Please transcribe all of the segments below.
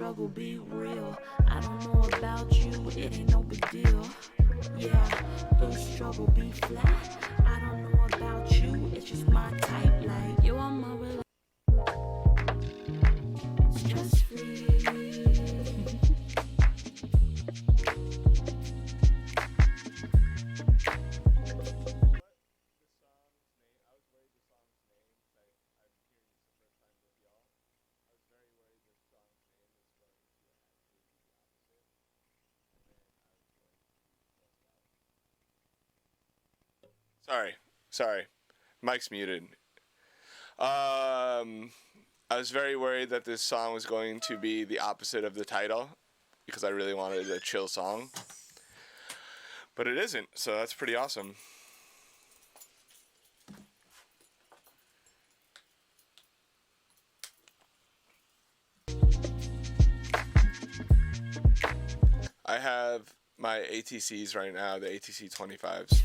struggle be real. I don't know about you, it ain't no big deal. Yeah, the struggle be flat. I don't know about you, it's just my type. Like you are my real stress free. Sorry. Mike's muted. I was very worried that this song was going to be the opposite of the title because I really wanted a chill song. But it isn't, so that's pretty awesome. I have my ATCs right now, the ATC 25s.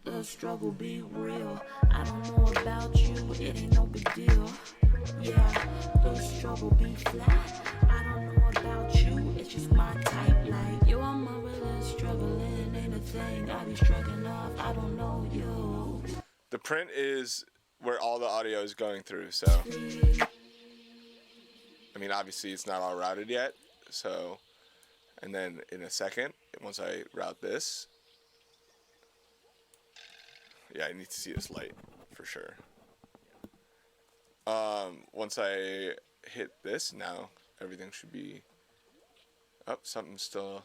The struggle be real. I don't know about you, it ain't no big deal. Yeah, the struggle be flat. I don't know about you, it's just my type. Like you are my real struggling, ain't a thing. I be struggling off, I don't know you. The print is where all the audio is going through, so I mean obviously it's not all routed yet, so and then in a second, once I route this, yeah, I need to see this light for sure. Once I hit this, now everything should be up. Something's still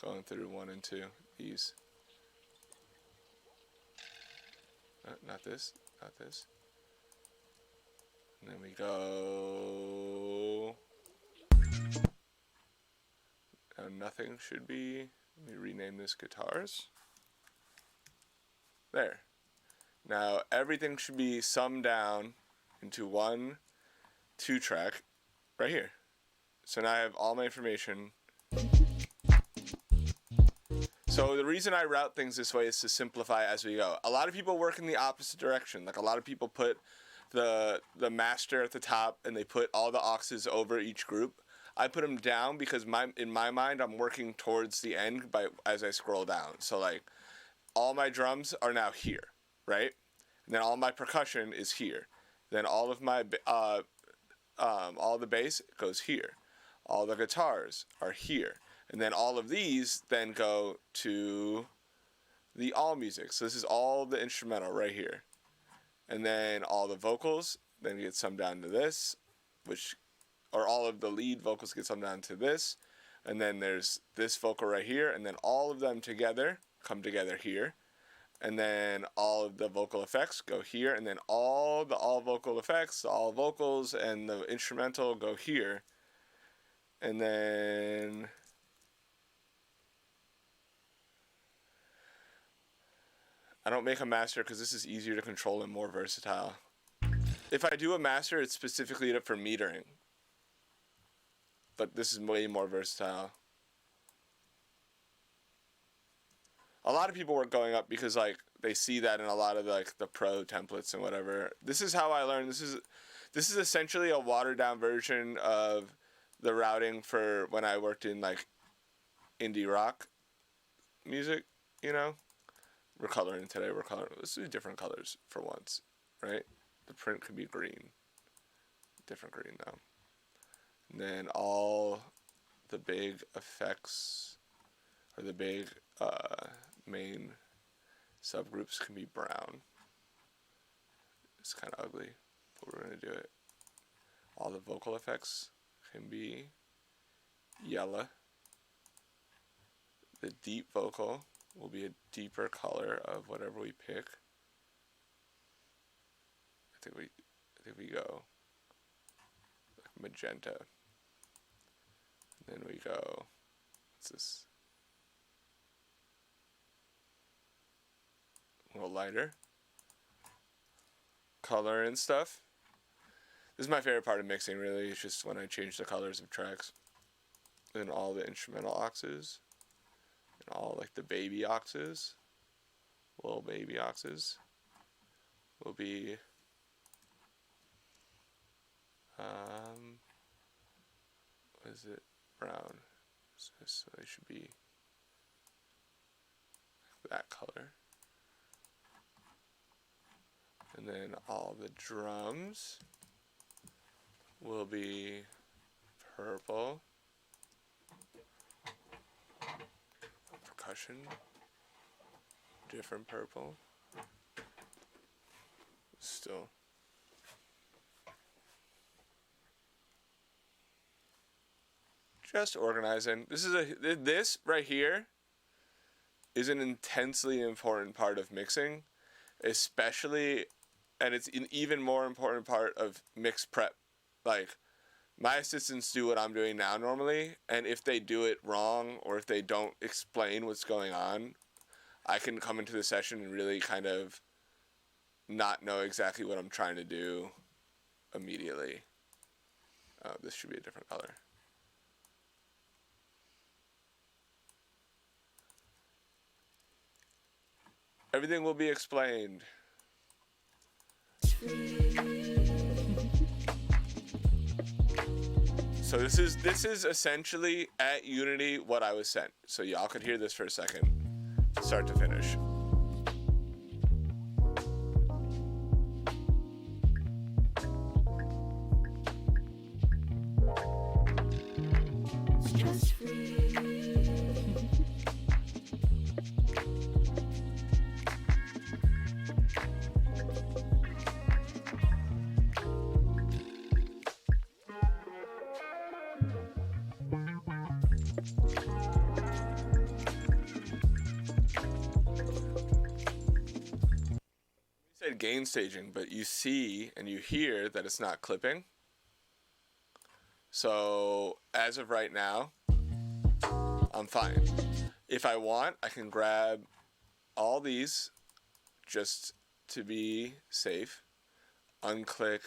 going through 1 and 2. These. Not this. Not this. And then we go. Now nothing should be. Let me rename this guitars. There. Now everything should be summed down into 1 2-track right here. So now I have all my information. So the reason I route things this way is to simplify as we go. A lot of people work in the opposite direction. Like a lot of people put the master at the top and they put all the auxes over each group. I put them down because in my mind I'm working towards the end as I scroll down. So like all my drums are now here, right? And then all my percussion is here. Then all of my all the bass goes here. All the guitars are here. And then all of these then go to the all music. So this is all the instrumental right here. And then all the vocals then get summed down to this, or all of the lead vocals get summed down to this. And then there's this vocal right here, and then all of them together come together here. And then all of the vocal effects go here, and then all vocal effects, all vocals, and the instrumental go here. And then I don't make a master because this is easier to control and more versatile. If I do a master, it's specifically for metering. But this is way more versatile. A lot of people were going up because like they see that in a lot of like the pro templates and whatever. This is how I learned. This is essentially a watered down version of the routing for when I worked in like indie rock music, you know? We're coloring today. Let's do different colors for once, right? The print could be green. Different green though. And then all the big effects or the big main subgroups can be brown. It's kind of ugly, but we're going to do it. All the vocal effects can be yellow. The deep vocal will be a deeper color of whatever we pick. I think we go like magenta. And then we go, what's this? a little lighter. Color and stuff. This is my favorite part of mixing, really. It's just when I change the colors of tracks. And all the instrumental oxes. And all like the baby oxes. Little baby oxes. Will be... what is it? Brown. So they should be that color. And then all the drums will be purple. Percussion, different purple. Still. Just organizing. This right here is an intensely important part of mixing, especially, and it's an even more important part of mix prep. Like, my assistants do what I'm doing now normally, and if they do it wrong or if they don't explain what's going on, I can come into the session and really kind of not know exactly what I'm trying to do immediately. This should be a different color. Everything will be explained. So this is essentially at Unity what I was sent. So y'all could hear this for a second, start to finish. Gain staging, but you see and you hear that it's not clipping. So as of right now, I'm fine. If I want, I can grab all these just to be safe, unclick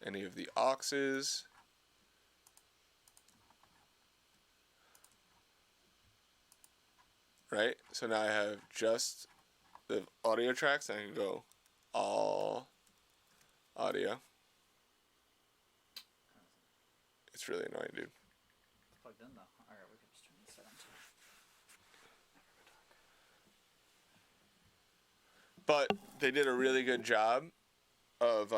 any of the auxes, right? So now I have just the audio tracks, and I can go all audio. It's really annoying, dude. It's plugged in though. Alright, we can just turn this on too. But they did a really good job of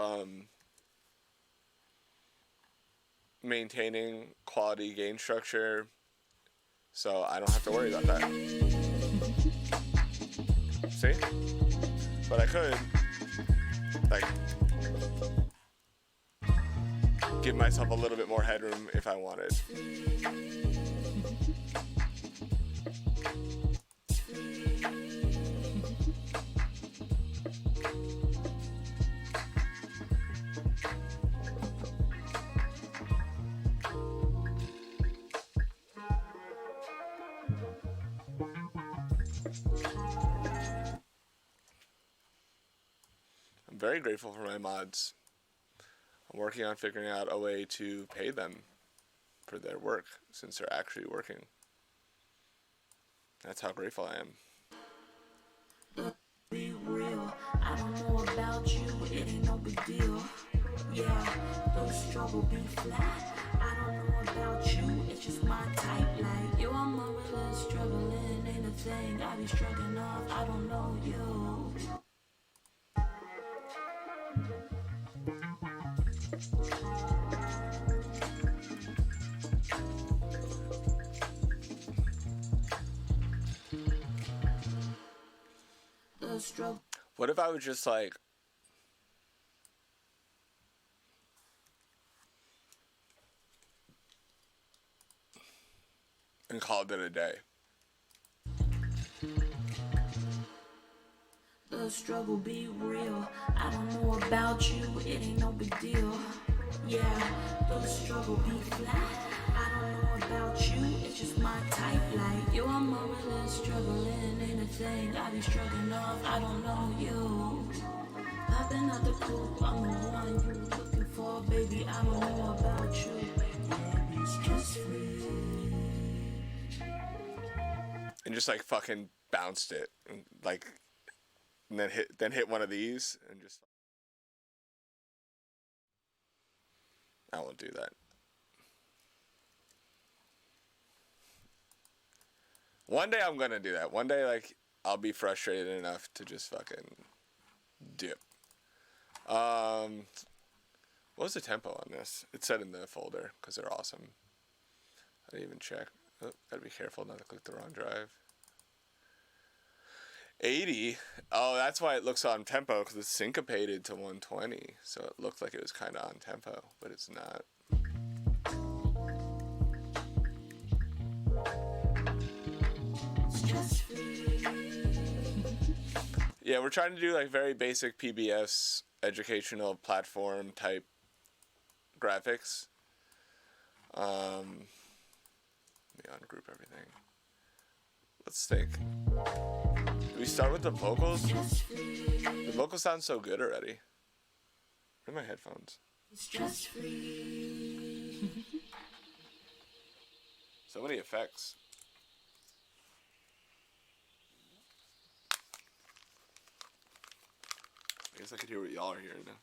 maintaining quality gain structure, so I don't have to worry about that. See? But I could, like, give myself a little bit more headroom if I wanted. I'm very grateful for my mods. I'm working on figuring out a way to pay them for their work, since they're actually working. That's how grateful I am. Be real, I don't know about you, it ain't no big deal. Yeah, those struggle be flat. I don't know about you, it's just my type. Like, yo, I'm really struggling, ain't a thing I be struggling off. I don't know you. What if I would just like and called it a day? The struggle be real. I don't know about you, it ain't no big deal. Yeah, though the struggle be flat. I don't know about you, it's just my type. Like, yo, I'm really struggling, ain't a thing. I be struggling off, I don't know you. Popping out the coupe, I'm the one you looking for, baby. I don't know about you. Stress free. And just like fucking bounced it, and like, and then hit one of these, and just. I won't do that. One day I'm gonna do that. One day, like, I'll be frustrated enough to just fucking dip. What was the tempo on this? It said in the folder, because they're awesome. I didn't even check. Oh, gotta be careful not to click the wrong drive. 80. Oh, that's why it looks on tempo, because it's syncopated to 120. So it looked like it was kind of on tempo, but it's not. Yeah, we're trying to do like very basic PBS educational platform type graphics. Let me ungroup everything. Let's think. Do we start with the vocals? The vocals sound so good already. Where are my headphones? So many effects. I guess I could hear what y'all are hearing now.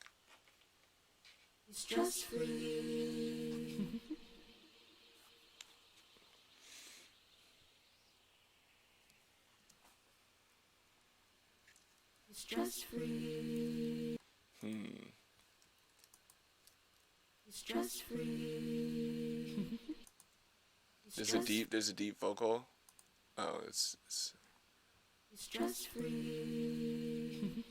Stress free. Stress free. Stress free. There's a deep vocal. Oh, it's stress free.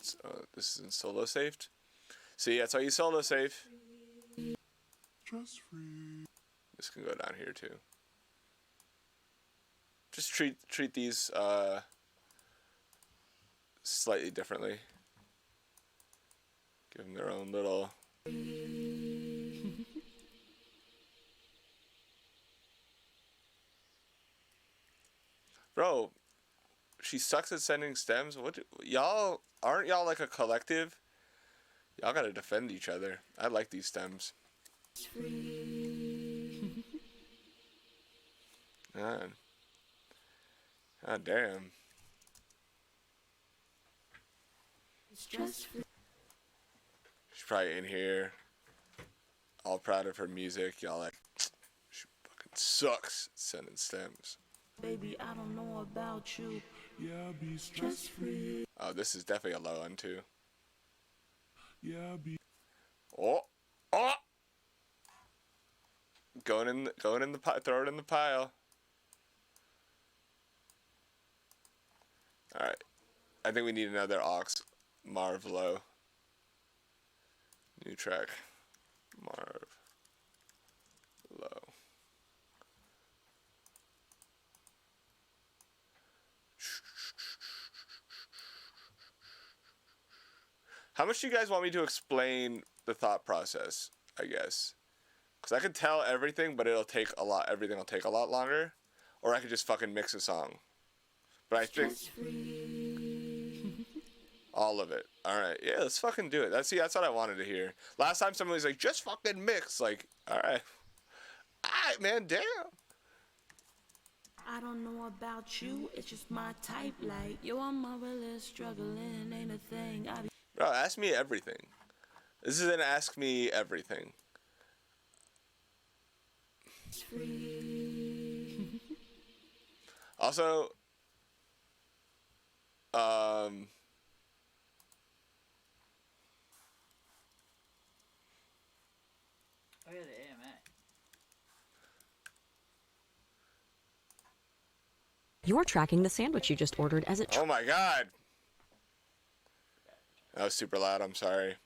what's this is in solo saved. See, that's how you solo save. Stress free. This can go down here too. Just treat these slightly differently. Give them their own little. Bro, she sucks at sending stems. Y'all aren't y'all like a collective? Y'all gotta defend each other. I like these stems. Man. God damn. She's probably in here, all proud of her music. Y'all like, she fucking sucks at sending stems. Baby, I don't know about you. Yeah, be stress free. Oh, this is definitely a low one too. Yeah, be. Oh. Going in the pile. Throw it in the pile. All right. I think we need another aux. Marv low. New track. Marv low. How much do you guys want me to explain the thought process, I guess? Because I could tell everything, but it'll take a lot. Everything will take a lot longer. Or I could just fucking mix a song. But I think all of it. All right, yeah, let's fucking do it. That's what I wanted to hear. Last time somebody was like, just fucking mix. Like, all right, man, damn. I don't know about you, it's just my type. Like, yo, I'm really struggling, ain't a thing. Bro, ask me everything. This is an ask me everything. Also, Oh yeah, the AMA. You're tracking the sandwich you just ordered as it. oh my god. That was super loud, I'm sorry.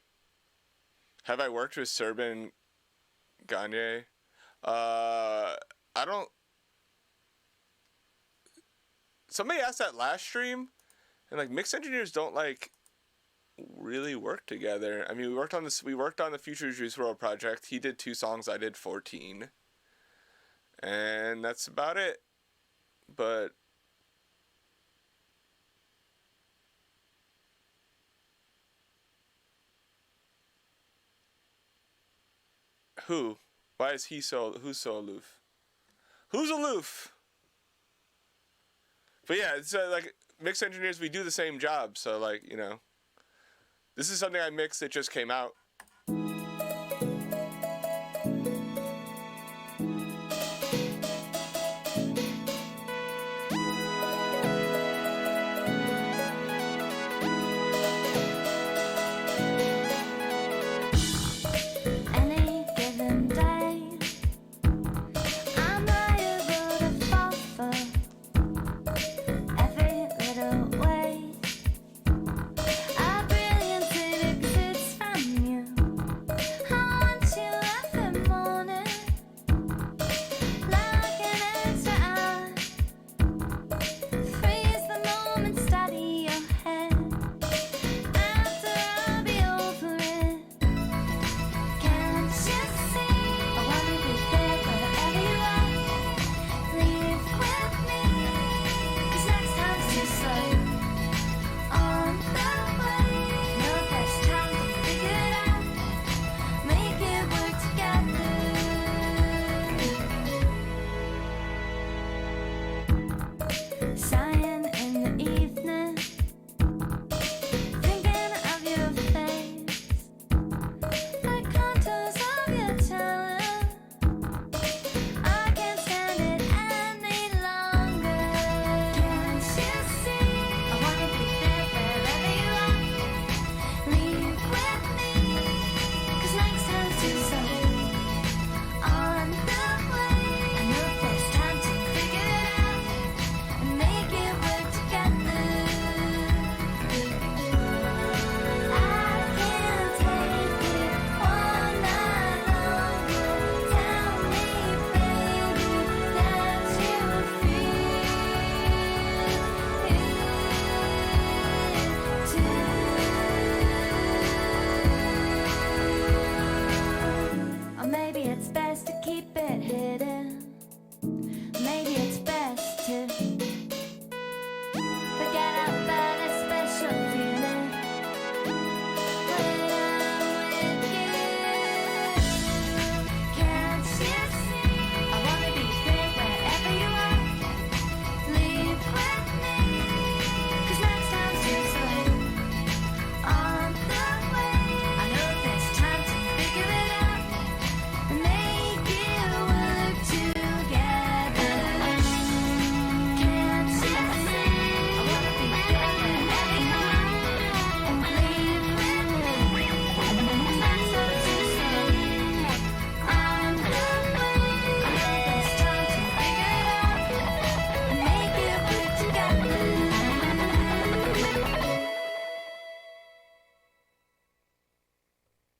Have I worked with Serban Gagne? I don't... Somebody asked that last stream, And like mix engineers don't like really work together. I mean, we worked on the Future Juice WRLD project. He did 2 songs, I did 14. And that's about it. But who? Why is who's so aloof? Who's aloof? But yeah, it's like mix engineers, we do the same job. So like, you know, this is something I mixed that just came out.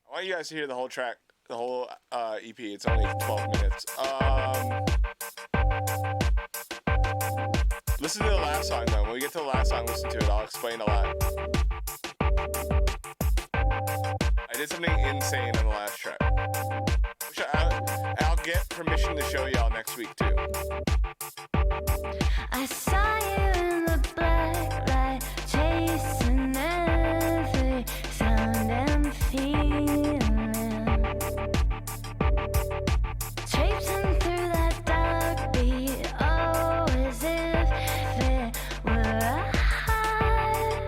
I want you guys to hear the whole track, the whole EP. It's only 12 minutes. Listen to the last song, though. When we get to the last song, listen to it. I'll explain a lot. I did something insane on the last track. I'll get permission to show y'all next week, too. I saw you in the black light, chasing every sound and feeling, traipsing through that dark beat, oh, as if it were a high.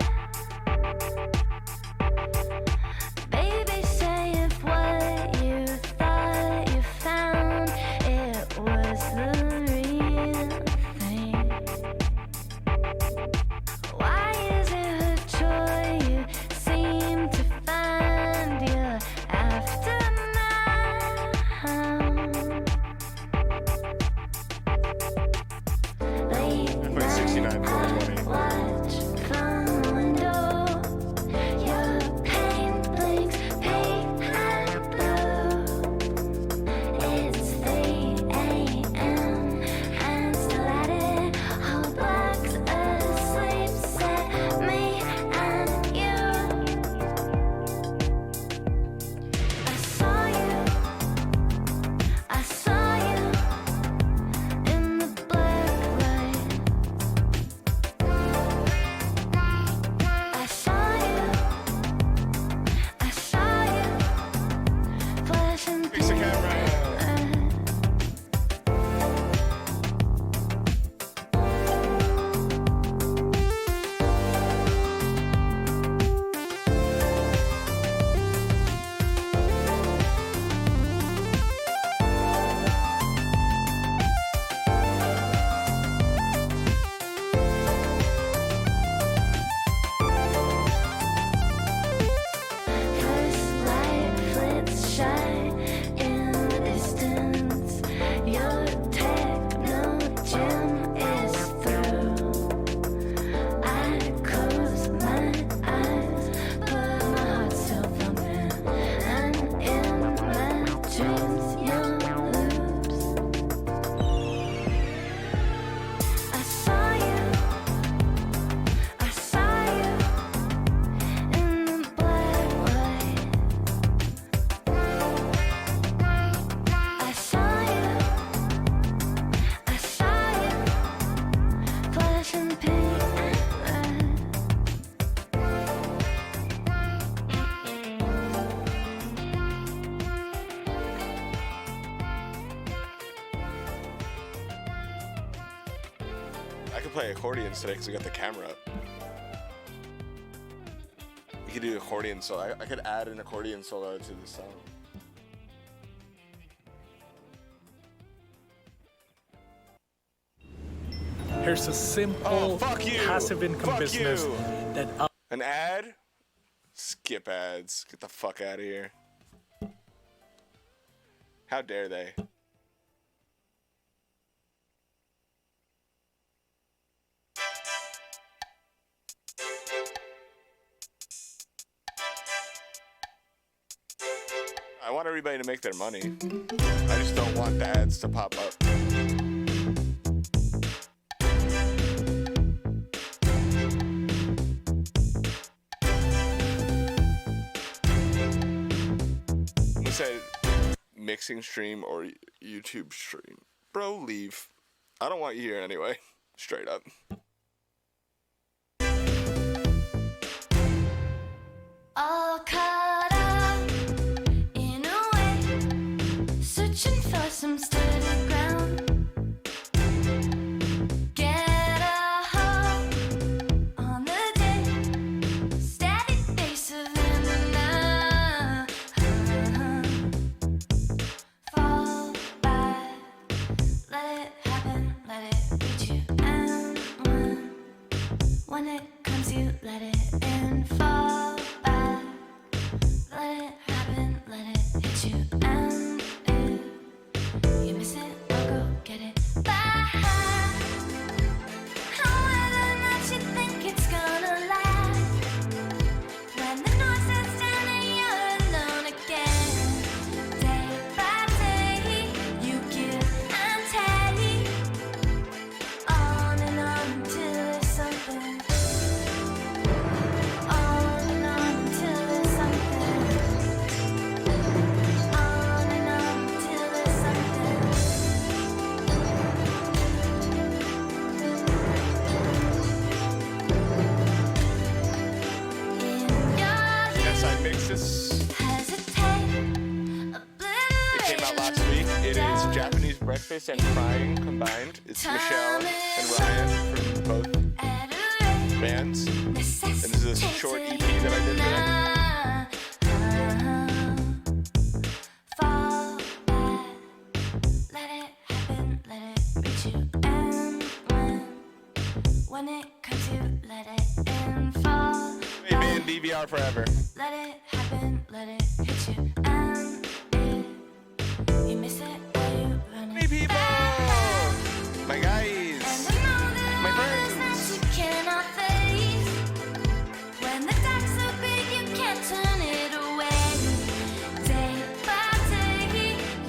Baby, say if what you thought you found, it was the real thing. play accordions today because I got the camera up. You could do accordion solo. I could add an accordion solo to the song. Here's a simple Oh, fuck you. passive income Fuck business you. that An ad? Skip ads. Get the fuck out of here. How dare they? I want everybody to make their money. I just don't want the ads to pop up. Who said mixing stream or YouTube stream? Bro, leave. I don't want you here anyway. Straight up. All caught up in a way, searching for some steady ground. Get a hold on the day, steady base of now. Fall back, let it happen, let it reach you, and when it comes, you let it in. Fall back, let it happen, let it hit you, and if you miss it, I'll go get it back. Whether or not you think it's gonna last, when the noise is down and you're alone again, day by day, you give and take, on and on till there's something. On and on till there's something. On and on till there's something. In your Yes, I mixed this. hesitate, It came out last week. It is Japanese breakfast and frying combined. It's Michelle and Ryan from both bands. And this is a short EP that I did there. Fall back, let it happen, let it reach you, and when it comes, you let it in. Fall Hey man, DVR forever. let it happen, let it hit you, and if you miss it, or you run Hey it people! back. My guys! And I know there My are others friends. that you cannot face. When the dark's so big, you can't turn it away. Day by day,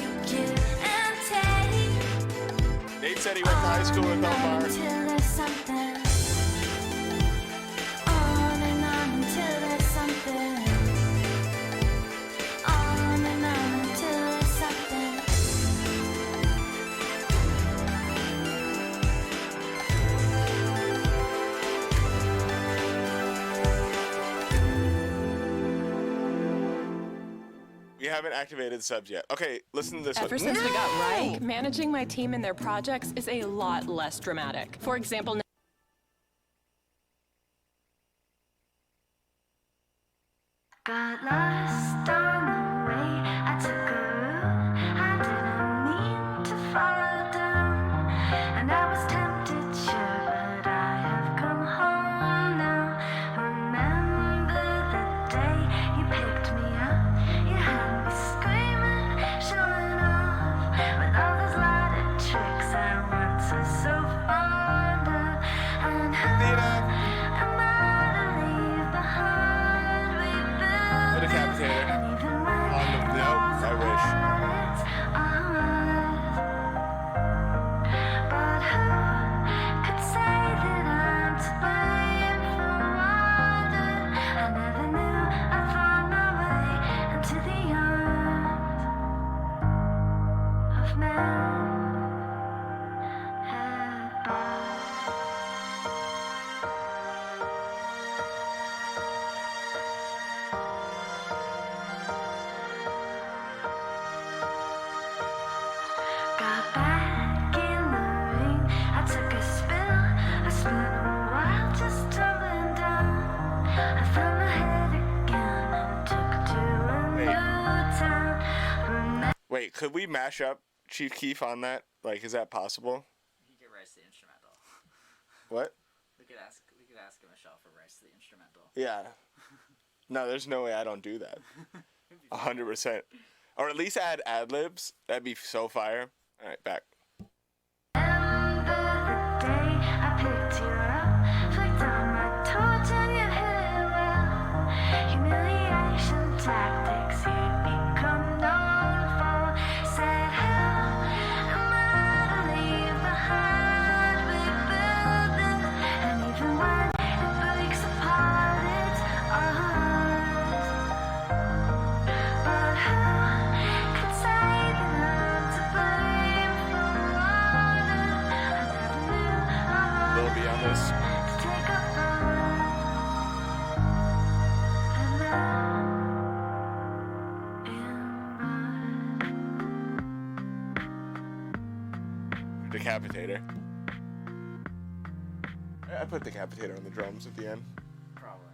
you give and take. Nate said he went to high school with Omar. Until there's something. On and on until there's something. On and on until there's something. We haven't activated subs yet. Okay, listen to this Ever one. since we got Right, managing my team and their projects is a lot less dramatic. For example, Got lost on the way. I took a route I didn't mean to follow down, and I was tempted, sure, but I have come home now. Remember the day you picked me up? You had me screaming, showing off with all those lighted tricks I once was so fond of. And how am I to leave behind? We built Put a capitator. and even could we mash up Chief Keef on that? Like, is that possible? He could write the instrumental. What? We could ask Michelle for rights to the instrumental. Yeah. No, there's no way I don't do that. 100%. Or at least add ad-libs. That'd be so fire. All right, back. Remember the day I picked you up, flicked on my torch and you hit it well. Humiliation tactics you become known for. Said how am I to leave behind? We build it, and even when it breaks apart, it's ours. But who could say that I'm to blame for running? I never knew Lil B on this. to take a run. And now Decapitator. I put Decapitator on the drums at the end. Probably.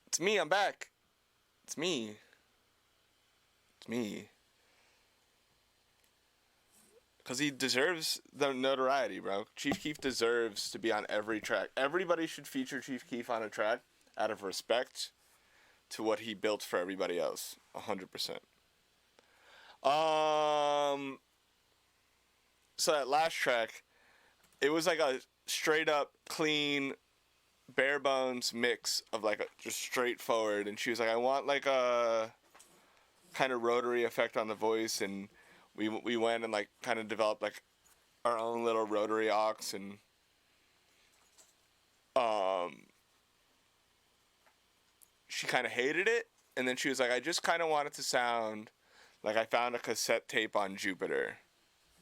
It's me, I'm back. It's me. It's me. Because he deserves the notoriety, bro. Chief Keef deserves to be on every track. Everybody should feature Chief Keef on a track out of respect to what he built for everybody else. 100%. So that last track, it was like a straight up, clean, bare bones mix of like a, just straightforward. And she was like, I want like a kind of rotary effect on the voice, and we went and like kind of developed like our own little rotary aux, and she kind of hated it, and then she was like, I just kind of want it to sound like I found a cassette tape on Jupiter.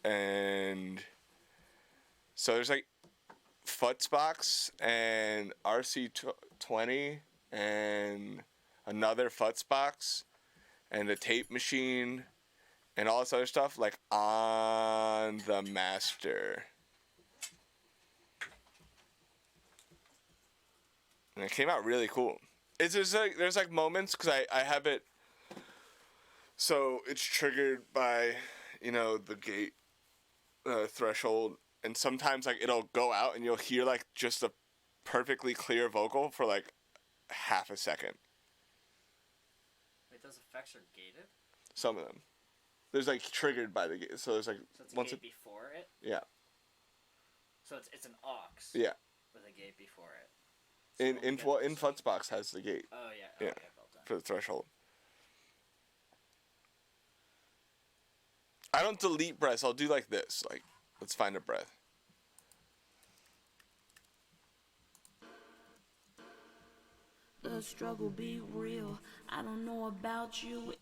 And so there's like Futzbox and RC20 and another Futzbox and a tape machine and all this other stuff like on the master. And it came out really cool. There's like moments, because I have it, so it's triggered by, the gate threshold, and sometimes like it'll go out and you'll hear like just a perfectly clear vocal for like half a second. Wait, those effects are gated? Some of them. There's like triggered by the gate, so there's like So it's a gate before it? Yeah. So it's an aux. Yeah. With a gate before it. In Futzbox has the gate. Oh yeah. Yeah. Okay, well done. For the threshold. I don't delete breaths. I'll do like this. Like, let's find a breath. The struggle be real. I don't know about you.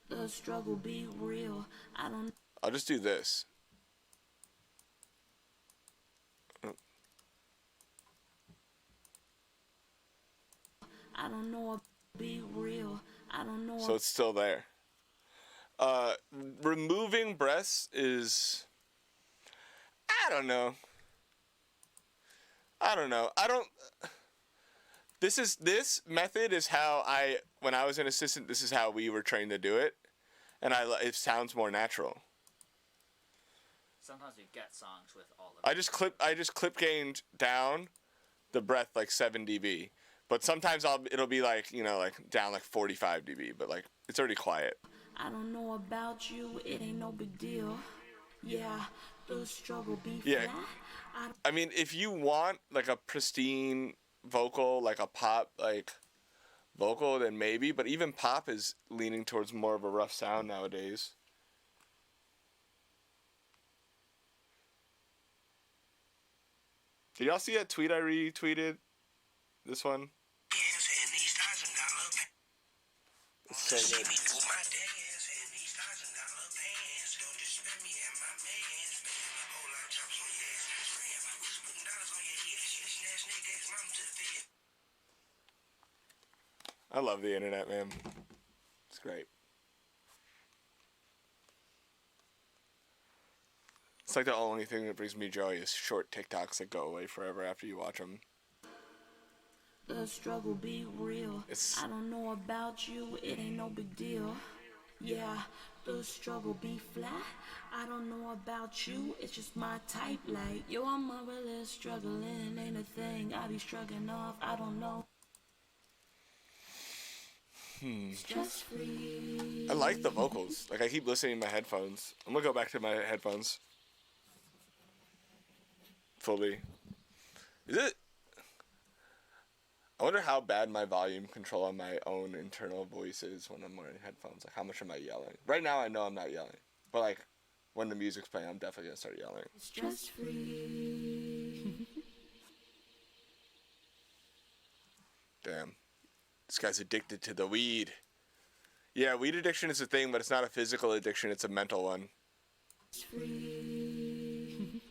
The struggle be real. I'll just do this. I don't know. Be real. I don't know. So it's still there. Removing breaths is, I don't know. This method is how when I was an assistant, this is how we were trained to do it. And it sounds more natural. Sometimes you get songs with all of I just clip gained down the breath like 7 dB. But sometimes it'll be like, like down like 45 dB, but like it's already quiet. I don't know about you, it ain't no big deal. Yeah, the struggle be Yeah. flat. I mean, if you want like a pristine vocal, like a pop like vocal, then maybe, but even pop is leaning towards more of a rough sound nowadays. Did y'all see that tweet I retweeted? This one? It's so good. I love the internet, man. It's great. It's like the only thing that brings me joy is short TikToks that go away forever after you watch them. the struggle be real. It's- I don't know about you, it ain't no big deal. Yeah, the struggle be flat. I don't know about you, it's just my type. Like, yo, I'm marvelous, struggling ain't a thing. I be struggling off, I don't know. Stress free. I like the vocals. Like, I keep listening to my headphones. I'm gonna go back to my headphones. Fully. Is it? I wonder how bad my volume control on my own internal voice is when I'm wearing headphones. Like, how much am I yelling? Right now, I know I'm not yelling. But, like, when the music's playing, I'm definitely gonna start yelling. Stress free. Damn. This guy's addicted to the weed. Yeah, weed addiction is a thing, but it's not a physical addiction, it's a mental one. Free.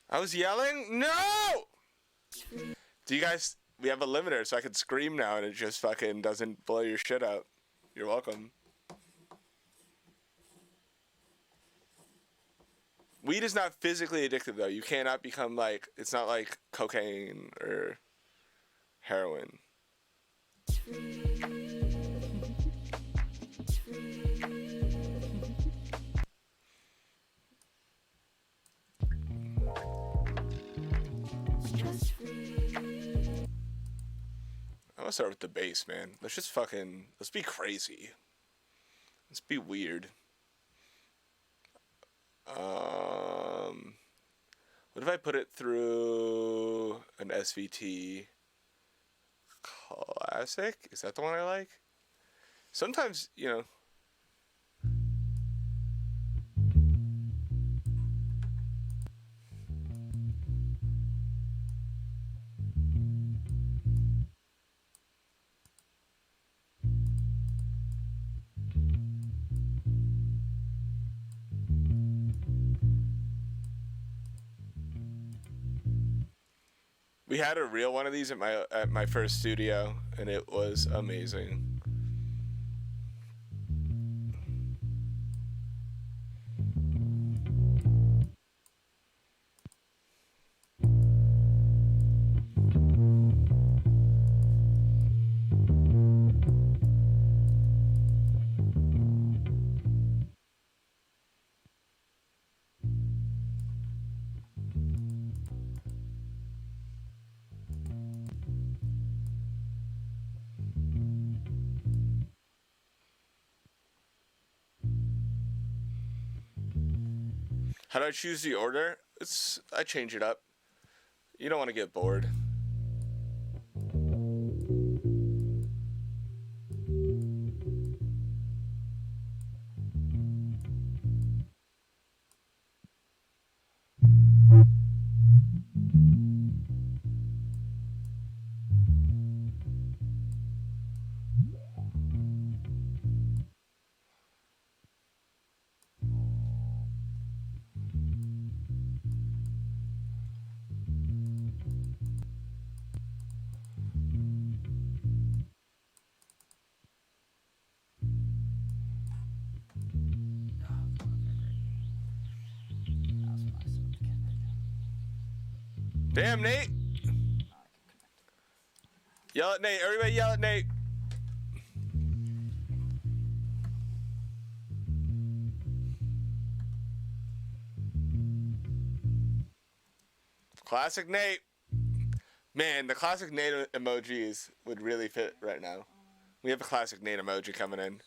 I was yelling? No! Do you guys... We have a limiter, so I can scream now and it just fucking doesn't blow your shit out. You're welcome. Weed is not physically addictive, though. You cannot become, like... It's not like cocaine or heroin. Stress free. I'm gonna start with the bass, man. Let's just fucking... Let's be crazy. Let's be weird. What if I put it through an SVT Classic? Is that the one I like? Sometimes, you know... We had a real one of these at my first studio, and it was amazing. How do I choose the order? I change it up. You don't want to get bored. Damn, Nate! Yell at Nate. Everybody yell at Nate. Classic Nate. Man, the classic Nate emojis would really fit right now. We have a classic Nate emoji coming in.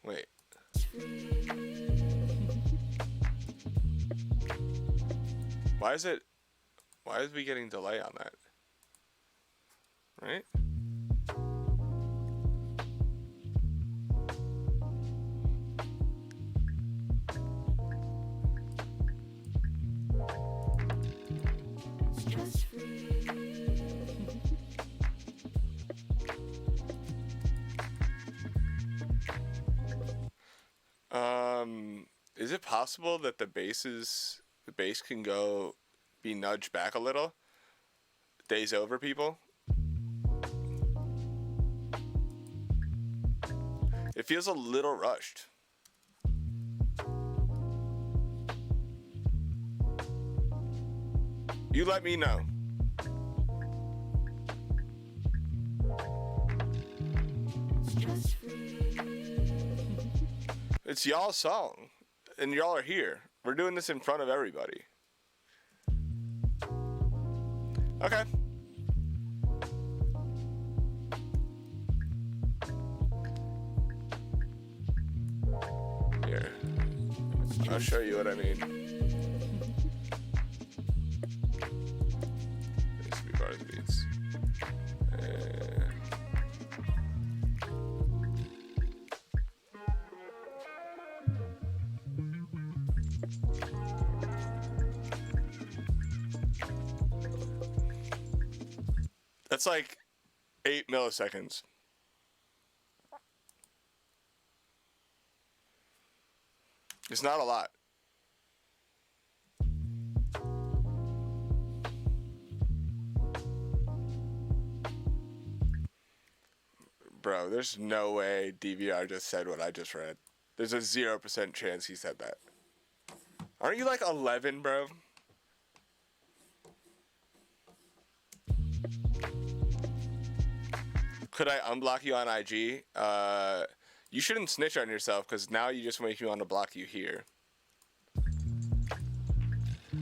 Wait. Why is we getting delay on that? Right? Stress free. Is it possible that the bass can be nudged back a little? Daysover, people? It feels a little rushed. You let me know. It's y'all's song, and y'all are here. We're doing this in front of everybody. Okay. Here. I'll show you what I mean. This will be part of the beats. That's like 8 milliseconds. It's not a lot. Bro, there's no way DVR just said what I just read. There's a 0% chance he said that. Aren't you like 11, bro? Could I unblock you on IG? You shouldn't snitch on yourself, because now you just make me want to block you here.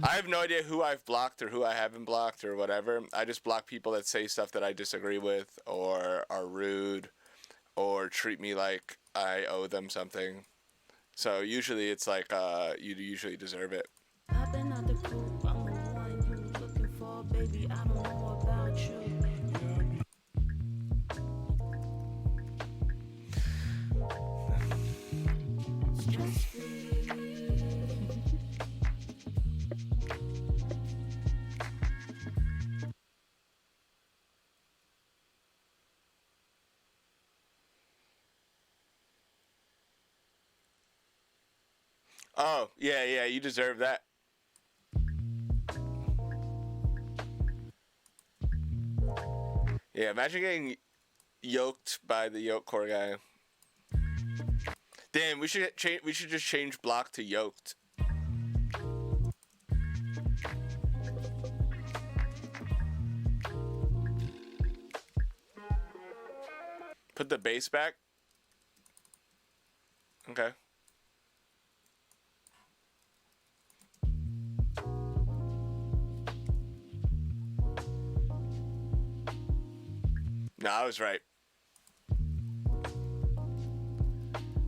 I have no idea who I've blocked or who I haven't blocked or whatever. I just block people that say stuff that I disagree with or are rude or treat me like I owe them something. So usually it's like you usually deserve it. I've been out the coop, I'm the one you looking for, baby. I don't know about you. Oh, yeah, you deserve that. Yeah, imagine getting yoked by the yoke core guy. Damn, we should just change block to yoked. Put the bass back. Okay. No, I was right.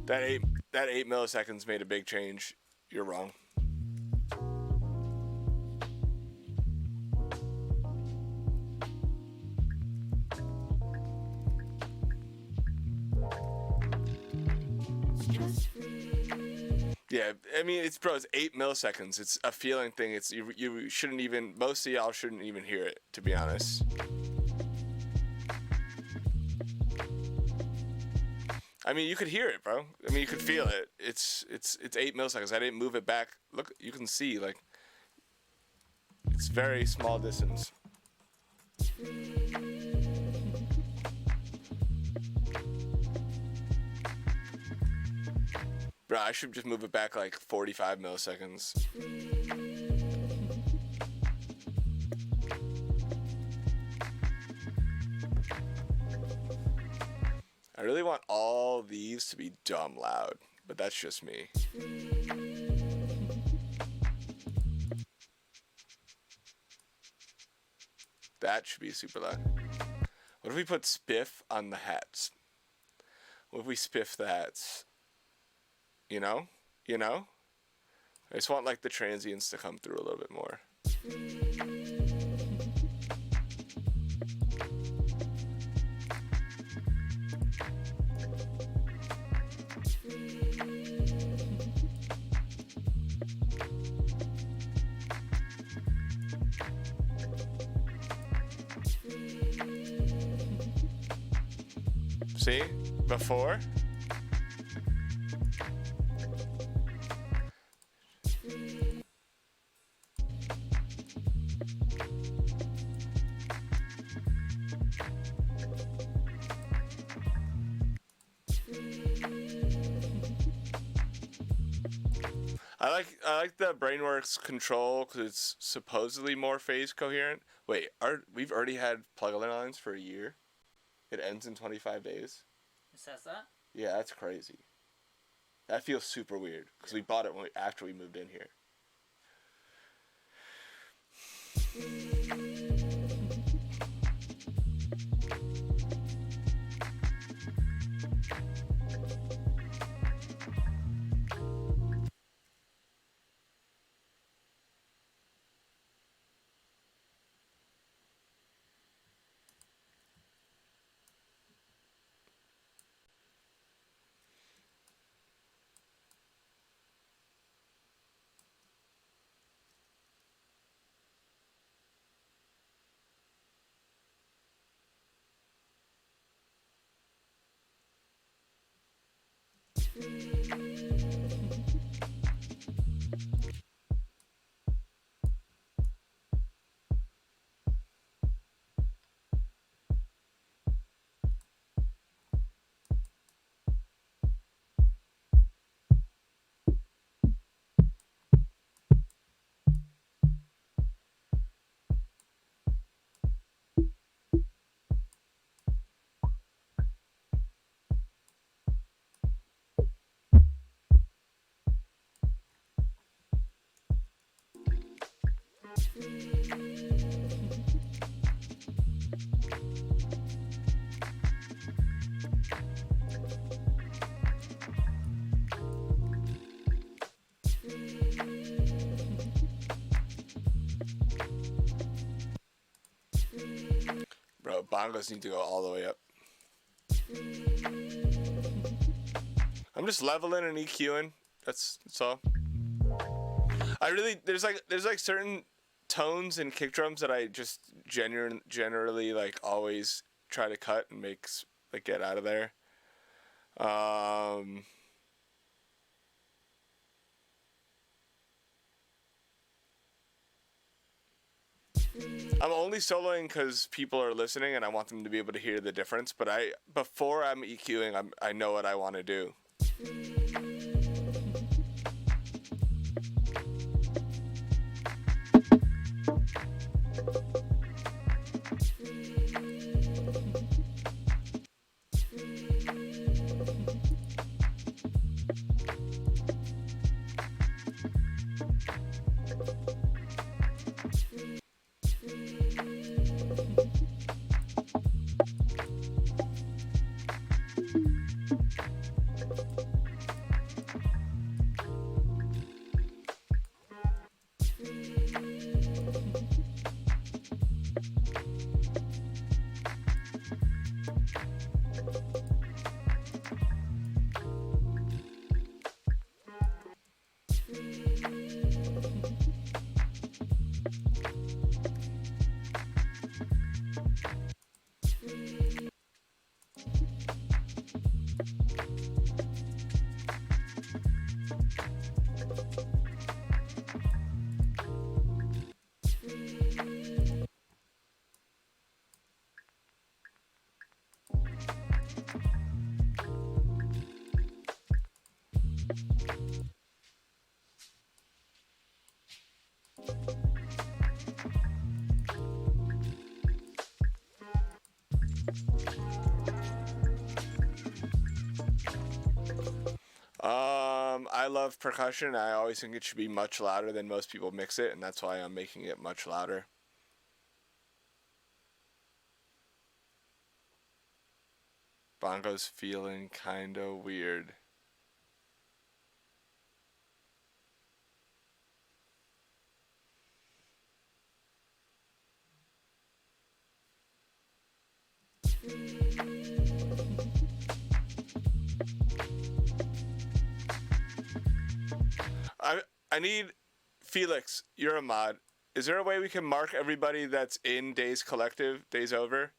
That eight milliseconds made a big change. You're wrong. Yeah, I mean, it's 8 milliseconds. It's a feeling thing. It's you shouldn't even, most of y'all shouldn't even hear it, to be honest. I mean, you could hear it, bro. I mean, you could feel it. It's 8 milliseconds. I didn't move it back. Look, you can see, like, it's very small distance. Bro, I should just move it back like 45 milliseconds. I really want all these to be dumb loud, but that's just me. That should be super loud. What if we put spiff on the hats? What if we spiff the hats? You know? You know? I just want like the transients to come through a little bit more. See? Before? I like the Brainworks control because it's supposedly more phase coherent. Wait, we've already had plug-in lines for a year? It ends in 25 days. It says that. Yeah, that's crazy. That feels super weird because we bought it after we moved in here. Bro, bongos need to go all the way up. I'm just leveling and EQing. That's all. There's like certain tones and kick drums that I just generally like always try to cut and get out of there. I'm only soloing because people are listening and I want them to be able to hear the difference. But before I'm EQing, I know what I want to do. I love percussion. I always think it should be much louder than most people mix it, and that's why I'm making it much louder. Bongo's feeling kinda weird. I need Felix, you're a mod. Is there a way we can mark everybody that's in Days Collective, Daysover,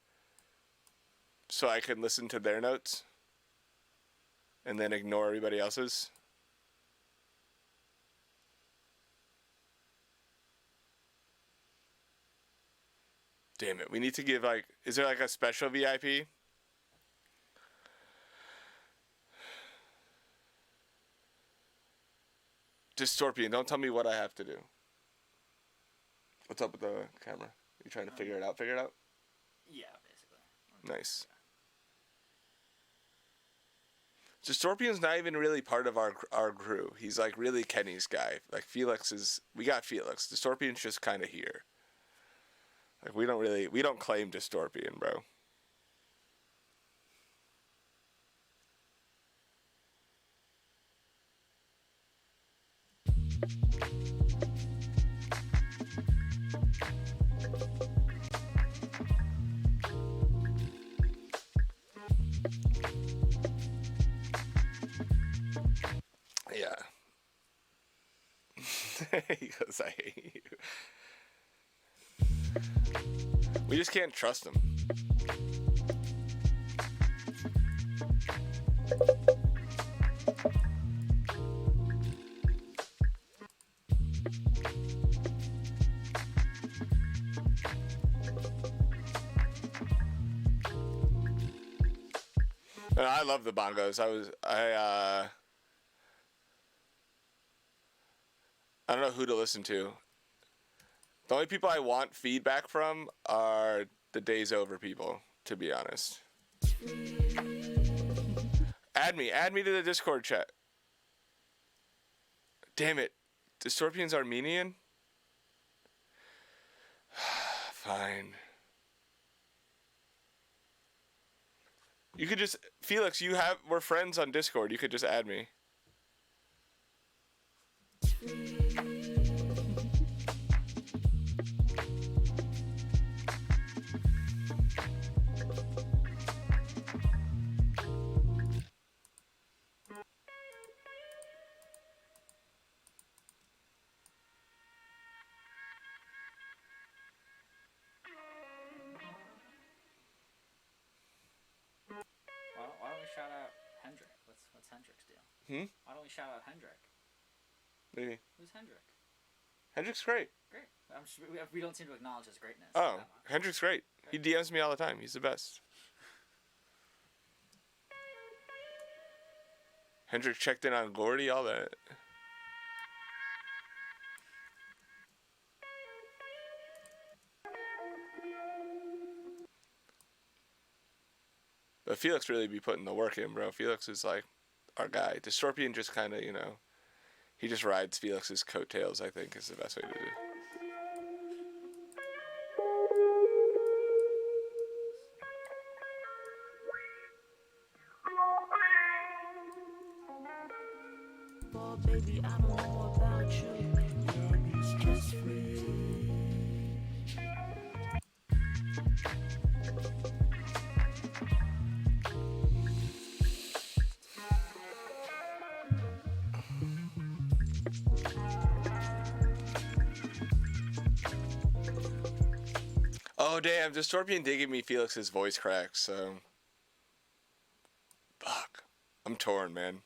so I can listen to their notes and then ignore everybody else's? Damn it, we need to give is there a special VIP? Dystorpion, don't tell me what I have to do. What's up with the camera? You trying to figure it out? Figure it out? Yeah, basically. Nice. Dystorpion's not even really part of our crew. He's like really Kenny's guy. Like Felix is, we got Felix. Dystorpion's just kind of here. Like we don't claim Dystorpion, bro. Yeah. He goes, I hate you. We just can't trust him. And I love the bongos. I don't know who to listen to. The only people I want feedback from are the Daysover people, to be honest. Add me to the Discord chat. Damn it. Dystorpion's Armenian? Fine. You could just, Felix, we're friends on Discord. You could just add me. Why don't we shout out Hendrik? What's Hendrik's deal? Why don't we shout out Hendrik? Maybe. Who's Hendrik? Hendrik's great. Great. We don't seem to acknowledge his greatness. Oh, Hendrik's great. He DMs me all the time. He's the best. Hendrik checked in on Gordy, all that. But Felix really be putting the work in, bro. Felix is like our guy. Dystorpion just kind of, he just rides Felix's coattails, I think, is the best way to do it. Oh, baby, I don't know about you. Stress free. Oh, damn. Dystorpion did give me Felix's voice crack, so. Fuck. I'm torn, man.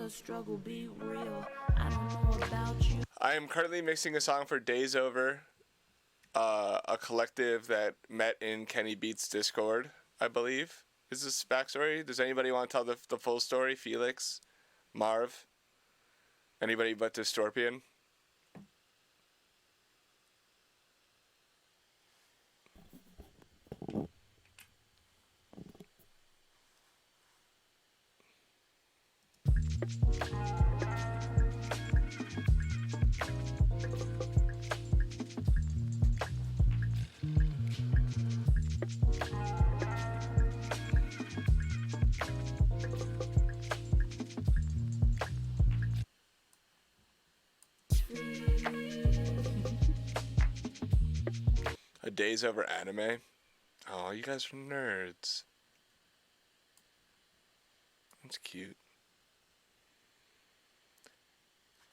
Struggle be real. I don't know about you. I am currently mixing a song for Daysover, a collective that met in Kenny Beats Discord, I believe. Is this backstory? Does anybody want to tell the full story? Felix? Marv? Anybody but Dystorpion? A Daysover anime? Oh, you guys are nerds. That's cute.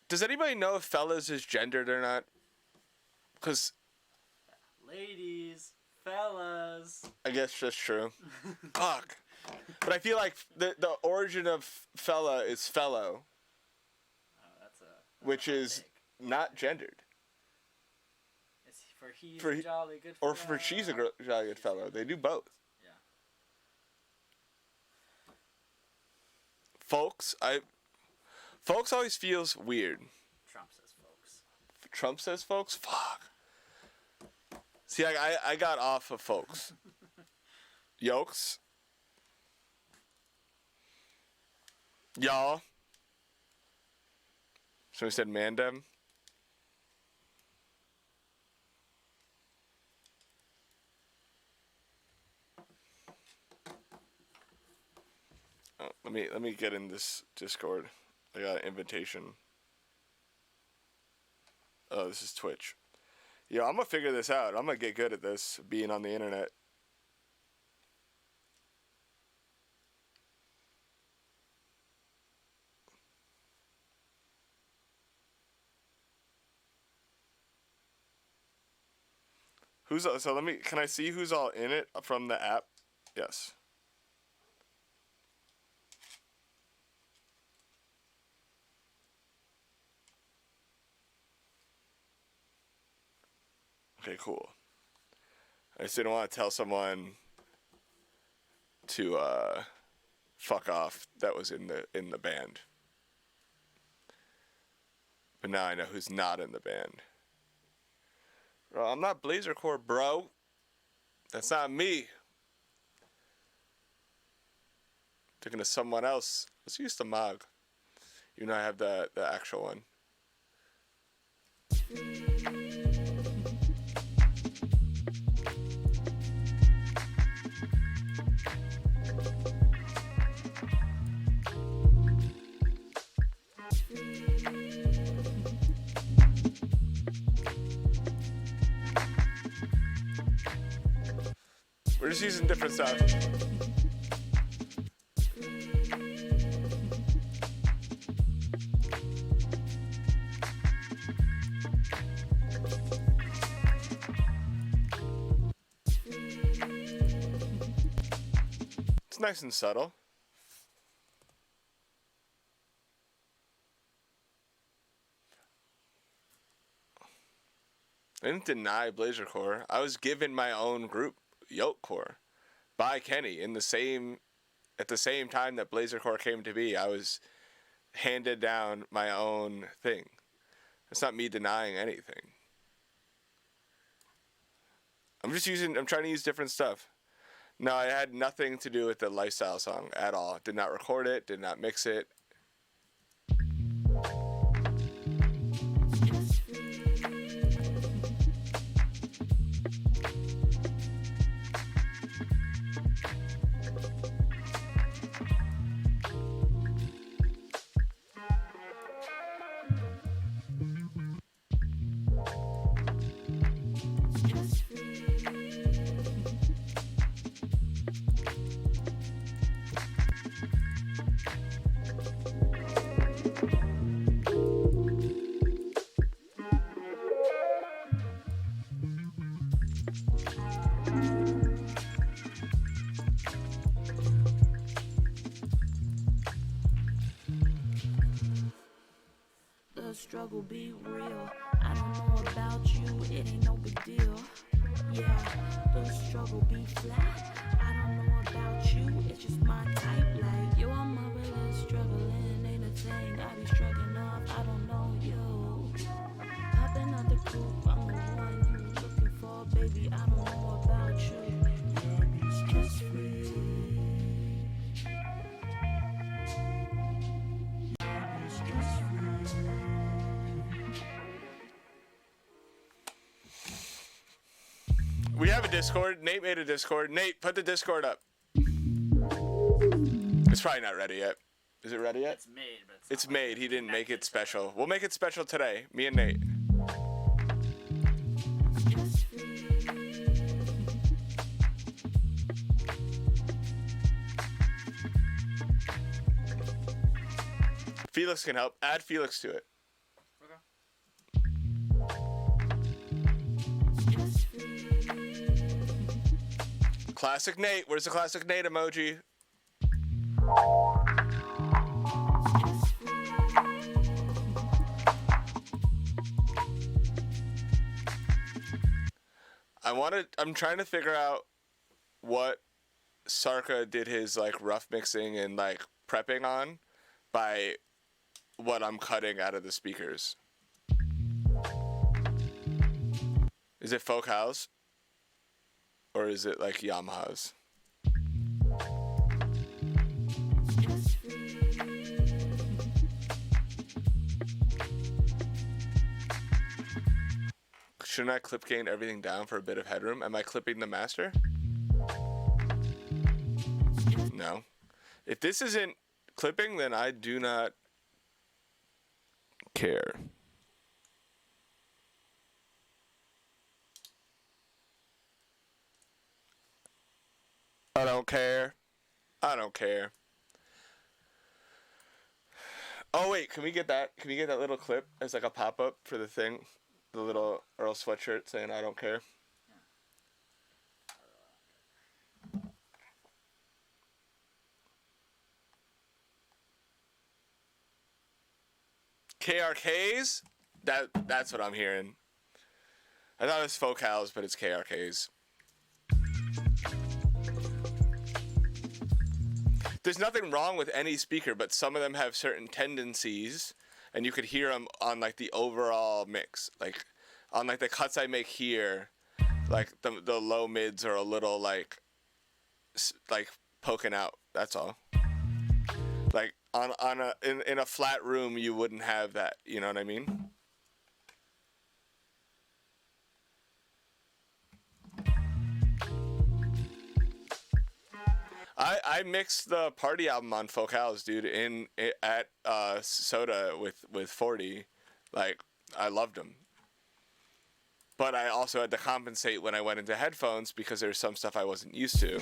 Does anybody know if fellas is gendered or not? Because Ladies, fellas. I guess that's true. Fuck. But I feel like the origin of fella is fellow, That's which a hot is take. not gendered. It's for he's For a he- jolly good Or for she's a jolly good fellow. They do both. Yeah. Folks always feels weird. Trump says folks. Trump says folks? Fuck. See, I got off of folks. Yokes. Y'all. Somebody said mandem. Oh, let me get in this Discord. I got an invitation. Oh, this is Twitch. Yo, I'm gonna figure this out. I'm gonna get good at this, being on the internet. So let me, can I see who's all in it from the app? Yes. Okay, cool. I just didn't want to tell someone to fuck off that was in the band. But now I know who's not in the band. Bro, I'm not Blazercore, bro. That's not me. Thinking of someone else. Let's use the Mog. You know I have the actual one. We're just using different stuff. It's nice and subtle. I didn't deny Blazercore. I was given my own group, Yokecore, by Kenny at the same time that Blazercore came to be. I was handed down my own thing. It's not me denying anything. I'm trying to use different stuff. No, I had nothing to do with the lifestyle song at all. Did not record it, did not mix it. The struggle be real. I don't know about you, it ain't no big deal. Yeah, the struggle be flat. I don't know about you, it's just my type. Like, yo, I'm a real struggling, ain't a thing. I be struggling off, I don't know you. Popping out the coop, I'm the one you looking for, baby. I don't know about you. Stress free. We have a Discord. Nate made a Discord. Nate, put the Discord up. It's probably not ready yet. Is it ready yet? It's made, but It's made. He didn't make it special. We'll make it special today. Me and Nate. Felix can help. Add Felix to it. Classic Nate. Where's the classic Nate emoji? I'm trying to figure out what Sarka did his like rough mixing and like prepping on by what I'm cutting out of the speakers. Is it Folk House? Or is it like Yamaha's? Shouldn't I clip gain everything down for a bit of headroom? Am I clipping the master? No. If this isn't clipping, then I do not care. I don't care. I don't care. Oh wait, can we get that? Can we get that little clip as like a pop-up for the thing? The little Earl sweatshirt saying I don't care. KRKs? That's what I'm hearing. I thought it was Folk House, but it's KRKs. There's nothing wrong with any speaker, but some of them have certain tendencies, and you could hear them on like the overall mix. Like on like the cuts I make here, like the low mids are a little like poking out. That's all. Like in a flat room, you wouldn't have that. You know what I mean? I mixed the party album on Folk House, dude, at Soda with 40. Like, I loved them. But I also had to compensate when I went into headphones because there's some stuff I wasn't used to.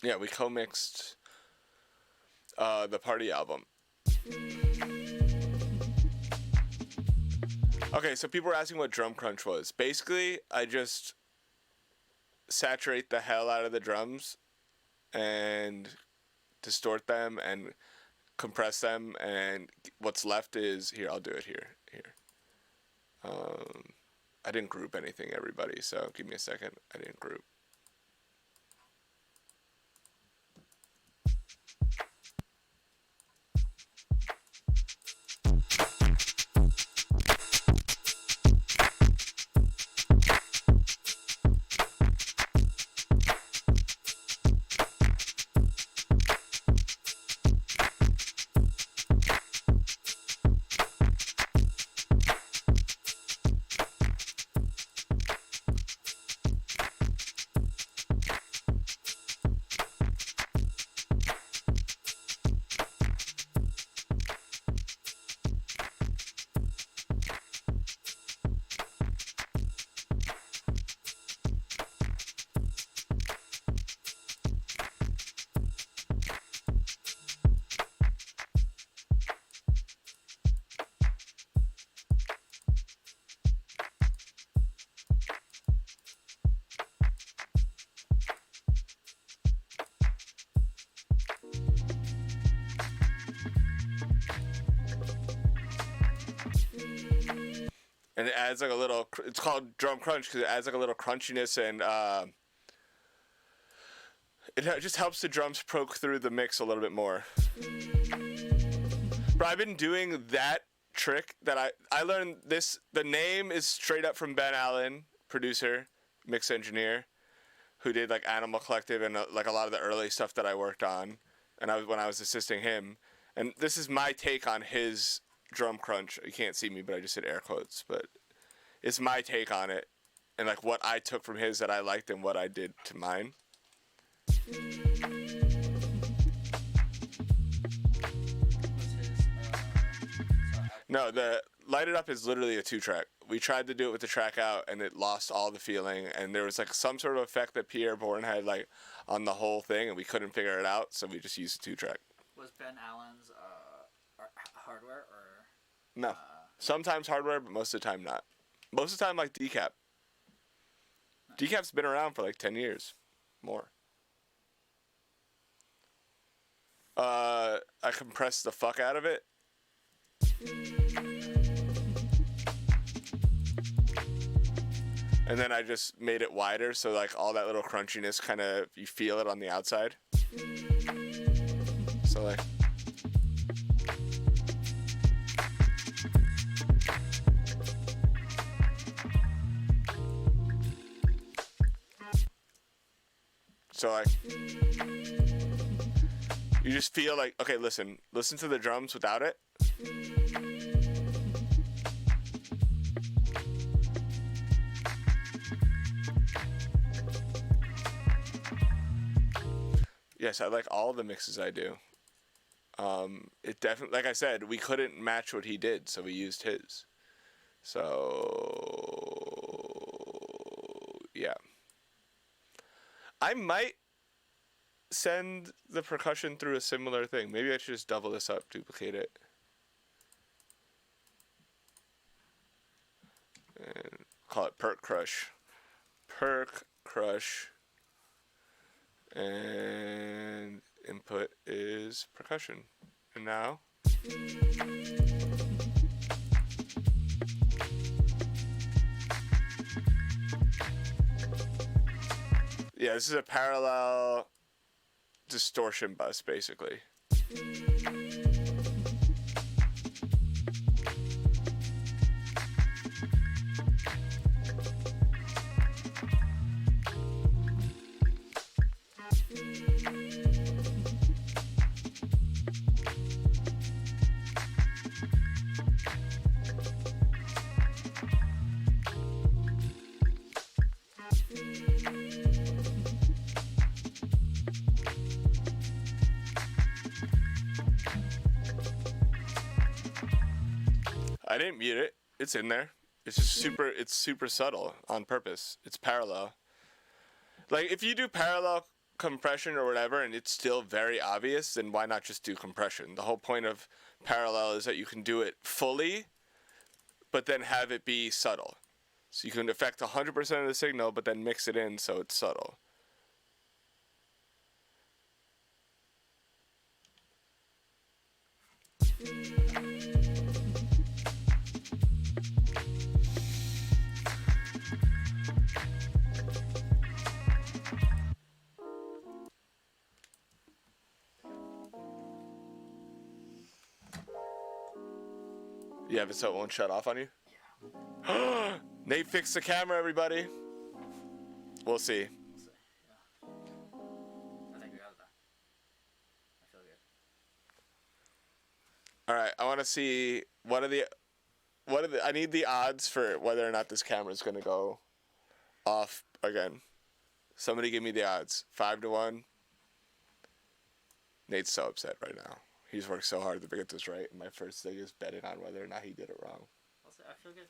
Yeah, we co-mixed the party album. Okay, so people were asking what drum crunch was. Basically, I just saturate the hell out of the drums and distort them and compress them, and what's left is here. I'll do it here. I didn't group anything, everybody, so give me a second. I didn't group. And it adds like a little, it's called drum crunch because it adds like a little crunchiness, and it just helps the drums poke through the mix a little bit more. But I've been doing that trick that I learned this, the name is straight up from Ben Allen, producer, mix engineer, who did like Animal Collective and like a lot of the early stuff that I worked on, and when I was assisting him. And this is my take on his drum crunch. You can't see me, but I just did air quotes, but it's my take on it and like what I took from his that I liked and what I did to mine. No, the Light It Up is literally a 2-track. We tried to do it with the track out and it lost all the feeling, and there was like some sort of effect that Pierre Bourne had like on the whole thing and we couldn't figure it out, so we just used a 2-track. Was Ben Allen's hardware or? No. Sometimes hardware, but most of the time not. Most of the time, like decap. Decap's been around for like 10 years. More. I compressed the fuck out of it. And then I just made it wider, so like all that little crunchiness kind of, you feel it on the outside. So like. So like, you just feel like, okay, listen to the drums without it. Yes, I like all the mixes I do. It definitely, like I said, we couldn't match what he did, so we used his. So, yeah. I might send the percussion through a similar thing. Maybe I should just double this up, duplicate it. And call it Perk Crush. Perk Crush. And input is percussion. And now. Yeah, this is a parallel distortion bus, basically. I didn't mute it. It's in there. It's just super subtle on purpose. It's parallel. Like if you do parallel compression or whatever and it's still very obvious, then why not just do compression? The whole point of parallel is that you can do it fully, but then have it be subtle. So you can affect 100% of the signal, but then mix it in so it's subtle. You have it so it won't shut off on you? Yeah. Nate fixed the camera, everybody. We'll see. Yeah. I think we got it though. I feel good. All right, I want to see what are the I need the odds for whether or not this camera is going to go off again. Somebody give me the odds. 5-1. Nate's so upset right now. He's worked so hard to get this right, and my first thing is betting on whether or not he did it wrong. I feel good.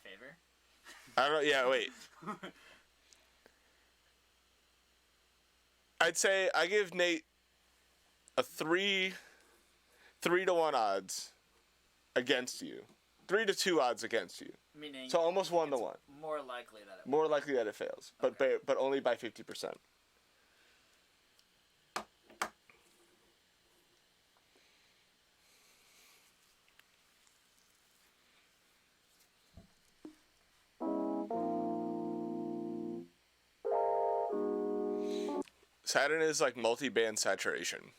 Favor? I don't know. Yeah, wait. I'd say I give Nate a 3-1 odds against you. 3-2 odds against you. Meaning so almost 1-1. More likely that it more likely that it fails, but okay. but only by 50%. Saturn is like multi-band saturation.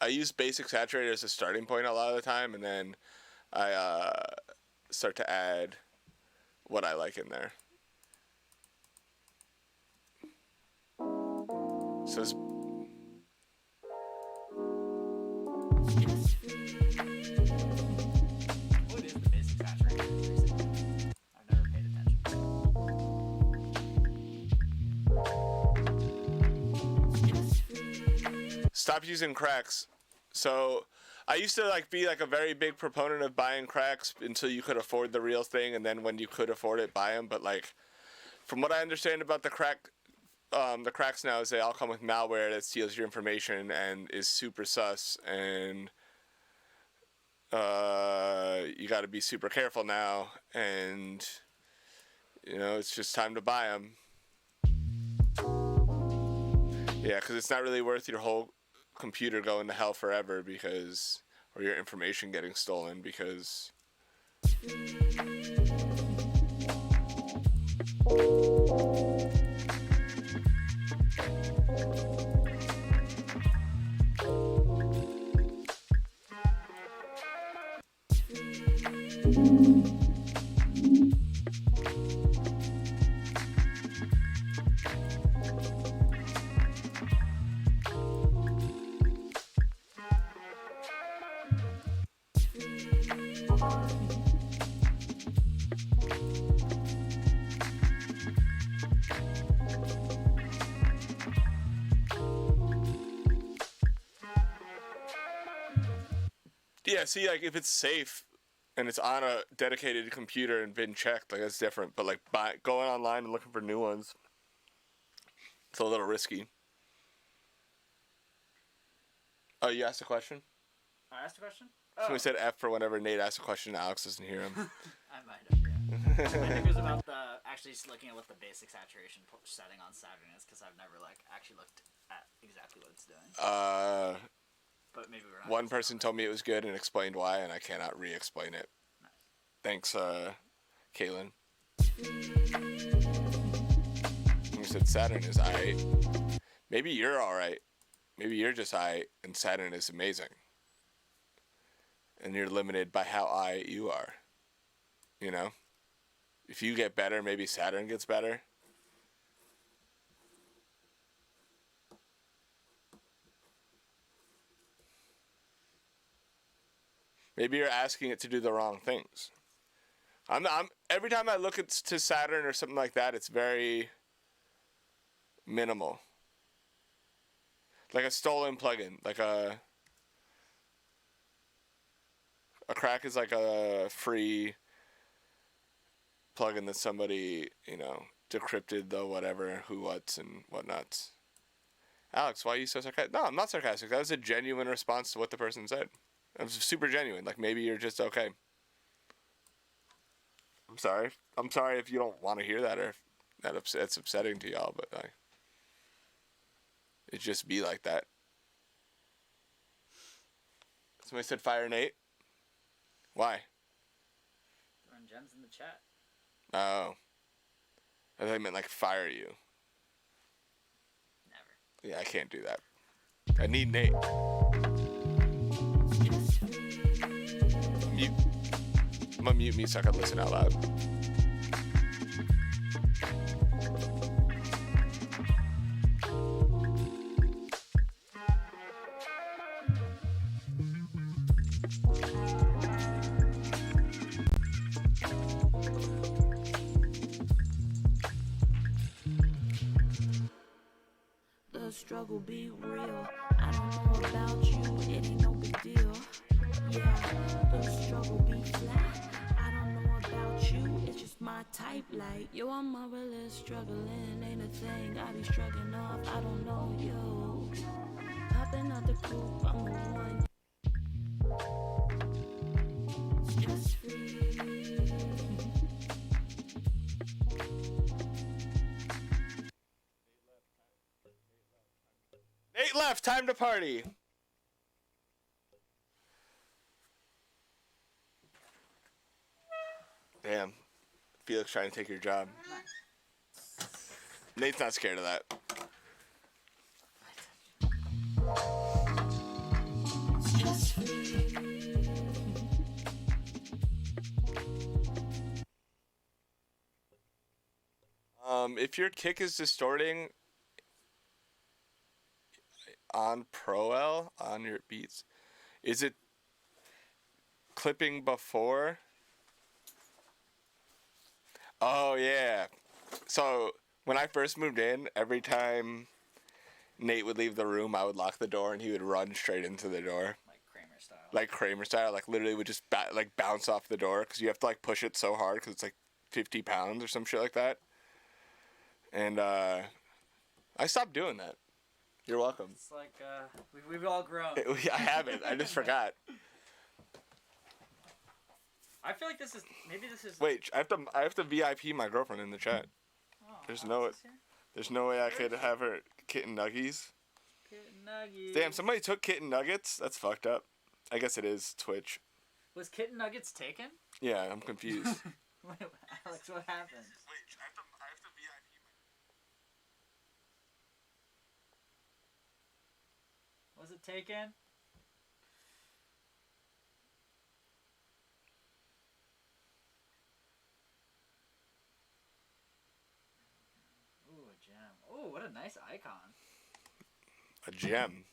I use basic saturator as a starting point a lot of the time, and then I start to add what I like in there. So it's what is the basic saturator? I've never paid attention. stop using cracks. So I used to like be like a very big proponent of buying cracks until you could afford the real thing, and then when you could afford it, buy them. But like, from what I understand about the cracks now is they all come with malware that steals your information and is super sus, and you got to be super careful now, and it's just time to buy them. Yeah, because it's not really worth your whole computer going to hell forever or your information getting stolen because. Yeah, see, like, if it's safe and it's on a dedicated computer and been checked, like, that's different. But, like, going online and looking for new ones, it's a little risky. Oh, you asked a question? I asked a question? Somebody said F for whenever Nate asked a question and Alex doesn't hear him. I might have, yeah. I think it was about actually just looking at what the basic saturation setting on Saturn is, because I've never, actually looked at exactly what it's doing. But maybe we're not. One person told me it was good and explained why, and I cannot re-explain it. Nice. Thanks, Kaylin. You said Saturn is aight. Maybe you're alright. Maybe you're just aight, and Saturn is amazing. And you're limited by how aight you are. If you get better, maybe Saturn gets better. Maybe you're asking it to do the wrong things. Every time I look to Saturn or something like that, it's very minimal. Like a stolen plugin, like a crack is like a free plugin that somebody, decrypted the whatever, who, whats, and whatnots. Alex, why are you so sarcastic? No, I'm not sarcastic. That was a genuine response to what the person said. It was super genuine. Like, maybe you're just okay. I'm sorry. I'm sorry if you don't want to hear that or if it's upsetting to y'all, but it just be like that. Somebody said fire Nate. Why? Throwing gems in the chat. Oh. I thought I meant like fire you. Never. Yeah, I can't do that. I need Nate. Mute. I'm gonna mute me so I can listen out loud. The struggle be real. I don't know about you, it ain't no big deal. Yeah, the struggle be flat. I don't know about you, it's just my type. Like, yo, I'm marvelous, struggling ain't a thing. I be struggling off, I don't know you. Popping out the coop, I'm the one. Stress free. Nate left, time to party. Damn. Felix trying to take your job. Nate's not scared of that. If your kick is distorting on Pro L on your beats, is it clipping before? Oh yeah. So when I first moved in, every time Nate would leave the room, I would lock the door, and he would run straight into the door. Like Kramer style, like literally would just bounce off the door because you have to like push it so hard because it's like 50 pounds or some shit like that. And I stopped doing that. You're welcome. It's like we've all grown. I haven't. I just forgot. I feel like this is. Wait, I have to VIP my girlfriend in the chat. Oh, There's no way I could have her kitten nuggies. Kitten nuggies. Damn, somebody took kitten nuggets. That's fucked up. I guess it is Twitch. Was kitten nuggets taken? Yeah, I'm confused. Wait, Alex, what happened? Wait, I have to VIP my... Was it taken? Ooh, a gem. Oh, what a nice icon. A gem.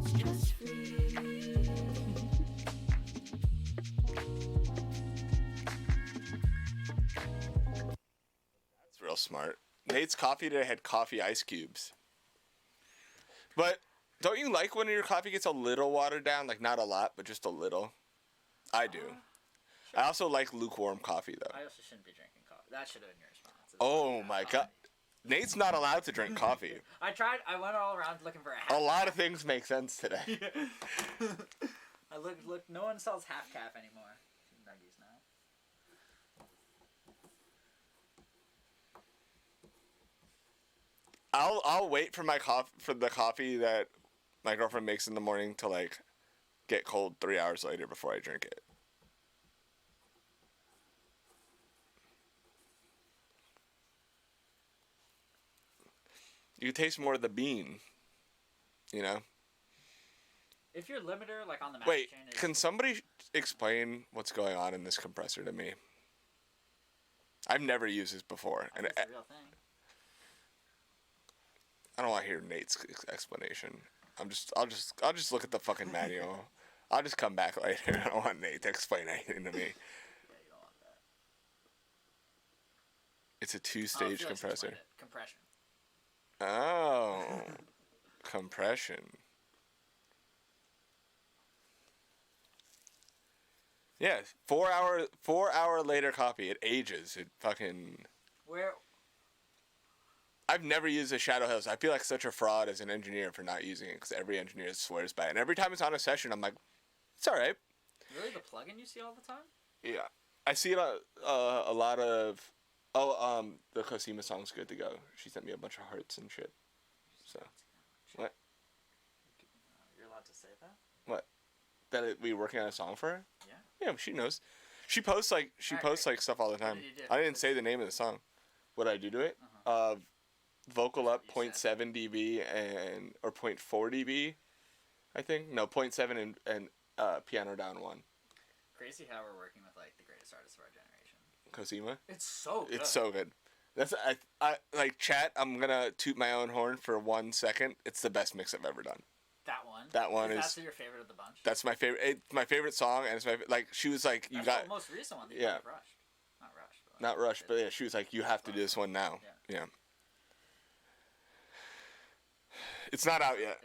Stress free. That's real smart. Nate's coffee today had coffee ice cubes. But don't you like when your coffee gets a little watered down? Like not a lot, but just a little. I do. I also like lukewarm coffee though. I also shouldn't be drinking coffee. That should have been your response. Oh my god. Nate's not allowed to drink coffee. I tried. I went all around looking for a half. A lot of things make sense today. I look. No one sells half calf anymore. Nuggies now. I'll wait for the coffee that my girlfriend makes in the morning to like get cold 3 hours later before I drink it. You taste more of the bean, you know? If your limiter, like on the Wait, chain is... can somebody explain what's going on in this compressor to me? I've never used this before, and It's a real thing. I don't want to hear Nate's explanation. I'll just look at the fucking manual. I'll just come back later. I don't want Nate to explain anything to me. Yeah, you don't want that. It's a two-stage compressor. Compression. Oh, compression. Yeah, 4 hour later copy. It ages. It fucking. Where? I've never used the Shadow Hills. I feel like such a fraud as an engineer for not using it because every engineer swears by it. And every time it's on a session, I'm like, it's all right. Really, the plugin you see all the time? Yeah, I see it a lot of. Oh, the Cosima song's good to go. She sent me a bunch of hearts and shit. So, what? You're allowed to say that? What? We working on a song for her? Yeah. Yeah, she knows. She posts like stuff all the time. did you do? I didn't say the name of the song. What did I do to it? Vocal up 0.7 dB or 0.4 dB, I think. No, 0.7 and piano down 1. Crazy how we're working with like the greatest artists of our generation. Cosima. It's so good. It's so good. That's I like chat. I'm gonna toot my own horn for 1 second. It's the best mix I've ever done. That one. Is. That's your favorite of the bunch. That's my favorite. It's my favorite song, and it's my like. She was like, "You got." The most recent one. That Yeah. Rushed. Not rushed. But Not rushed, but yeah, she was like, "You have to do this one now." Yeah. It's not out yet.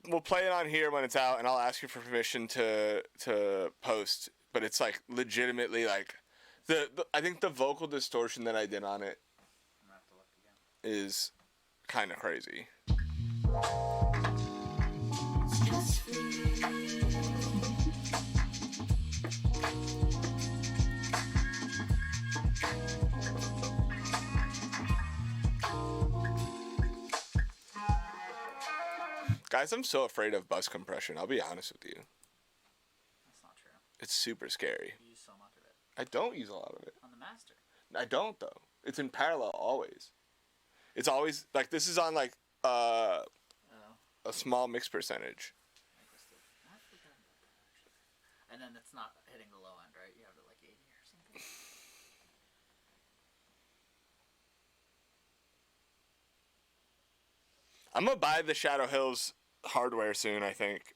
We'll play it on here when it's out, and I'll ask you for permission to post. But it's like legitimately like I think the vocal distortion that I did on it is kind of crazy. Guys, I'm so afraid of bus compression. I'll be honest with you. That's not true. It's super scary. You use so much of it. I don't use a lot of it. On the master. I don't though. It's in parallel always. It's always like this is on like a small mix percentage. And then it's not hitting the low end, right? You have it like 80 or something. I'm gonna buy the Shadow Hills hardware soon, I think,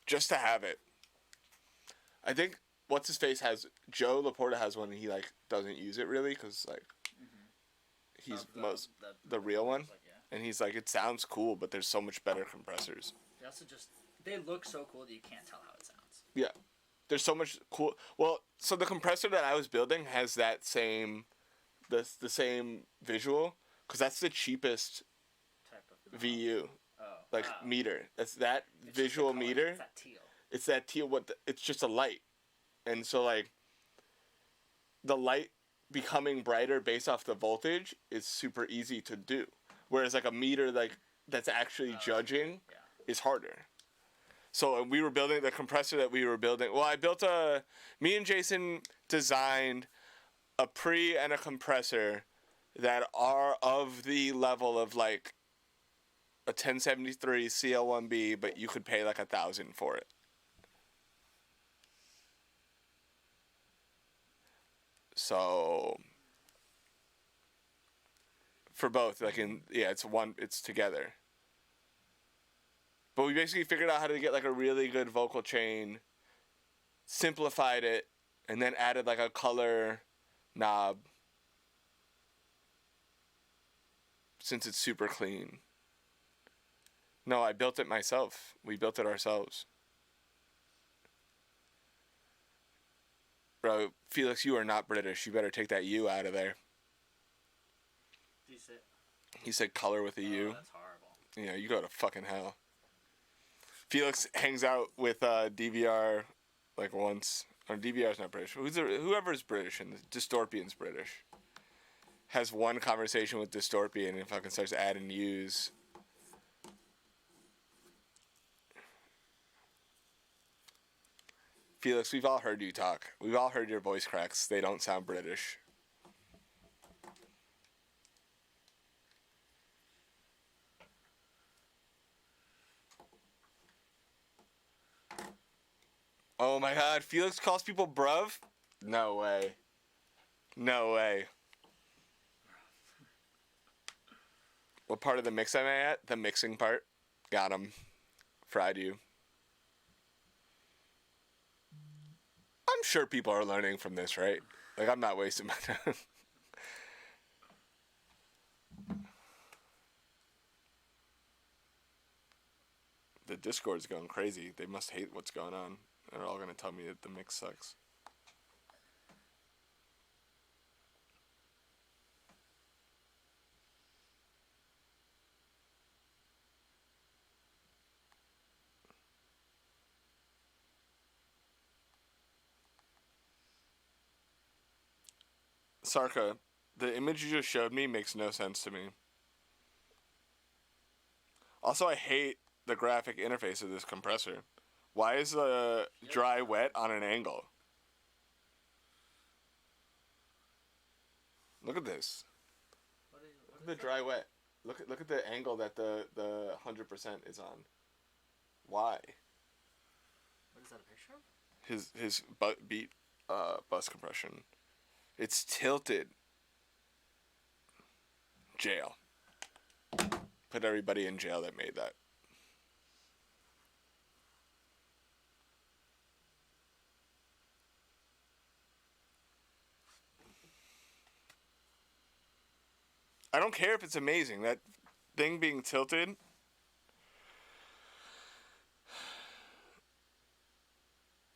just to have it. I think what's his face has Joe Laporta has one and he like doesn't use it really because like he's the real one, like, and he's like it sounds cool but there's so much better compressors. They also they look so cool that you can't tell how it sounds. Yeah, there's so much cool. Well, so the compressor that I was building has that same the same visual because that's the cheapest Type of VU like wow. meter. That's that It's visual just the color, meter. It's that teal. It's that teal. It's just a light, and so like the light becoming brighter based off the voltage is super easy to do. Whereas like a meter like that's actually judging is harder. So we were building the compressor that we were building. Well, me and Jason designed a pre and a compressor that are of the level of like a 1073 CL1B, but you could pay like $1,000 for it. So for both, like it's together. But we basically figured out how to get like a really good vocal chain, simplified it, and then added like a color knob since it's super clean. No, I built it myself. We built it ourselves. Bro, Felix, you are not British. You better take that U out of there. He said color with a U. That's horrible. Yeah, you go to fucking hell. Felix hangs out with DVR like once. Or DVR's not British. Whoever's British and Distorpian's British. Has one conversation with Distorpian and fucking starts adding U's. Felix, we've all heard you talk. We've all heard your voice cracks. They don't sound British. Oh my god, Felix calls people bruv? No way. No way. What part of the mix am I at? The mixing part. Got him. Fried you. I'm sure people are learning from this, right? Like, I'm not wasting my time. The Discord's going crazy. They must hate what's going on. They're all going to tell me that the mix sucks. Sarka, the image you just showed me makes no sense to me. Also, I hate the graphic interface of this compressor. Why is the dry wet on an angle? Look at this. Look at the dry wet. Look at the angle that the 100% is on. Why? What is that, a picture of? His beat bus compression. It's tilted. Jail. Put everybody in jail that made that. I don't care if it's amazing. That thing being tilted.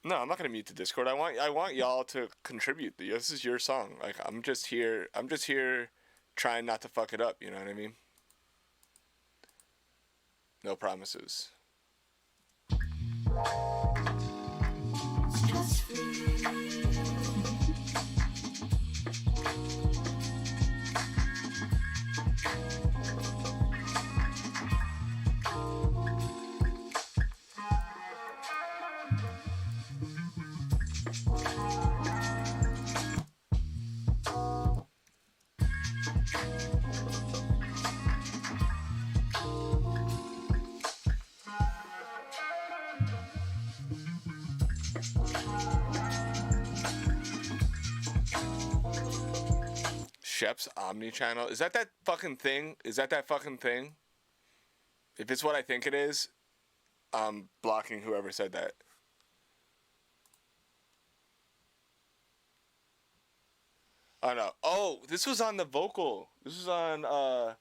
No, I'm not gonna mute the Discord. I want y'all to contribute. This is your song. Like I'm just here trying not to fuck it up, you know what I mean? No promises. Shep's omni-channel. Is that fucking thing? Is that fucking thing? If it's what I think it is, I'm blocking whoever said that. Oh no. Oh, this was on the vocal. This was on a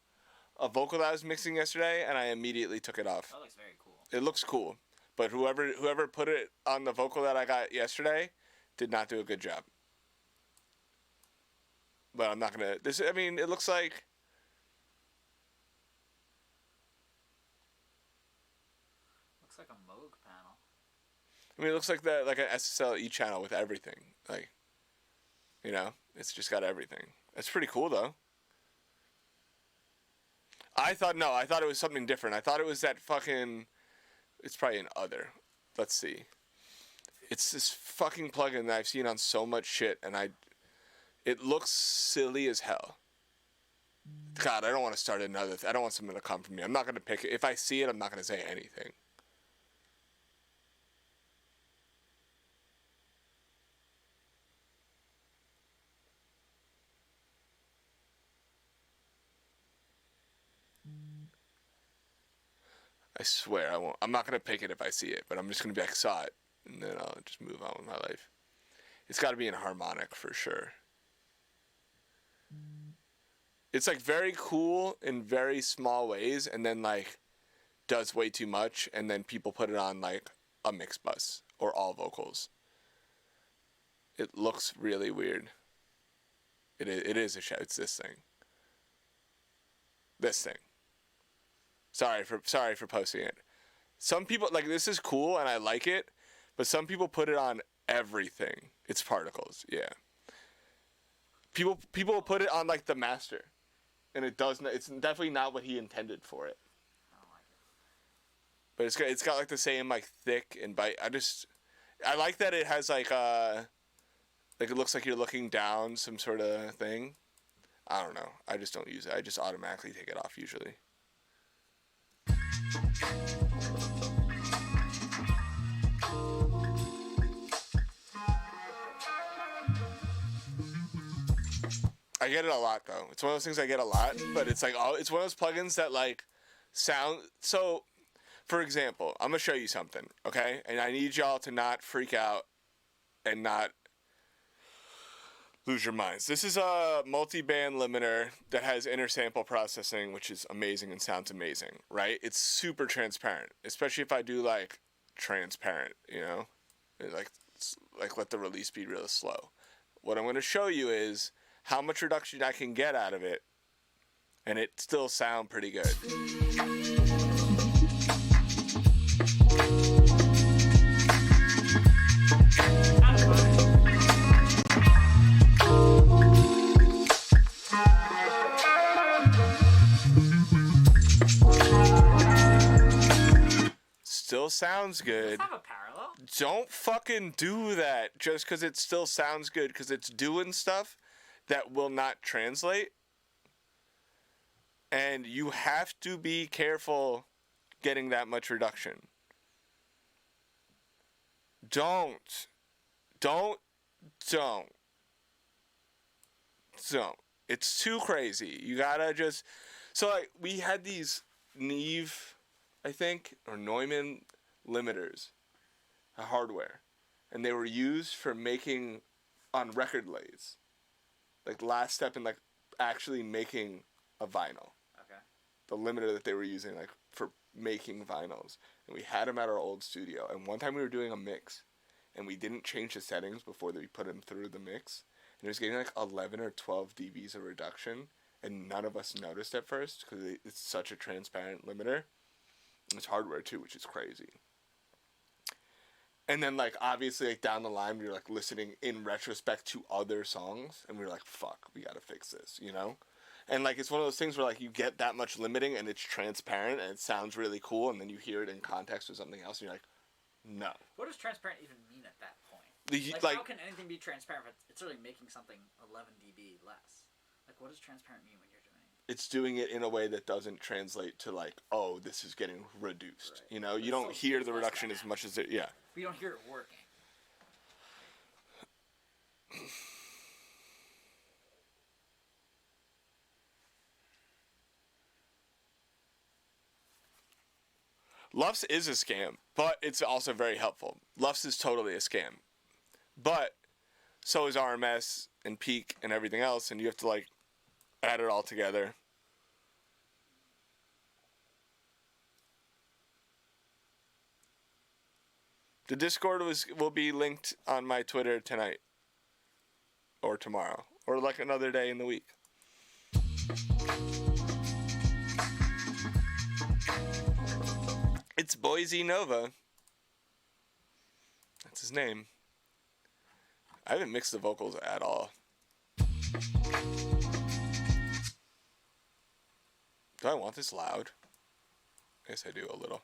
vocal that I was mixing yesterday, and I immediately took it off. That looks very cool. It looks cool, but whoever put it on the vocal that I got yesterday did not do a good job. But I'm not gonna. I mean, it looks like. Looks like a Moog panel. I mean, it looks like like an SSL channel with everything. Like, you know, it's just got everything. That's pretty cool, though. I thought it was something different. I thought it was that fucking. It's probably an other. Let's see. It's this fucking plugin that I've seen on so much shit, and it looks silly as hell. God, I don't want to start another. I don't want something to come from me. I'm not gonna pick it. If I see it, I'm not gonna say anything. I swear I won't. I'm not gonna pick it if I see it, but I'm just gonna be like, saw it, and then I'll just move on with my life. It's got to be in harmonic for sure. It's like very cool in very small ways, and then like does way too much, and then people put it on like a mix bus or all vocals. It looks really weird. It is a shout. It's this thing. This thing. Sorry for posting it. Some people like this is cool and I like it, but some people put it on everything. It's particles, yeah. People put it on like the master, and it does. It's definitely not what he intended for it. I don't like it. But it's got like the same like thick and bite. I like that it has like it looks like you're looking down some sort of thing. I don't know. I just don't use it. I just automatically take it off usually. I get it a lot though. It's one of those things I get a lot, but it's like it's one of those plugins that like sound so. For example, I'm gonna show you something, okay? And I need y'all to not freak out and not lose your minds. This is a multi-band limiter that has intersample processing, which is amazing and sounds amazing, right? It's super transparent, especially if I do like transparent, you know, like let the release be real slow. What I'm going to show you is how much reduction I can get out of it, and it still sound pretty good. Still sounds good. Does it have a parallel? Don't fucking do that just because it still sounds good, because it's doing stuff that will not translate. And you have to be careful getting that much reduction. Don't. It's too crazy. You gotta just... So, like, we had these Neve, I think, or Neumann limiters, hardware, and they were used for making on record lathes. Like, last step in, like, actually making a vinyl. Okay. The limiter that they were using, like, for making vinyls. And we had them at our old studio. And one time we were doing a mix, and we didn't change the settings before we put them through the mix. And it was getting, like, 11 or 12 dBs of reduction. And none of us noticed at first, because it's such a transparent limiter. It's hardware, too, which is crazy. And then, like, obviously, like, down the line, we were, like, listening in retrospect to other songs. And we were like, fuck, we gotta fix this, you know? And, like, it's one of those things where, like, you get that much limiting and it's transparent and it sounds really cool. And then you hear it in context with something else and you're like, no. What does transparent even mean at that point? Like, how can anything be transparent if it's really making something 11 dB less? Like, what does transparent mean when you're doing it? It's doing it in a way that doesn't translate to, like, oh, this is getting reduced. Right. You know, But you don't hear the less reduction than as that. much as it, yeah. We don't hear it working. Lufs is a scam, but it's also very helpful. Lufs is totally a scam. But so is RMS, and peak and everything else, and you have to like add it all together. The Discord will be linked on my Twitter tonight or tomorrow or like another day in the week. It's Boise Nova. That's his name. I haven't mixed the vocals at all. Do I want this loud? I guess I do a little.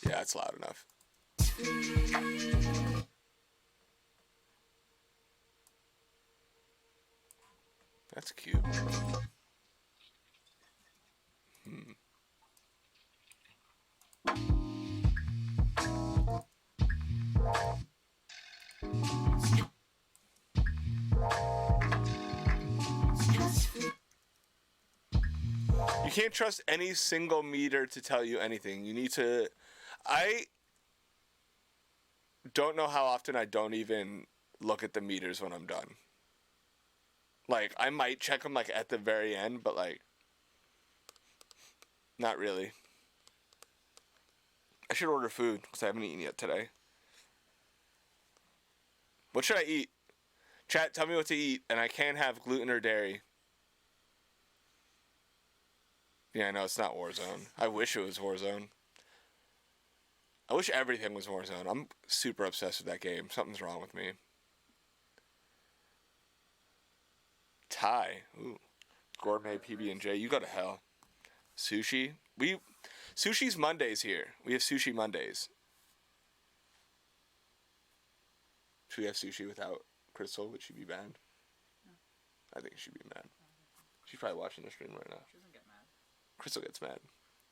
Yeah, it's loud enough. That's cute. You can't trust any single meter to tell you anything. You need to... I don't know how often I don't even look at the meters when I'm done. Like, I might check them, like, at the very end, but, like, not really. I should order food, because I haven't eaten yet today. What should I eat? Chat, tell me what to eat, and I can't have gluten or dairy. Yeah, I know, it's not Warzone. I wish it was Warzone. I wish everything was Warzone. I'm super obsessed with that game. Something's wrong with me. Thai. Ooh. Gourmet PB&J. You go to hell. Sushi. Sushi's Mondays here. We have sushi Mondays. Should we have sushi without Crystal? Would she be banned? No. I think she'd be mad. She's probably watching the stream right now. She doesn't get mad. Crystal gets mad.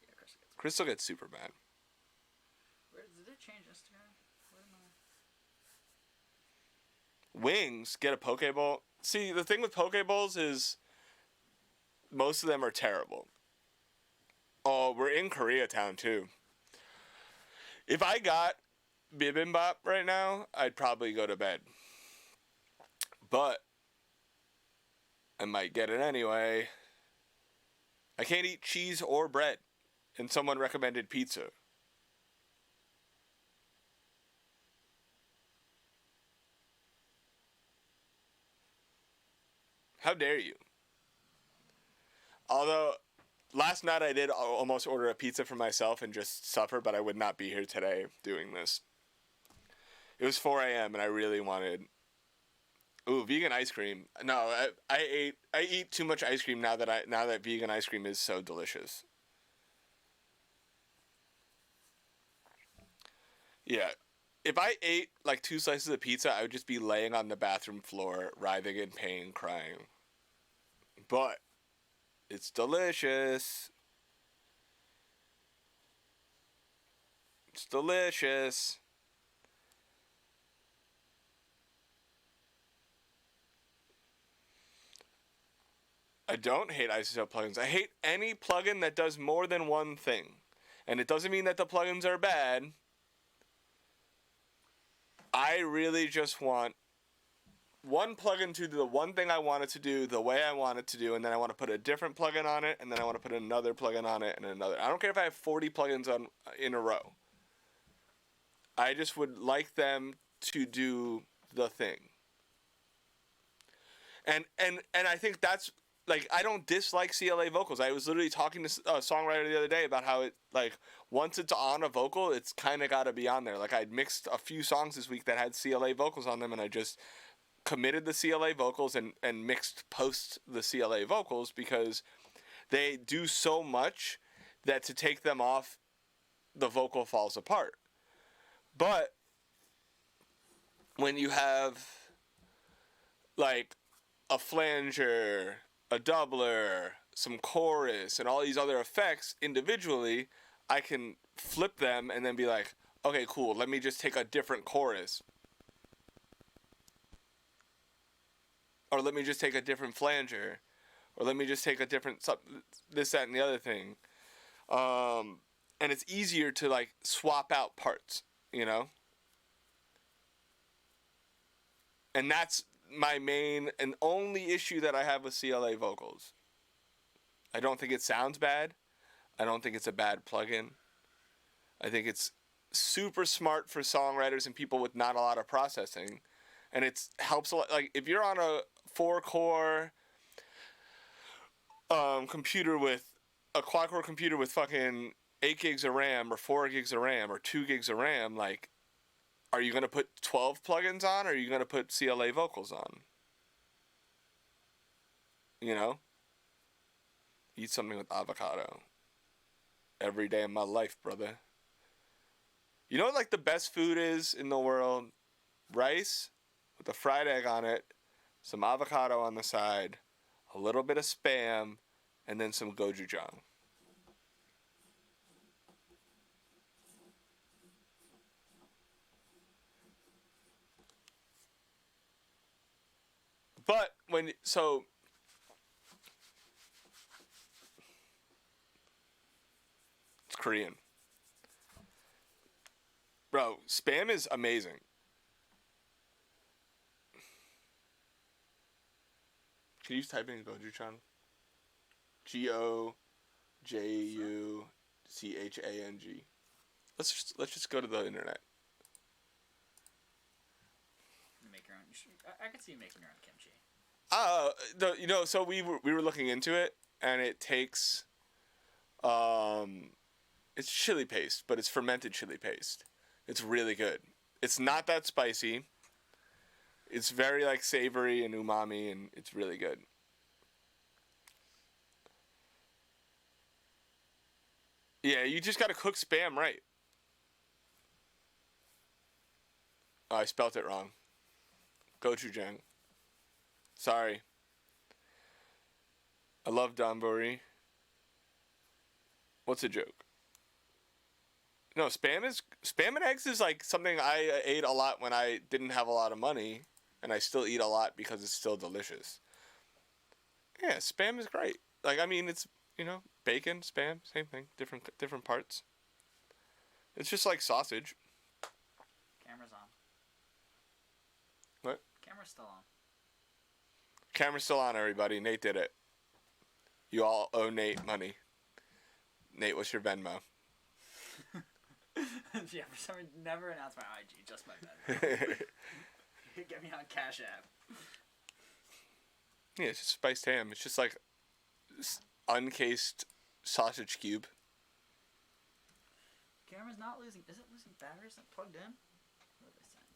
Yeah, Crystal gets super mad. Where did it change Instagram? Where am I? Wings, get a Pokeball. See, the thing with Pokeballs is most of them are terrible. Oh, we're in Koreatown too. If I got bibimbap right now, I'd probably go to bed. But I might get it anyway. I can't eat cheese or bread. And someone recommended pizza. How dare you? Although, last night I did almost order a pizza for myself and just suffer, but I would not be here today doing this. It was 4 a.m. and I really wanted... Ooh, vegan ice cream. No, I eat too much ice cream now that vegan ice cream is so delicious. Yeah. If I ate like 2 slices of pizza, I would just be laying on the bathroom floor, writhing in pain, crying. But it's delicious. It's delicious. I don't hate isotope plugins. I hate any plugin that does more than one thing. And it doesn't mean that the plugins are bad. I really just want one plugin to do the one thing I want it to do the way I want it to do, and then I want to put a different plugin on it, and then I want to put another plugin on it, and another. I don't care if I have 40 plugins on in a row. I just would like them to do the thing. And I think that's... Like, I don't dislike CLA vocals. I was literally talking to a songwriter the other day about how it, like, once it's on a vocal, it's kind of got to be on there. Like, I'd mixed a few songs this week that had CLA vocals on them, and I just committed the CLA vocals and mixed post the CLA vocals because they do so much that to take them off, the vocal falls apart. But when you have, like, a flanger... a doubler, some chorus, and all these other effects individually, I can flip them and then be like, okay, cool, let me just take a different chorus. Or let me just take a different flanger. Or let me just take a different, this, that, and the other thing. And it's easier to, like, swap out parts, you know? And that's my main and only issue that I have with CLA vocals. I don't think it sounds bad. I don't think it's a bad plugin. I think it's super smart for songwriters and people with not a lot of processing. And it helps a lot. Like, if you're on a 4-core computer with a quad-core computer with fucking 8 gigs of RAM or 4 gigs of RAM or 2 gigs of RAM, like, are you going to put 12 plugins on, or are you going to put CLA vocals on? You know? Eat something with avocado. Every day of my life, brother. You know what, like, the best food is in the world? Rice with a fried egg on it, some avocado on the side, a little bit of Spam, and then some gochujang. But so it's Korean. Bro, Spam is amazing. Can you type in gochujang? Gojuchang. Let's just go to the internet. Make your own. I could see you making your own kimchi. So we were looking into it, and it takes, it's chili paste, but it's fermented chili paste. It's really good. It's not that spicy. It's very, like, savory and umami, and it's really good. Yeah, you just gotta cook Spam right. Oh, I spelt it wrong. Gochujang. Sorry. I love Donburi. What's a joke? No, Spam and eggs is like something I ate a lot when I didn't have a lot of money, and I still eat a lot because it's still delicious. Yeah, Spam is great. Like, I mean, it's, bacon, Spam, same thing, different parts. It's just like sausage. Camera's on. What? Camera's still on. Camera's still on, everybody. Nate did it. You all owe Nate money. Nate, what's your Venmo? Yeah, for some reason, never announce my IG, just my Venmo. Get me on Cash App. Yeah, it's just spiced ham. It's just like uncased sausage cube. Camera's not losing. Is it losing batteries? Is it plugged in? What are they saying?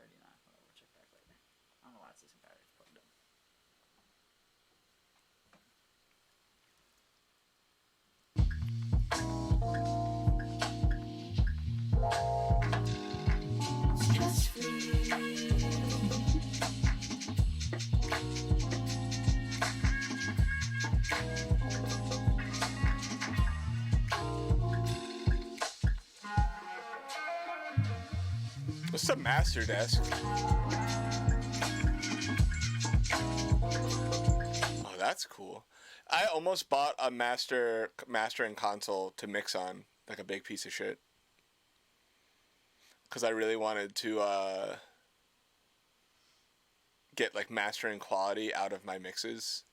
39. Whatever. We'll check back later. I don't know why it's losing batteries. Plugged in. What's the master desk? Oh, that's cool. I almost bought a mastering console to mix on, like a big piece of shit. Because I really wanted to get, like, mastering quality out of my mixes.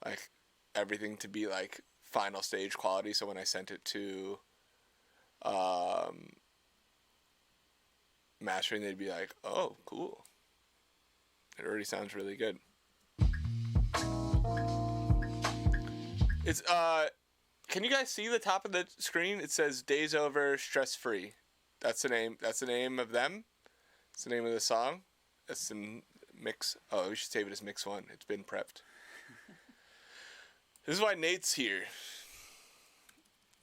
Like, everything to be, like, final stage quality, so when I sent it to mastering, they'd be like, oh, cool. It already sounds really good. It's, can you guys see the top of the screen? It says Daysover Stress Free. That's the name of them. It's the name of the song. That's the mix. Oh, we should save it as mix 1. It's been prepped. This is why Nate's here.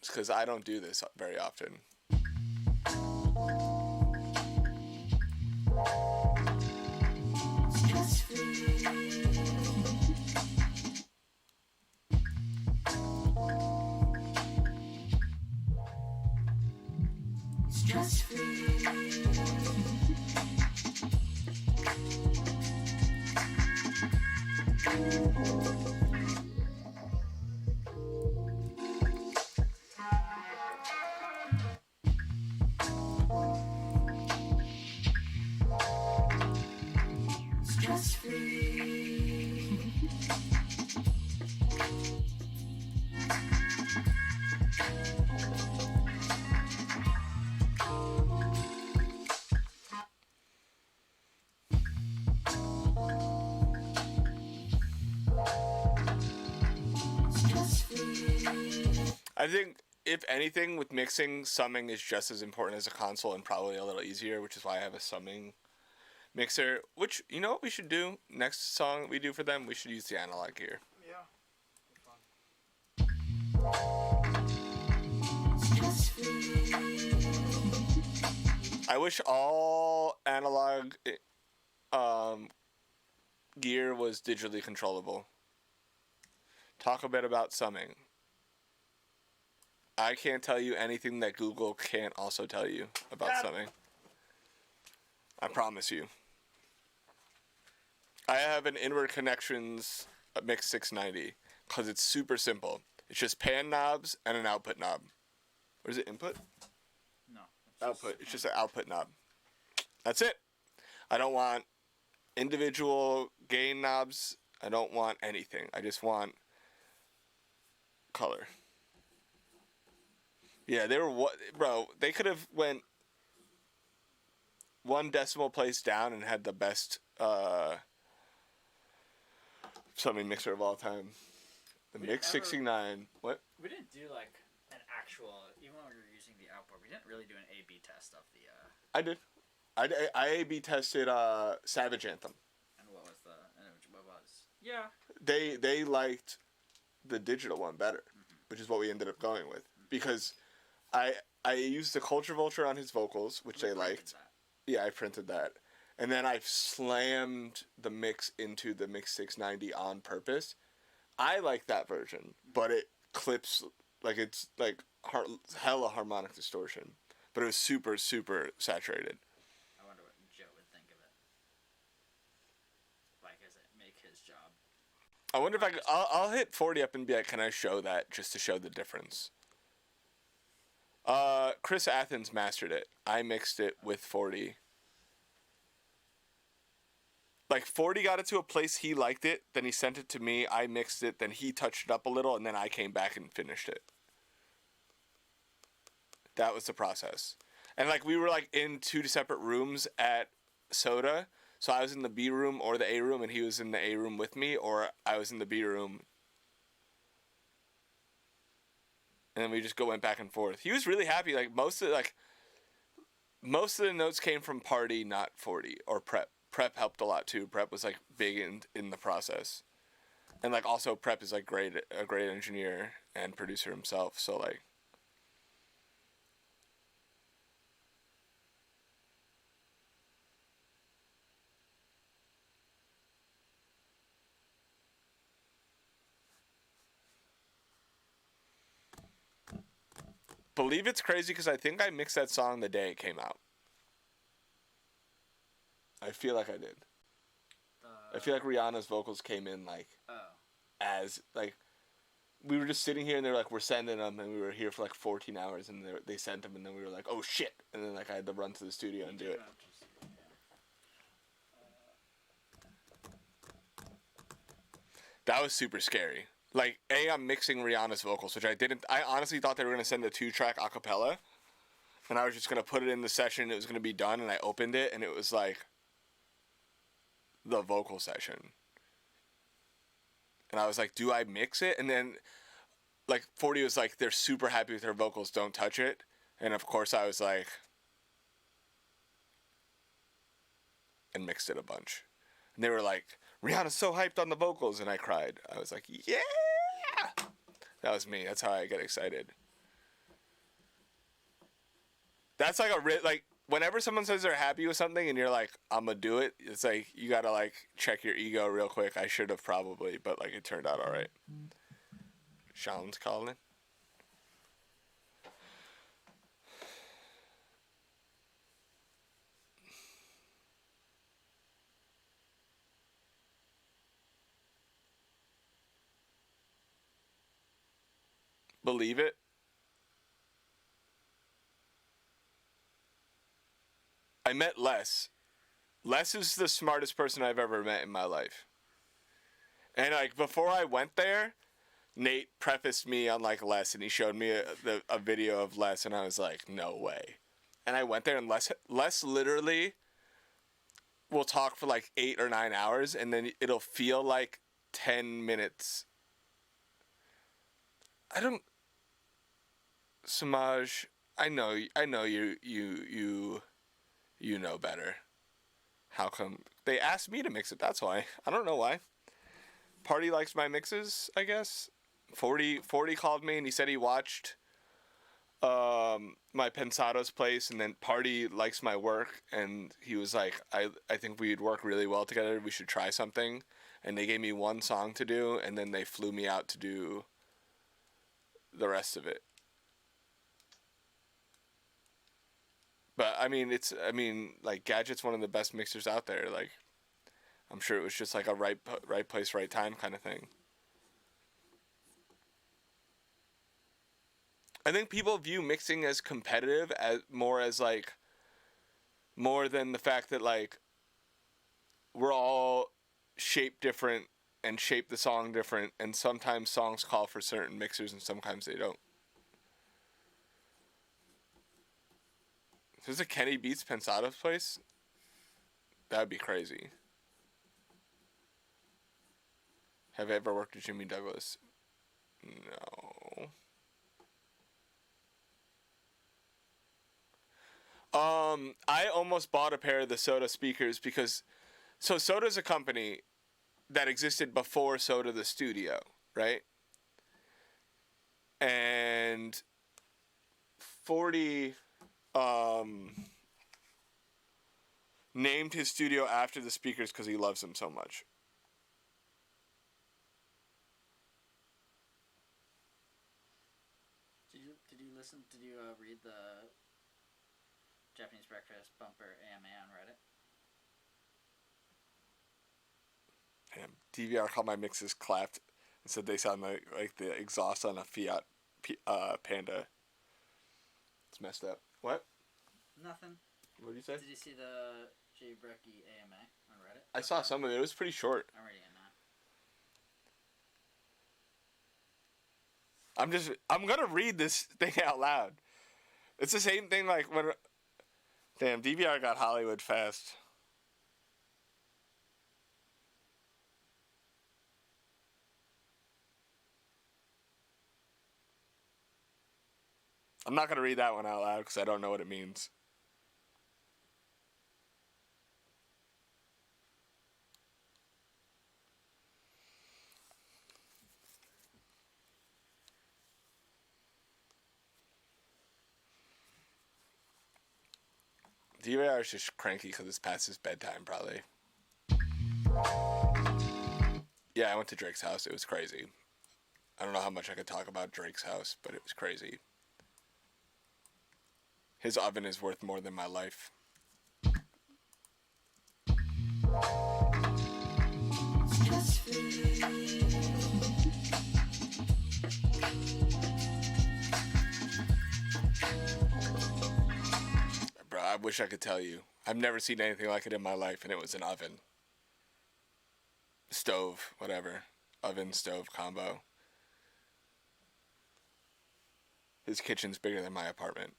It's because I don't do this very often. think if anything with mixing, summing is just as important as a console and probably a little easier, which is why I have a summing mixer. Which, you know what we should do? Next song we do for them, we should use the analog gear. Yeah. I wish all analog gear was digitally controllable. Talk a bit about summing. I can't tell you anything that Google can't also tell you about summing. I promise you. I have an inward connections Mix 690 because it's super simple. It's just pan knobs and an output knob. Or is it input? No. Output. It's just an output knob. That's it. I don't want individual gain knobs. I don't want anything. I just want color. Yeah, they were bro. They could have went 1 decimal place down and had the best summing mixer of all time. The Mix 69. What? We didn't do like an actual, even when we were using the outboard, we didn't really do an A/B test of the. I did. I A/B tested Savage Anthem. And what was the? And what was? Yeah. They liked the digital one better, which is what we ended up going with because I used the Culture Vulture on his vocals, which they liked. That. Yeah, I printed that. And then I slammed the mix into the Mix 690 on purpose. I like that version, but it clips like it's like hella harmonic distortion. But it was super, super saturated. I wonder what Joe would think of it. Like, does it make his job? I wonder if I'll hit 40 up and be like, can I show that just to show the difference? Chris Athens mastered it. I mixed it with 40. Like 40 got it to a place he liked it, then he sent it to me, I mixed it, then he touched it up a little, and then I came back and finished it. That was the process. And like we were like in 2 separate rooms at Soda, so I was in the B room or the A room, and he was in the A room with me, or I was in the B room. And then we just went back and forth. He was really happy. Like most of the notes came from Party, not 40 or Prep. Prep helped a lot too. Prep was like big in the process, and like also Prep is like a great engineer and producer himself. So like, believe it's crazy because I think I mixed that song the day it came out. I feel like I did. I feel like Rihanna's vocals came in like as like we were just sitting here and they were like, we're sending them, and we were here for like 14 hours and they sent them, and then we were like, oh shit, and then like I had to run to the studio and do it. That was super scary. Like I'm mixing Rihanna's vocals, which I didn't. I honestly thought they were gonna send a 2-track acapella, and I was just gonna put it in the session and it was gonna be done, and I opened it and it was like the vocal session. And I was like, do I mix it? And then like 40 was like, they're super happy with her vocals, don't touch it. And of course I was like, and mixed it a bunch. And they were like, Rihanna's so hyped on the vocals, and I cried. I was like, yeah! That was me. That's how I get excited. That's like like whenever someone says they're happy with something and you're like, I'm gonna do it, it's like you gotta like check your ego real quick. I should have probably, but like it turned out all right. Sean's calling. Believe it. I met Les. Les is the smartest person I've ever met in my life. And like before I went there, Nate prefaced me on like Les, and he showed me a video of Les, and I was like, no way. And I went there, and Les literally will talk for like 8 or 9 hours, and then it'll feel like 10 minutes. Samaj, I know you know better. How come they asked me to mix it? That's why. I don't know why. Party likes my mixes, I guess. 40 called me and he said he watched my Pensado's place, and then Party likes my work, and he was like, I think we'd work really well together. We should try something. And they gave me one song to do, and then they flew me out to do the rest of it. But I mean, like Gadget's one of the best mixers out there. Like, I'm sure it was just like a right place, right time kind of thing. I think people view mixing as competitive, as more than the fact that like we're all shaped different and shape the song different, and sometimes songs call for certain mixers and sometimes they don't. If there's a Kenny Beats Pensado's place, that would be crazy. Have I ever worked with Jimmy Douglas? No. I almost bought a pair of the Soda speakers because, so Soda's a company that existed before Soda the studio, right? And 40 named his studio after the speakers because he loves them so much. Did you read the Japanese Breakfast Bumper AMA on Reddit? Damn, DVR called my mixes clapped and said they sound like the exhaust on a Fiat Panda. It's messed up. What? Nothing. What did you say? Did you see the Jay Brecky AMA on Reddit? I saw some of it. It was pretty short. I'm reading it now. I'm gonna read this thing out loud. It's the same thing like when... Damn, DVR got Hollywood fast. I'm not gonna read that one out loud because I don't know what it means. DVR is just cranky because it's past his bedtime, probably. Yeah, I went to Drake's house. It was crazy. I don't know how much I could talk about Drake's house, but it was crazy. His oven is worth more than my life. Bro, I wish I could tell you. I've never seen anything like it in my life, and it was an oven. Stove, whatever. Oven, stove combo. His kitchen's bigger than my apartment.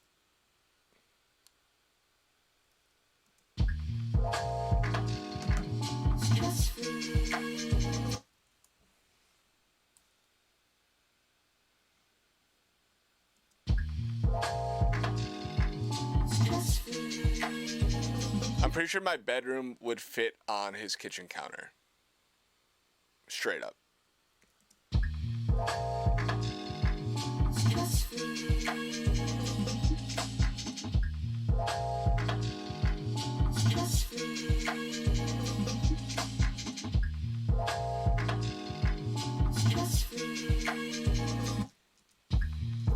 I'm pretty sure my bedroom would fit on his kitchen counter. Straight up.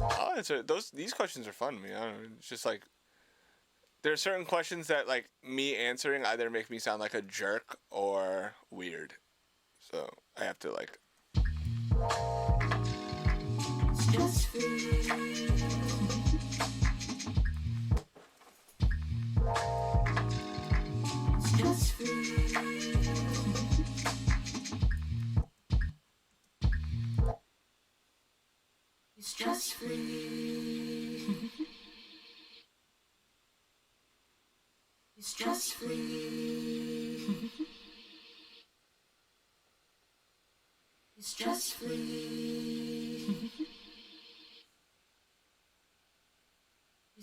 I'll answer these questions are fun to me. I don't know. It's just like there are certain questions that like me answering either make me sound like a jerk or weird. So I have to like Stress free. Stress free. Stress free.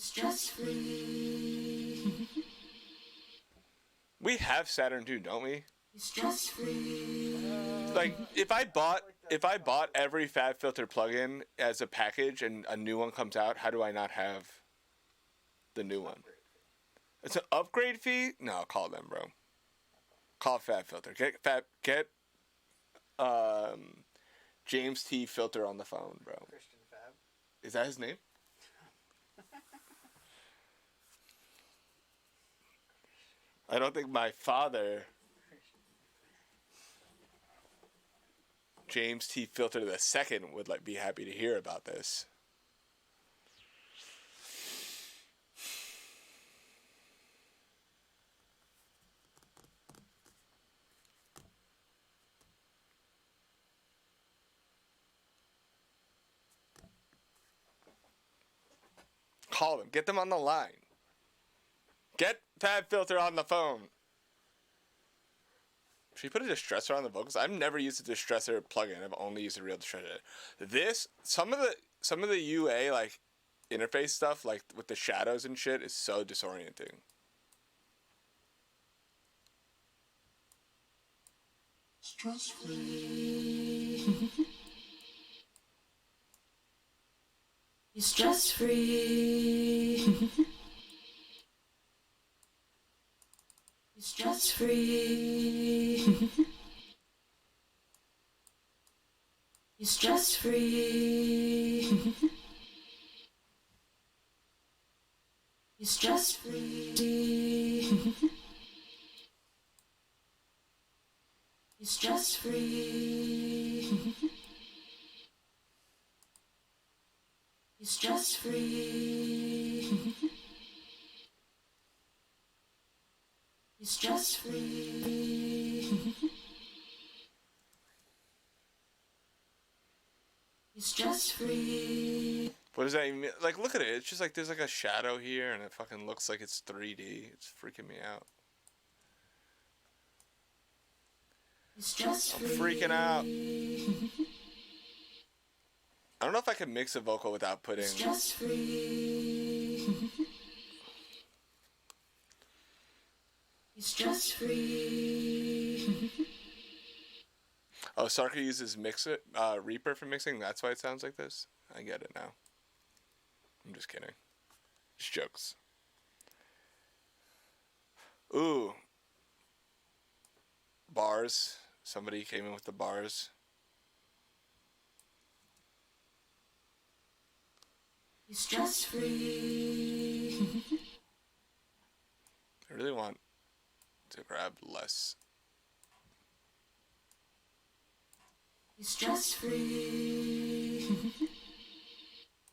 Stress free. We have Saturn 2, don't we? Stress free. Like, if I bought every FabFilter plugin as a package and a new one comes out, how do I not have the new one? It's an upgrade fee? No, call them, bro. Call FabFilter. Get James T. Filter on the phone, bro. Christian Fab. Is that his name? I don't think my father, James T. Filter II, would be happy to hear about this. Call them. Get them on the line. Get FabFilter on the phone. Should you put a distressor on the vocals? I've never used a distressor plugin. I've only used a real distressor. Some of the UA interface stuff, with the shadows and shit, is so disorienting. Stress free. Stress free. Stress free. Stress free. Stress free. Stress free. Stress free. Stress free. Stress free. What does that even mean? Look at it. It's just there's a shadow here, and it fucking looks like it's 3D. It's freaking me out. Stress I'm freaking out. I don't know if I can mix a vocal without putting... Stress free. Stress free. Oh, Sarka uses Reaper for mixing? That's why it sounds like this? I get it now. I'm just kidding. Just jokes. Ooh. Bars. Somebody came in with the bars. Stress free. I really want to grab less. Stress free.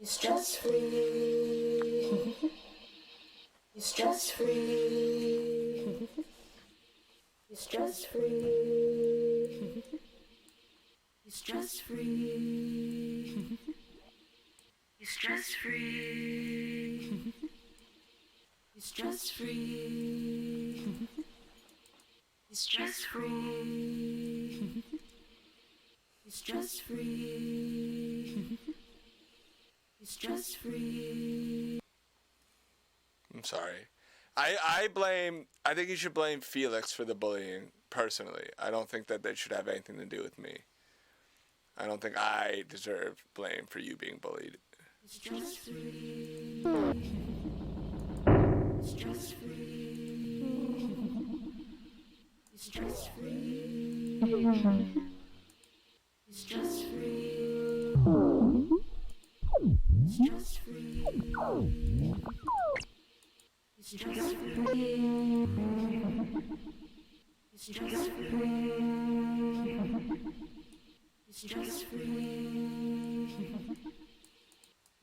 Stress free. Stress free. Stress free. Stress free. Stress free. Stress free. Stress free. Stress free. Stress free. I'm sorry. I think you should blame Felix for the bullying, personally. I don't think that should have anything to do with me. I don't think I deserve blame for you being bullied. Stress free. Stress free. Stress free. Stress free. Stress free. Stress free. Stress free. Stress free.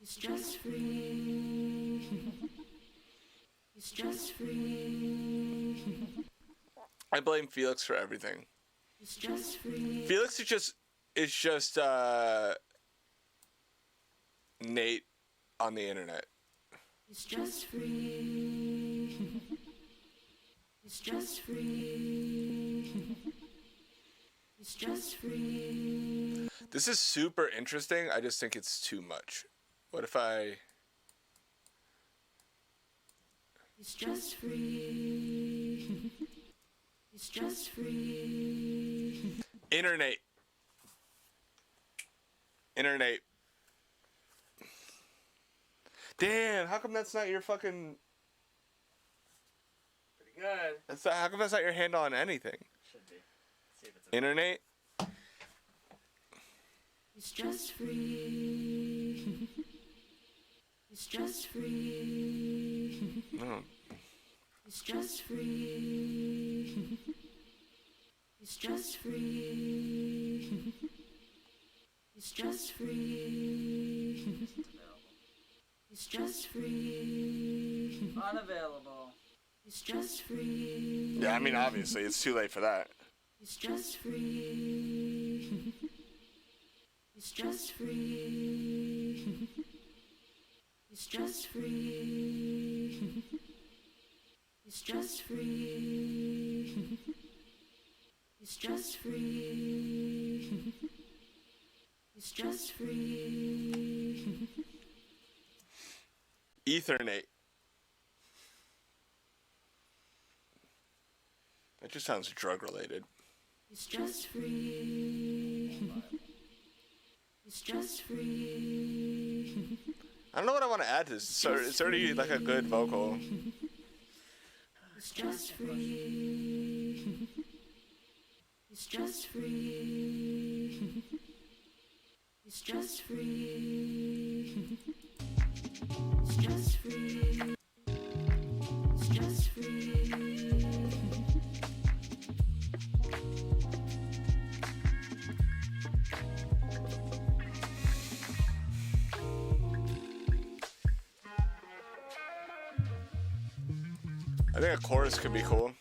Stress free. Stress free. I blame Felix for everything. Stress free. Felix is just Nate on the internet. Stress free. Stress free. Stress free. This is super interesting. I just think it's too much. What if I He's stress free. He's stress free. Internet. Internet. Damn, how come that's not your fucking... Pretty good. That's not, how come that's not your handle on anything? Should be. Let's see if it's a Internet? He's stress free. He's stress free. No. He's stress free. He's stress free. He's stress free. He's stress free. unavailable. He's stress free. Yeah, I mean, obviously, it's too late for that. He's stress free. He's stress free. He's stress free. He's stress free. He's stress free. He's stress free. Ethernet. That just sounds drug related. He's stress free. He's stress free. I don't know what I want to add to this. It's already like a good vocal. He's stress free. He's stress free. He's stress free. He's stress free. He's stress free. I think a chorus could be cool.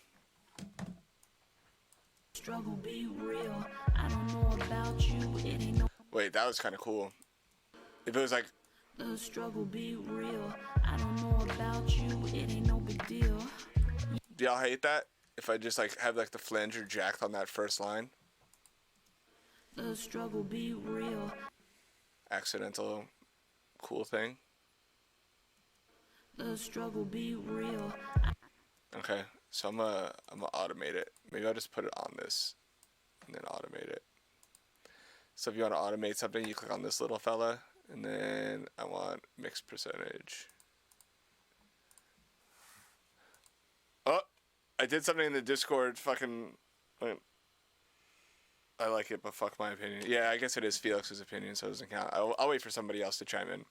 Struggle be real. I don't know about you. It ain't no. Wait, that was kind of cool. If it was like, The struggle be real. I don't know about you. It ain't no big deal. do y'all hate that? If I just like have like the flanger jacked on that first line? The struggle be real. Accidental cool thing. The struggle be real. Okay, so I'm gonna automate it. Maybe I'll just put it on this and then automate it. So if you want to automate something, you click on this little fella, and then I want mix percentage. Oh, I did something in the Discord. Fucking, I like it, but fuck my opinion. Yeah, I guess it is Felix's opinion, so it doesn't count. I'll wait for somebody else to chime in.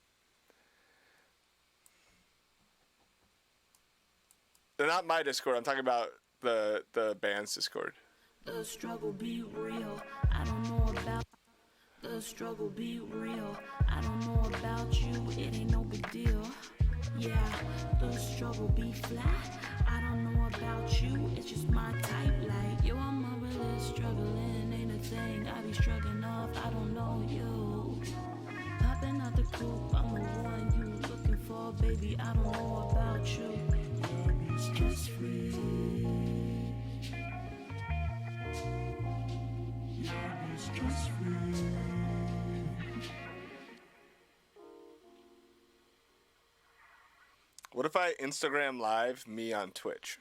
They're not my Discord. I'm talking about the band's Discord. The struggle be real. I don't know about. The struggle be real. I don't know about you. It ain't no big deal. Yeah, the struggle be flat. I don't know about you. It's just my type. Like yo, I'm a really struggling. Ain't a thing. I be struggling off. I don't know you. Popping out the coop. I'm the one you looking for, baby. I don't know about you. Stress free. Stress free. What if I Instagram live me on Twitch?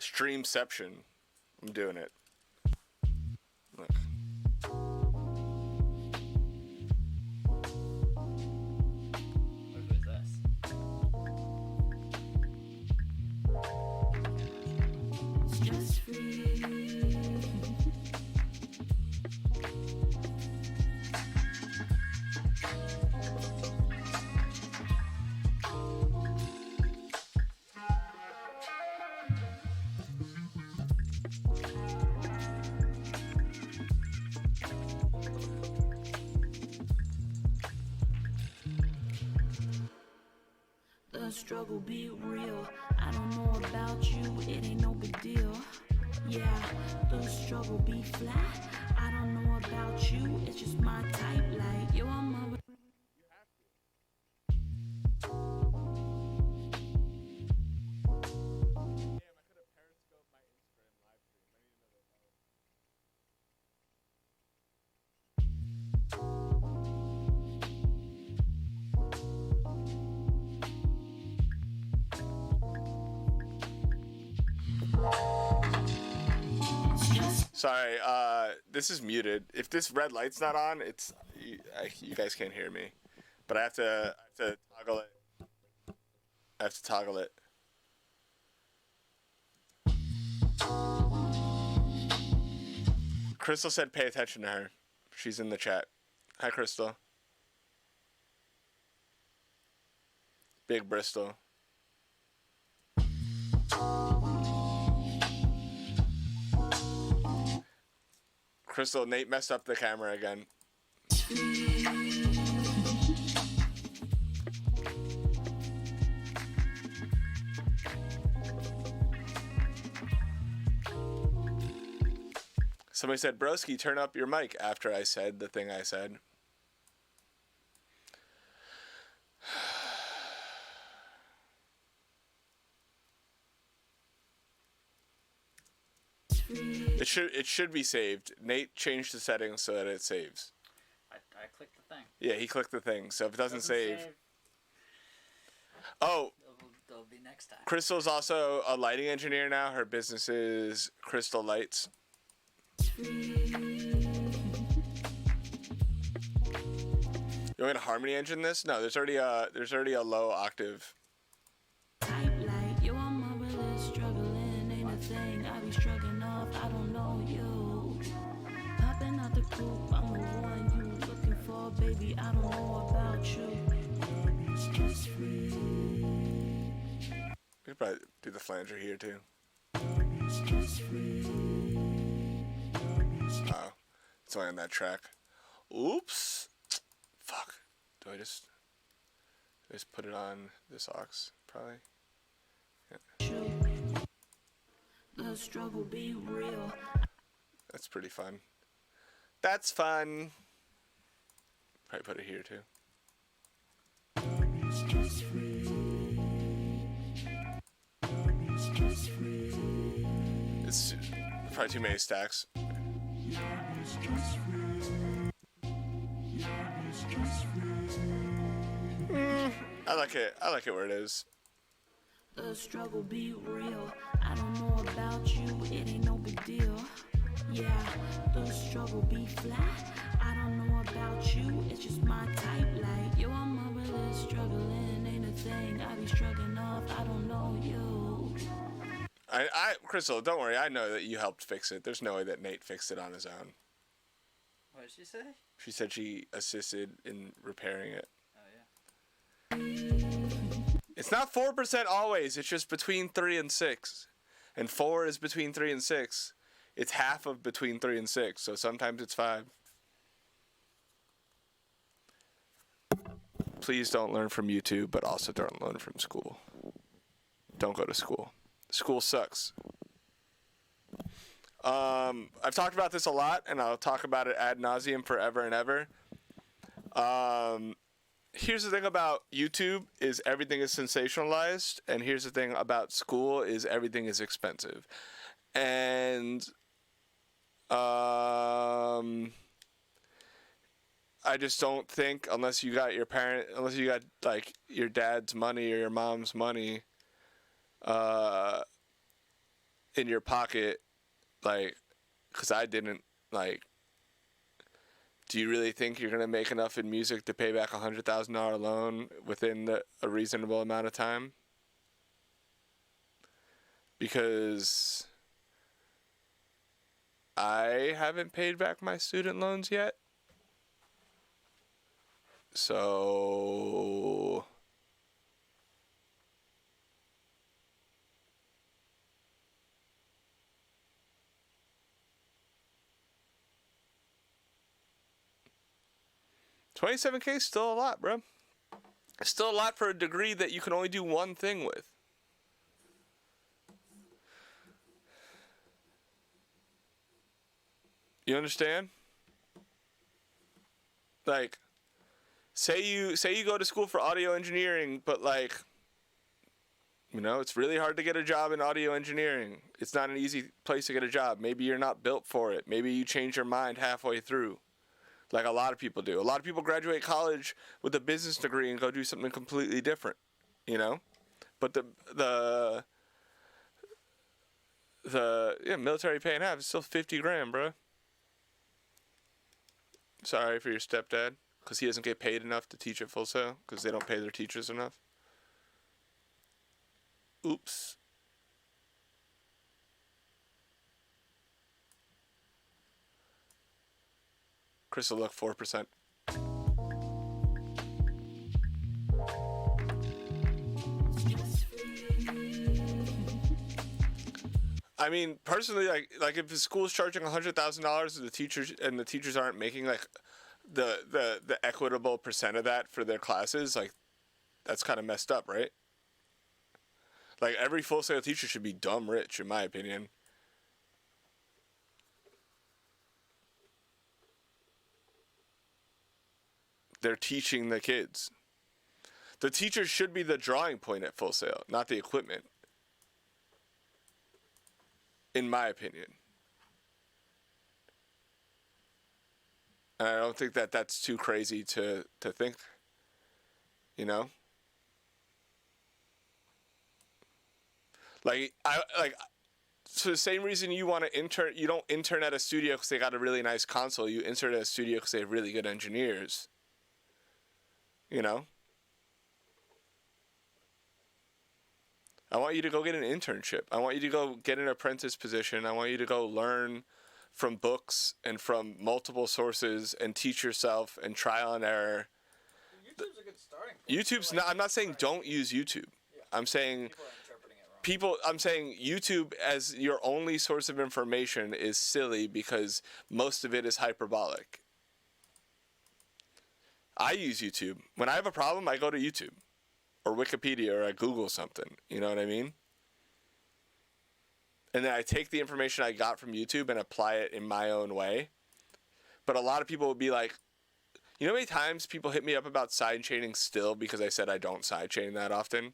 Streamception. I'm doing it. Look. Who is this? Stress free. The struggle be real. I don't know about you. It ain't no big deal. Yeah, the struggle be flat. I don't know about you. It's just my type. Like yo, I'm a. Sorry, this is muted. If this red light's not on, it's you guys can't hear me. But I have to toggle it. I have to toggle it. Crystal said pay attention to her. She's in the chat. Hi, Crystal. Big Bristol. Crystal, Nate messed up the camera again. Somebody said, Broski, turn up your mic after I said the thing I said. It should be saved. Nate changed the settings so that it saves. I clicked the thing. Yeah, he clicked the thing. So if it doesn't save. Oh. They'll be next time. Crystal's also a lighting engineer now. Her business is Crystal Lights. You want me to harmony engine this? No, there's already a low octave. Baby, I don't know about you. It's free. We could probably do the flanger here too. It's free. Oh, it's only on that track. Oops. Fuck. Do I just put it on this aux? Probably. Yeah. The struggle be real. That's pretty fun. That's fun. Probably put it here too. It's probably too many stacks. I like it. I like it where it is. The struggle be real. I don't know about you. It ain't no big deal. Yeah, the struggle be flat. I don't know about you, it's just my type. Like, yo, I'm really struggling, ain't a thing. I be struggling off, I don't know you. Crystal, don't worry, I know that you helped fix it. There's no way that Nate fixed it on his own. What did she say? She said she assisted in repairing it. Oh, yeah. It's not 4% always, it's just between 3 and 6. And 4 is between 3 and 6. It's half of between 3 and 6, so sometimes it's 5. Please don't learn from YouTube, but also don't learn from school. Don't go to school. School sucks. I've talked about this a lot, and I'll talk about it ad nauseum forever and ever. Here's the thing about YouTube is everything is sensationalized, and here's the thing about school is everything is expensive. And I just don't think unless you got like your dad's money or your mom's money in your pocket, like, because I didn't, like, do you really think you're gonna make enough in music to pay back $100,000 loan within a reasonable amount of time? Because I haven't paid back my student loans yet. So $27K is still a lot, bro. It's still a lot for a degree that you can only do one thing with. You understand? Like, say you go to school for audio engineering, but like, you know, it's really hard to get a job in audio engineering. It's not an easy place to get a job. Maybe you're not built for it. Maybe you change your mind halfway through, like a lot of people do. A lot of people graduate college with a business degree and go do something completely different, you know? But the military pay in half. It's still 50 grand, bro. Sorry for your stepdad, because he doesn't get paid enough to teach at Full Sail, because they don't pay their teachers enough. Oops. Chris will look 4%. I mean, personally, like if the school's charging $100,000 and the teachers aren't making like the equitable percent of that for their classes, like that's kind of messed up, right? Like every Full Sail teacher should be dumb rich, in my opinion. They're teaching the kids. The teachers should be the drawing point at Full Sail, not the equipment. In my opinion. And I don't think that that's too crazy to think, you know? So the same reason you want to intern, you don't intern at a studio because they got a really nice console, you intern at a studio because they have really good engineers. You know? I want you to go get an internship. I want you to go get an apprentice position. I want you to go learn from books and from multiple sources and teach yourself and trial and error. YouTube's a good starting point. YouTube's not, I'm not saying don't use YouTube. Yeah. I'm saying People are interpreting it wrong. I'm saying YouTube as your only source of information is silly because most of it is hyperbolic. I use YouTube. When I have a problem, I go to YouTube or Wikipedia or I Google something. You know what I mean? And then I take the information I got from YouTube and apply it in my own way. But a lot of people would be like, you know how many times people hit me up about sidechaining still because I said I don't sidechain that often?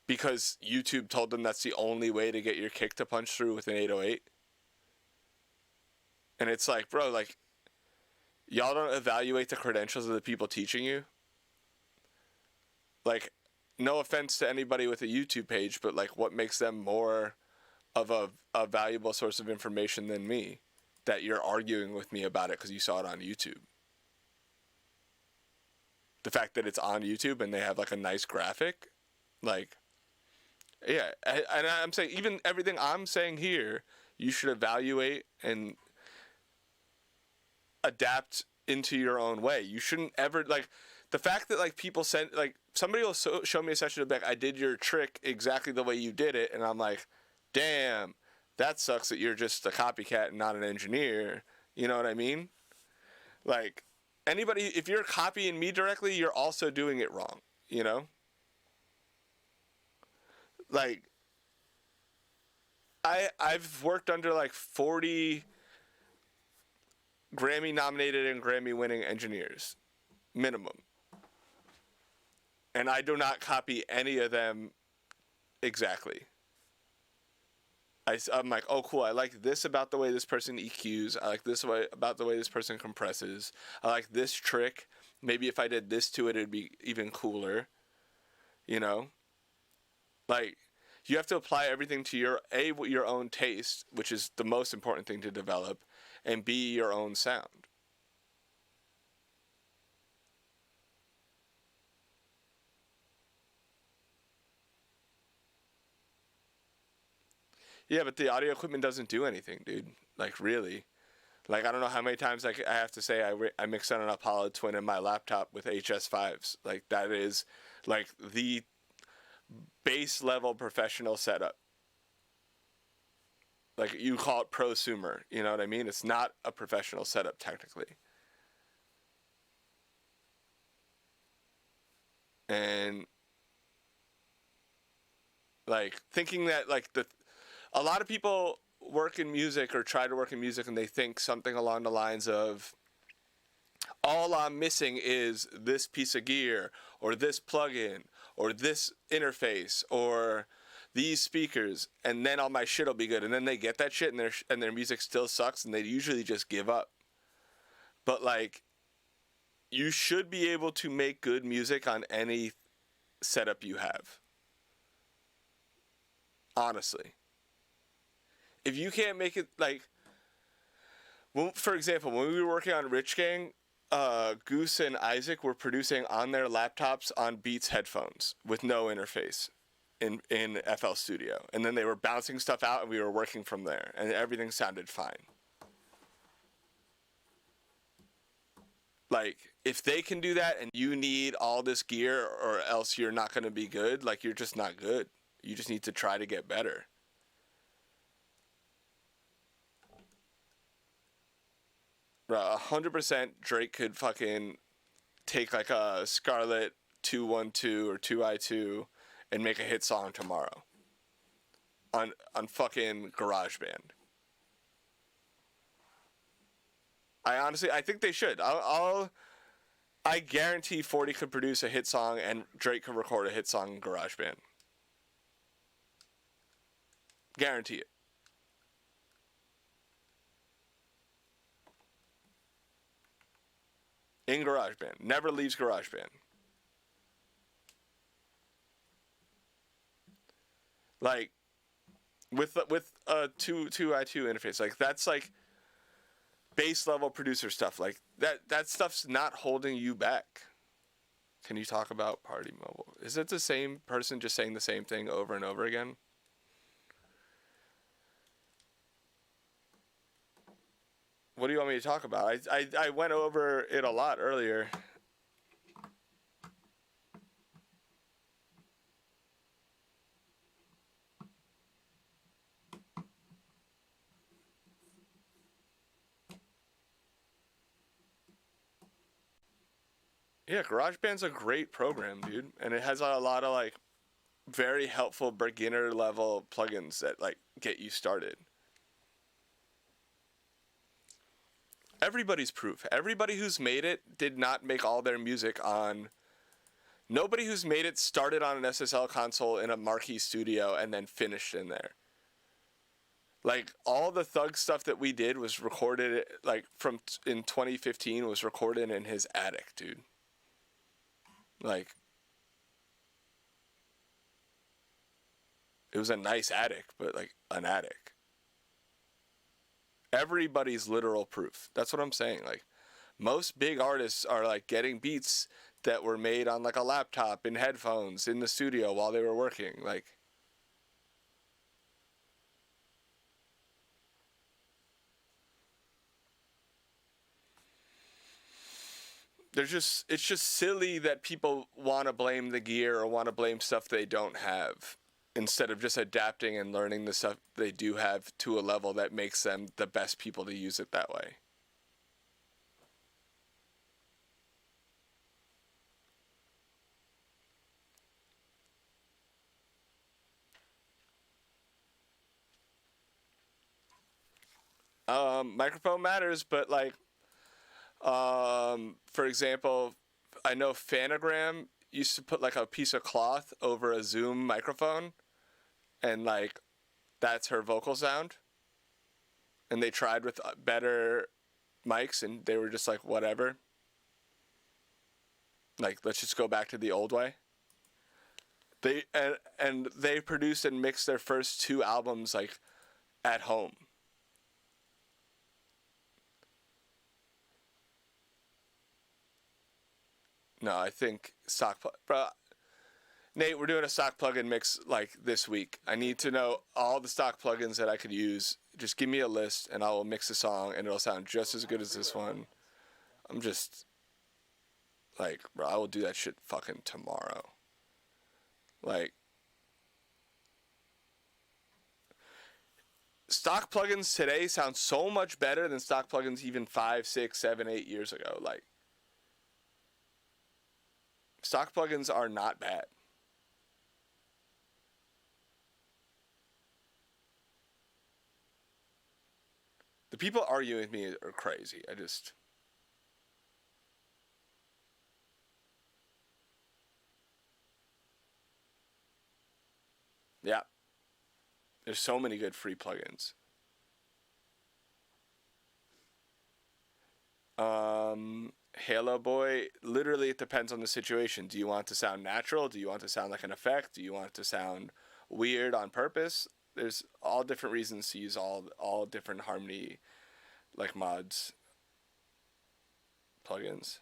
Because YouTube told them that's the only way to get your kick to punch through with an 808. And it's like, bro, like, y'all don't evaluate the credentials of the people teaching you? Like, no offense to anybody with a YouTube page, but like what makes them more of a valuable source of information than me that you're arguing with me about it because you saw it on YouTube? The fact that it's on YouTube and they have like a nice graphic, like, yeah. And I'm saying even everything I'm saying here, you should evaluate and adapt into your own way. You shouldn't ever, like, the fact that like people send, like, somebody will show me a session of like, I did your trick exactly the way you did it, and I'm like, damn, that sucks that you're just a copycat and not an engineer. You know what I mean? Like, anybody, if you're copying me directly, you're also doing it wrong, you know? Like, I've worked under like 40 Grammy nominated and Grammy winning engineers, minimum. And I do not copy any of them exactly. I'm like, oh, cool. I like this about the way this person EQs. I like this way about the way this person compresses. I like this trick. Maybe if I did this to it, it'd be even cooler. You know? Like, you have to apply everything to your own taste, which is the most important thing to develop, and B, your own sound. Yeah, but the audio equipment doesn't do anything, dude. Like, really. Like, I don't know how many times I have to say I mixed on an Apollo Twin in my laptop with HS5s. Like, that is, like, the base level professional setup. Like, you call it prosumer, you know what I mean? It's not a professional setup, technically. And, like, thinking that, like, a lot of people work in music or try to work in music and they think something along the lines of, all I'm missing is this piece of gear or this plugin or this interface or these speakers, and then all my shit will be good. And then they get that shit and their music still sucks and they usually just give up. But like, you should be able to make good music on any setup you have. Honestly. If you can't make it, like, for example, when we were working on Rich Gang, Goose and Isaac were producing on their laptops on Beats headphones with no interface in FL Studio. And then they were bouncing stuff out and we were working from there. And everything sounded fine. Like, if they can do that and you need all this gear or else you're not going to be good, like, you're just not good. You just need to try to get better. Bro, 100% Drake could fucking take like a Scarlet 212 or 2i2 and make a hit song tomorrow on fucking GarageBand. I think they should. I guarantee 40 could produce a hit song and Drake could record a hit song in GarageBand. Guarantee it. In GarageBand. Never leaves GarageBand. Like, with a 2i2 interface, like, that's like base level producer stuff. Like, that stuff's not holding you back. Can you talk about Party Mobile? Is it the same person just saying the same thing over and over again? What do you want me to talk about? I went over it a lot earlier. Yeah, GarageBand's a great program, dude. And it has a lot of, like, very helpful beginner level plugins that, like, get you started. Everybody's proof. Everybody who's made it did not make all their music on... Nobody who's made it started on an SSL console in a marquee studio and then finished in there. Like, all the Thug stuff that we did was recorded, like, in 2015 was recorded in his attic, dude. Like, it was a nice attic, but, like, an attic. Everybody's literal proof. That's what I'm saying. Like, most big artists are, like, getting beats that were made on, like, a laptop in headphones in the studio while they were working. Like, it's just silly that people want to blame the gear or want to blame stuff they don't have, instead of just adapting and learning the stuff they do have to a level that makes them the best people to use it that way. Microphone matters, but, like, for example, I know Phanogram used to put, like, a piece of cloth over a Zoom microphone, and, like, that's her vocal sound. And they tried with better mics, and they were just like, whatever. Like, let's just go back to the old way. And they produced and mixed their first 2 albums, like, at home. No, I think bro, Nate, we're doing a stock plugin mix, like, this week. I need to know all the stock plugins that I could use. Just give me a list, and I will mix a song, and it'll sound just as good as this one. I'm just, like, bro, I will do that shit fucking tomorrow. Like, stock plugins today sound so much better than stock plugins even 5, 6, 7, 8 years ago. Like, stock plugins are not bad. The people arguing with me are crazy. Yeah. There's so many good free plugins. Halo Boy, literally it depends on the situation. Do you want to sound natural? Do you want to sound like an effect? Do you want to sound weird on purpose. There's all different reasons to use all different harmony like mods, plugins.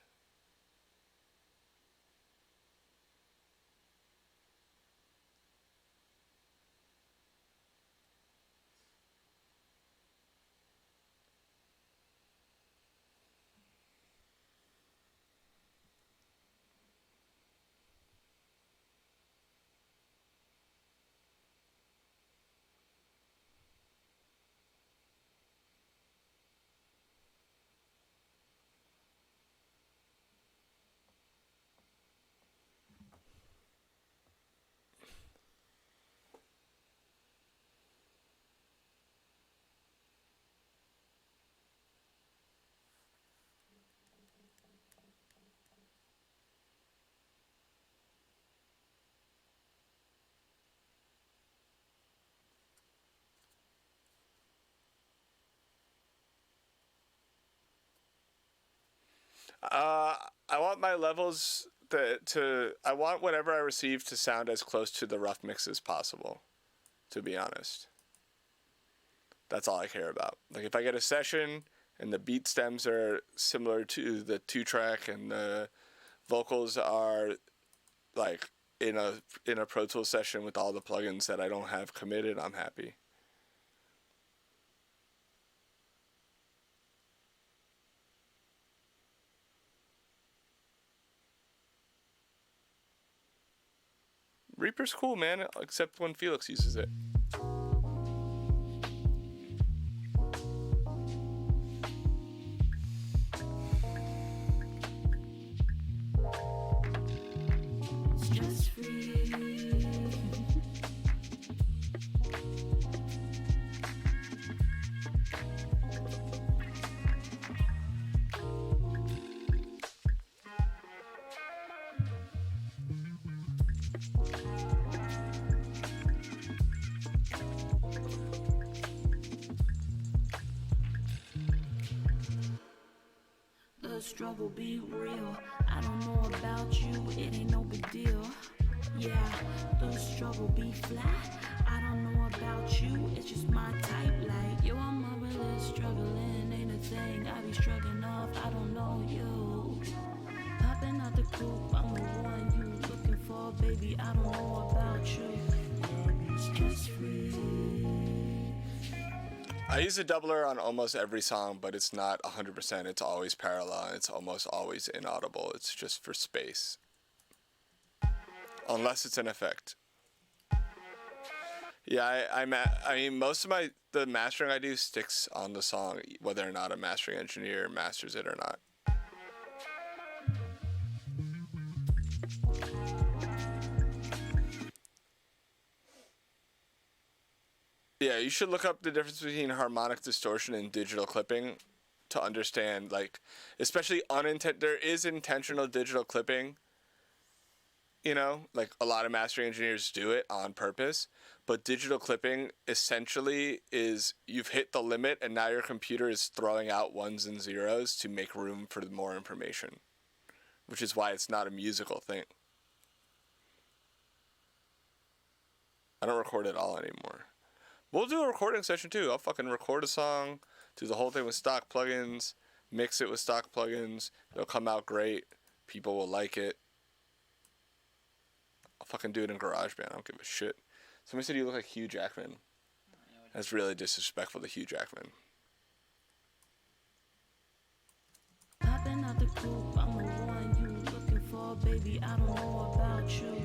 I want my levels I want whatever I receive to sound as close to the rough mix as possible, to be honest. That's all I care about. Like if I get a session and the beat stems are similar to the 2-track and the vocals are like in a Pro Tools session with all the plugins that I don't have committed, I'm happy. Reaper's cool, man, except when Felix uses it. It's just free. The struggle be real. I don't know about you, it ain't no big deal. Yeah, the struggle be flat. I don't know about you, it's just my type. Like, yo, I'm a really struggling, ain't a thing. I be struggling off, I don't know you. Popping out the coop, I'm the one you looking for, baby. I don't know about you. It's just free. I use a doubler on almost every song, but it's not 100%. It's always parallel. It's almost always inaudible. It's just for space. Unless it's an effect. Yeah, I mean, most of the mastering I do sticks on the song, whether or not a mastering engineer masters it or not. Yeah, you should look up the difference between harmonic distortion and digital clipping to understand, like, especially there is intentional digital clipping, you know, like a lot of mastering engineers do it on purpose, but digital clipping essentially is you've hit the limit and now your computer is throwing out ones and zeros to make room for more information, which is why it's not a musical thing. I don't record at all anymore. We'll do a recording session too. I'll fucking record a song, do the whole thing with stock plugins, mix it with stock plugins. It'll come out great. People will like it. I'll fucking do it in GarageBand. I don't give a shit. Somebody said you look like Hugh Jackman. That's really disrespectful to Hugh Jackman. Popping out the coop, I'm the one you looking for, baby. I don't know about you.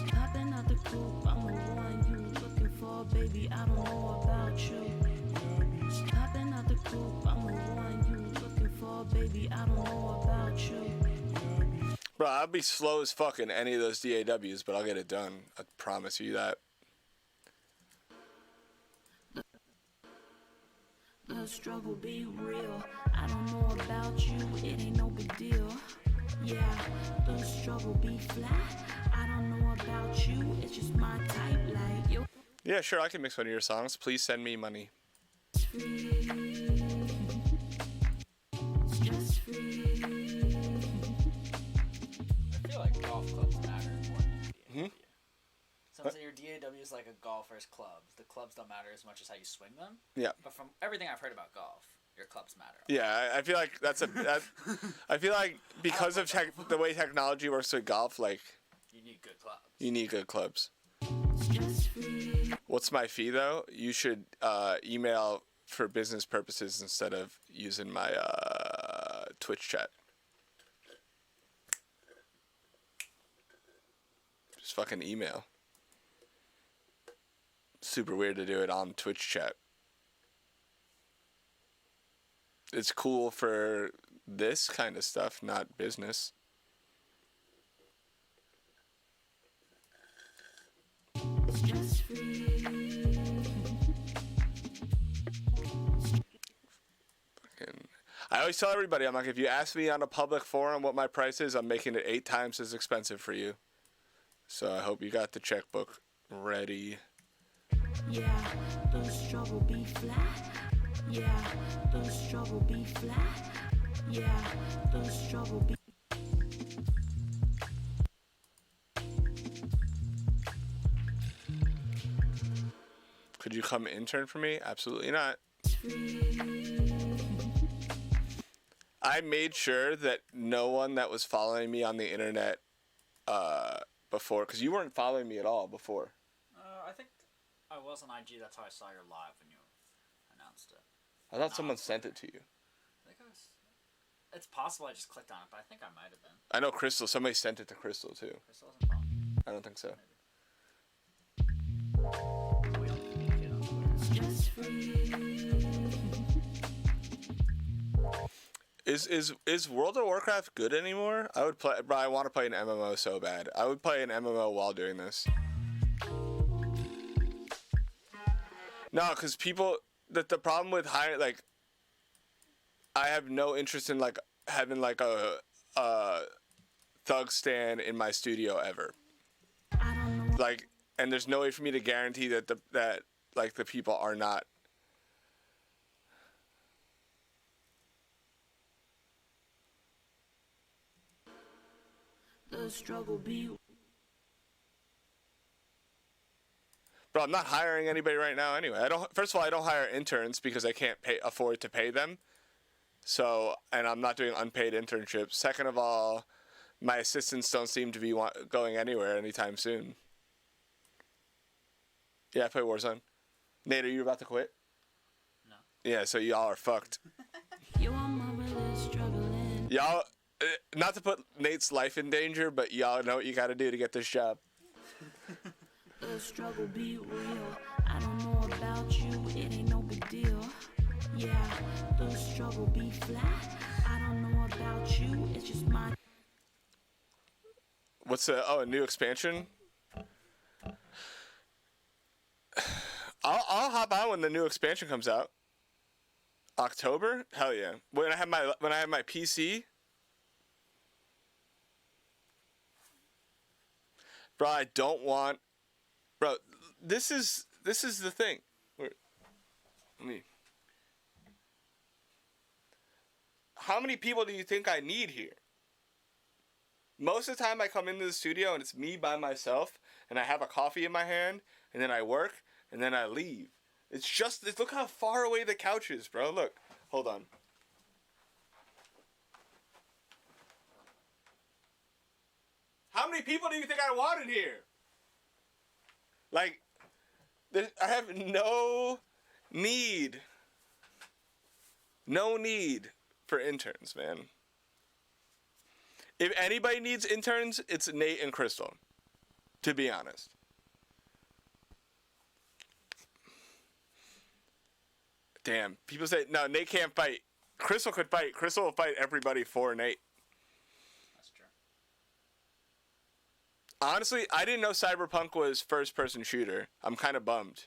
Popping out the coop, I'm the one you looking for, baby. I don't know about you. Popping out the coop, I'm the one you looking for, baby. I don't know about you. Bro, I'll be slow as fuck in any of those DAWs, but I'll get it done. I promise you that. The struggle be real. I don't know about you, it ain't no big deal. Yeah, the struggle be flat. I don't know about you, it's just my type. Like, yo. Yeah, sure, I can mix one of your songs. Please send me money. It's free. It's just free. I feel like golf clubs matter more than DAW. Someone say your DAW like a golfer's clubs. The clubs don't matter as much as how you swing them. Yeah. But from everything I've heard about golf, your clubs matter. Yeah, I feel like I feel like because of the way technology works with golf, like you need good clubs. You need good clubs. What's my fee though? You should email for business purposes instead of using my Twitch chat. Just fucking email. Super weird to do it on Twitch chat. It's cool for this kind of stuff, not business. I always tell everybody, I'm like, if you ask me on a public forum what my price is, I'm making it 8 times as expensive for you. So I hope you got the checkbook ready. Yeah, the struggle be flat. Yeah, the struggle be flat. Yeah, the struggle be. Could you come intern for me? Absolutely not. I made sure that no one that was following me on the internet before, because you weren't following me at all before. I think I was on IG. That's how I saw your live when you announced it. I thought someone sent it to you. I think I was. It's possible I just clicked on it, but I think I might have been. I know Crystal. Somebody sent it to Crystal too. Crystal wasn't following. I don't think so. We don't communicate on Twitter. Is World of Warcraft good anymore? I would play, bro. I want to play an MMO so bad. I would play an MMO while doing this. No, because people. The problem with hiring, like, I have no interest in like having like a thug stand in my studio ever. Like, and there's no way for me to guarantee that the people are not. The struggle be. Bro, I'm not hiring anybody right now anyway. First of all, I don't hire interns because I can't afford to pay them. So, and I'm not doing unpaid internships. Second of all, my assistants don't seem to be going anywhere anytime soon. Yeah, I play Warzone. Nate, are you about to quit? No. Yeah, so y'all are fucked. You are motherless, struggling. Y'all, not to put Nate's life in danger, but y'all know what you gotta do to get this job. The struggle be real. I don't know about you, it ain't no big deal. Yeah, the struggle be flat. I don't know about you, it's just my. What's a new expansion? I'll hop on when the new expansion comes out. October? Hell yeah. When I have my PC. Bro, I don't want. Bro, this is the thing. How many people do you think I need here? Most of the time I come into the studio and it's me by myself and I have a coffee in my hand and then I work and then I leave. Look how far away the couch is, bro. Look. Hold on. How many people do you think I want in here? Like, I have no need for interns, man. If anybody needs interns, it's Nate and Crystal, to be honest. Damn, people say, no, Nate can't fight. Crystal could fight. Crystal will fight everybody for Nate. That's true. Honestly, I didn't know Cyberpunk was first-person shooter. I'm kind of bummed.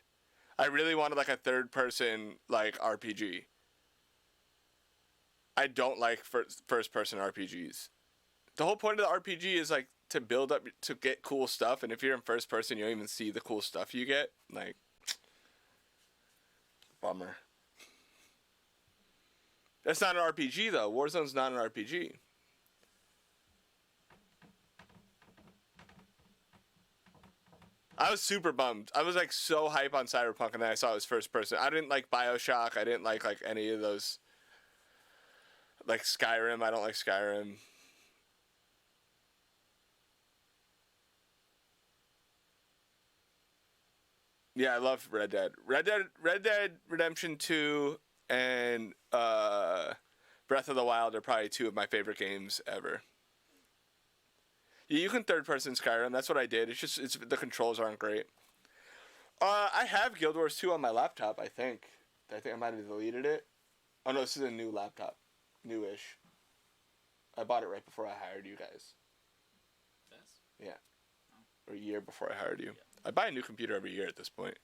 I really wanted like a third-person like RPG. I don't like first-person RPGs. The whole point of the RPG is like to build up to get cool stuff, and if you're in first person, you don't even see the cool stuff you get. Like, bummer. That's not an RPG though. Warzone's not an RPG. I was super bummed. I was like so hype on Cyberpunk, and then I saw it was first person. I didn't like BioShock. I didn't like any of those. Like Skyrim. I don't like Skyrim. Yeah, I love Red Dead. Red Dead Redemption 2 and Breath of the Wild are probably two of my favorite games ever. Yeah, you can third-person Skyrim. That's what I did. It's the controls aren't great. I have Guild Wars 2 on my laptop, I think. I think I might have deleted it. Oh, no, this is a new laptop. Newish. I bought it right before I hired you guys. This? Yeah. Or a year before I hired you. I buy a new computer every year at this point.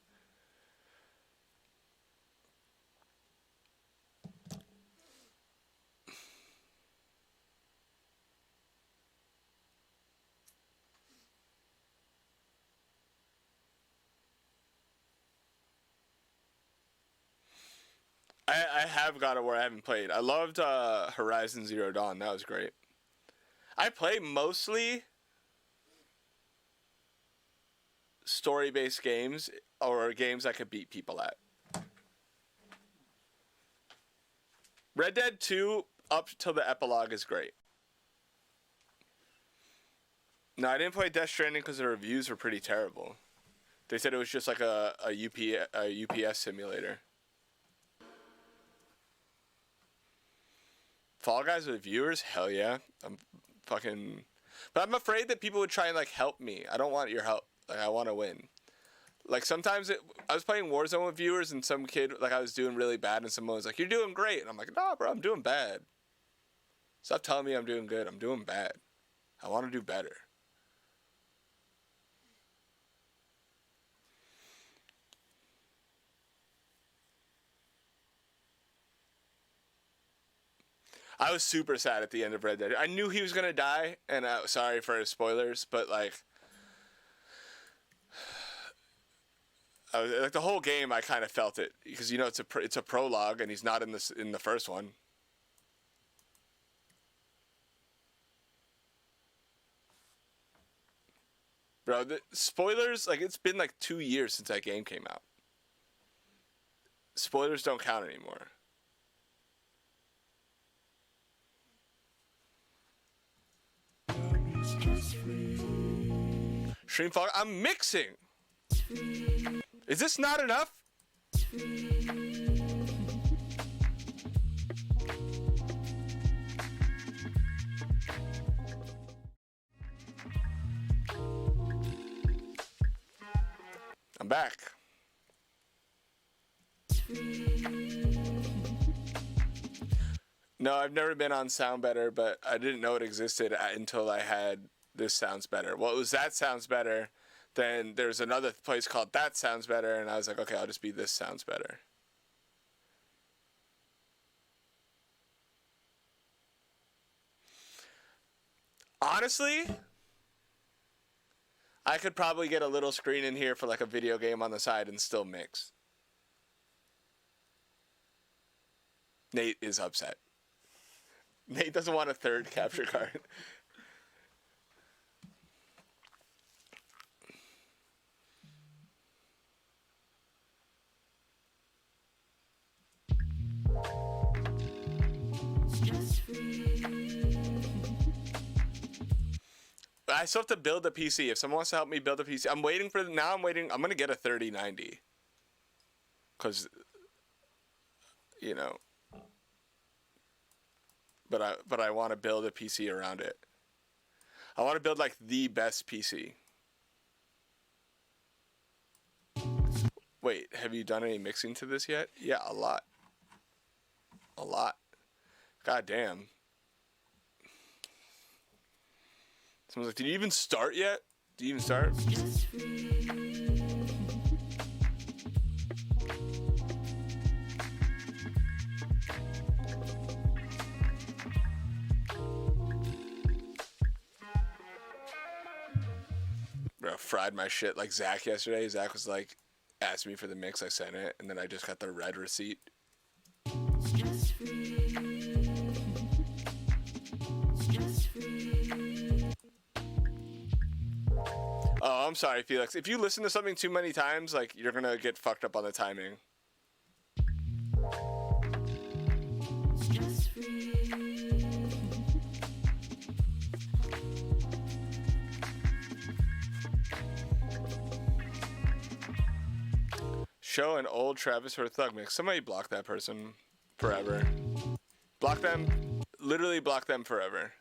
I have God of War. I haven't played. I loved Horizon Zero Dawn. That was great. I play mostly story-based games or games I could beat people at. Red Dead 2 up till the epilogue is great. No, I didn't play Death Stranding because the reviews were pretty terrible. They said it was just like a UPS simulator. Fall Guys with viewers? Hell yeah. I'm fucking... But I'm afraid that people would try and, like, help me. I don't want your help. Like, I want to win. Like, sometimes I was playing Warzone with viewers, and some kid, like, I was doing really bad, and someone was like, you're doing great. And I'm like, nah, bro, I'm doing bad. Stop telling me I'm doing good. I'm doing bad. I want to do better. I was super sad at the end of Red Dead. I knew he was going to die, and sorry for his spoilers, but, like, I was, like, the whole game I kind of felt it, because, you know, it's a prologue, and he's not in the first one. Bro, the spoilers, like, it's been, like, 2 years since that game came out. Spoilers don't count anymore. Stream fog. I'm mixing. Is this not enough? I'm back. No, I've never been on Sound Better, but I didn't know it existed until I had This Sounds Better. Well, it was That Sounds Better. Then there's another place called That Sounds Better, and I was like, okay, I'll just be This Sounds Better. Honestly, I could probably get a little screen in here for like a video game on the side and still mix. Nate is upset. Nate doesn't want a third capture card. I still have to build a PC. If someone wants to help me build a PC, I'm waiting. I'm going to get a 3090. Because, you know. But I want to build a PC around it. I want to build like the best PC. Wait, have you done any mixing to this yet? Yeah, a lot. A lot. God damn. Someone's like, did you even start yet? Did you even start? Bro, fried my shit like Zach yesterday. Zach was like, asked me for the mix, I sent it, and then I just got the red receipt. Oh, I'm sorry, Felix. If you listen to something too many times, like, you're gonna get fucked up on the timing. Stress free. Show an old Travis or Thug mix. Somebody block that person forever. Block them. Literally block them forever.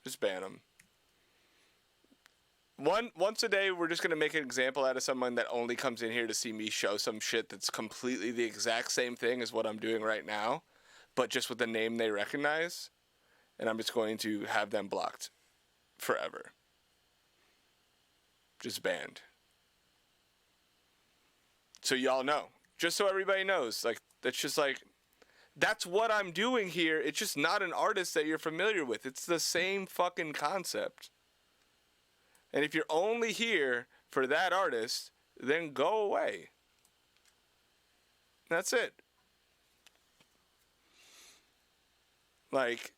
Just ban them. Once a day, we're just going to make an example out of someone that only comes in here to see me show some shit that's completely the exact same thing as what I'm doing right now, but just with a name they recognize. And I'm just going to have them blocked forever. Just banned. So y'all know. Just so everybody knows. Like, that's just like, that's what I'm doing here. It's just not an artist that you're familiar with. It's the same fucking concept. And if you're only here for that artist, then go away. That's it. Like,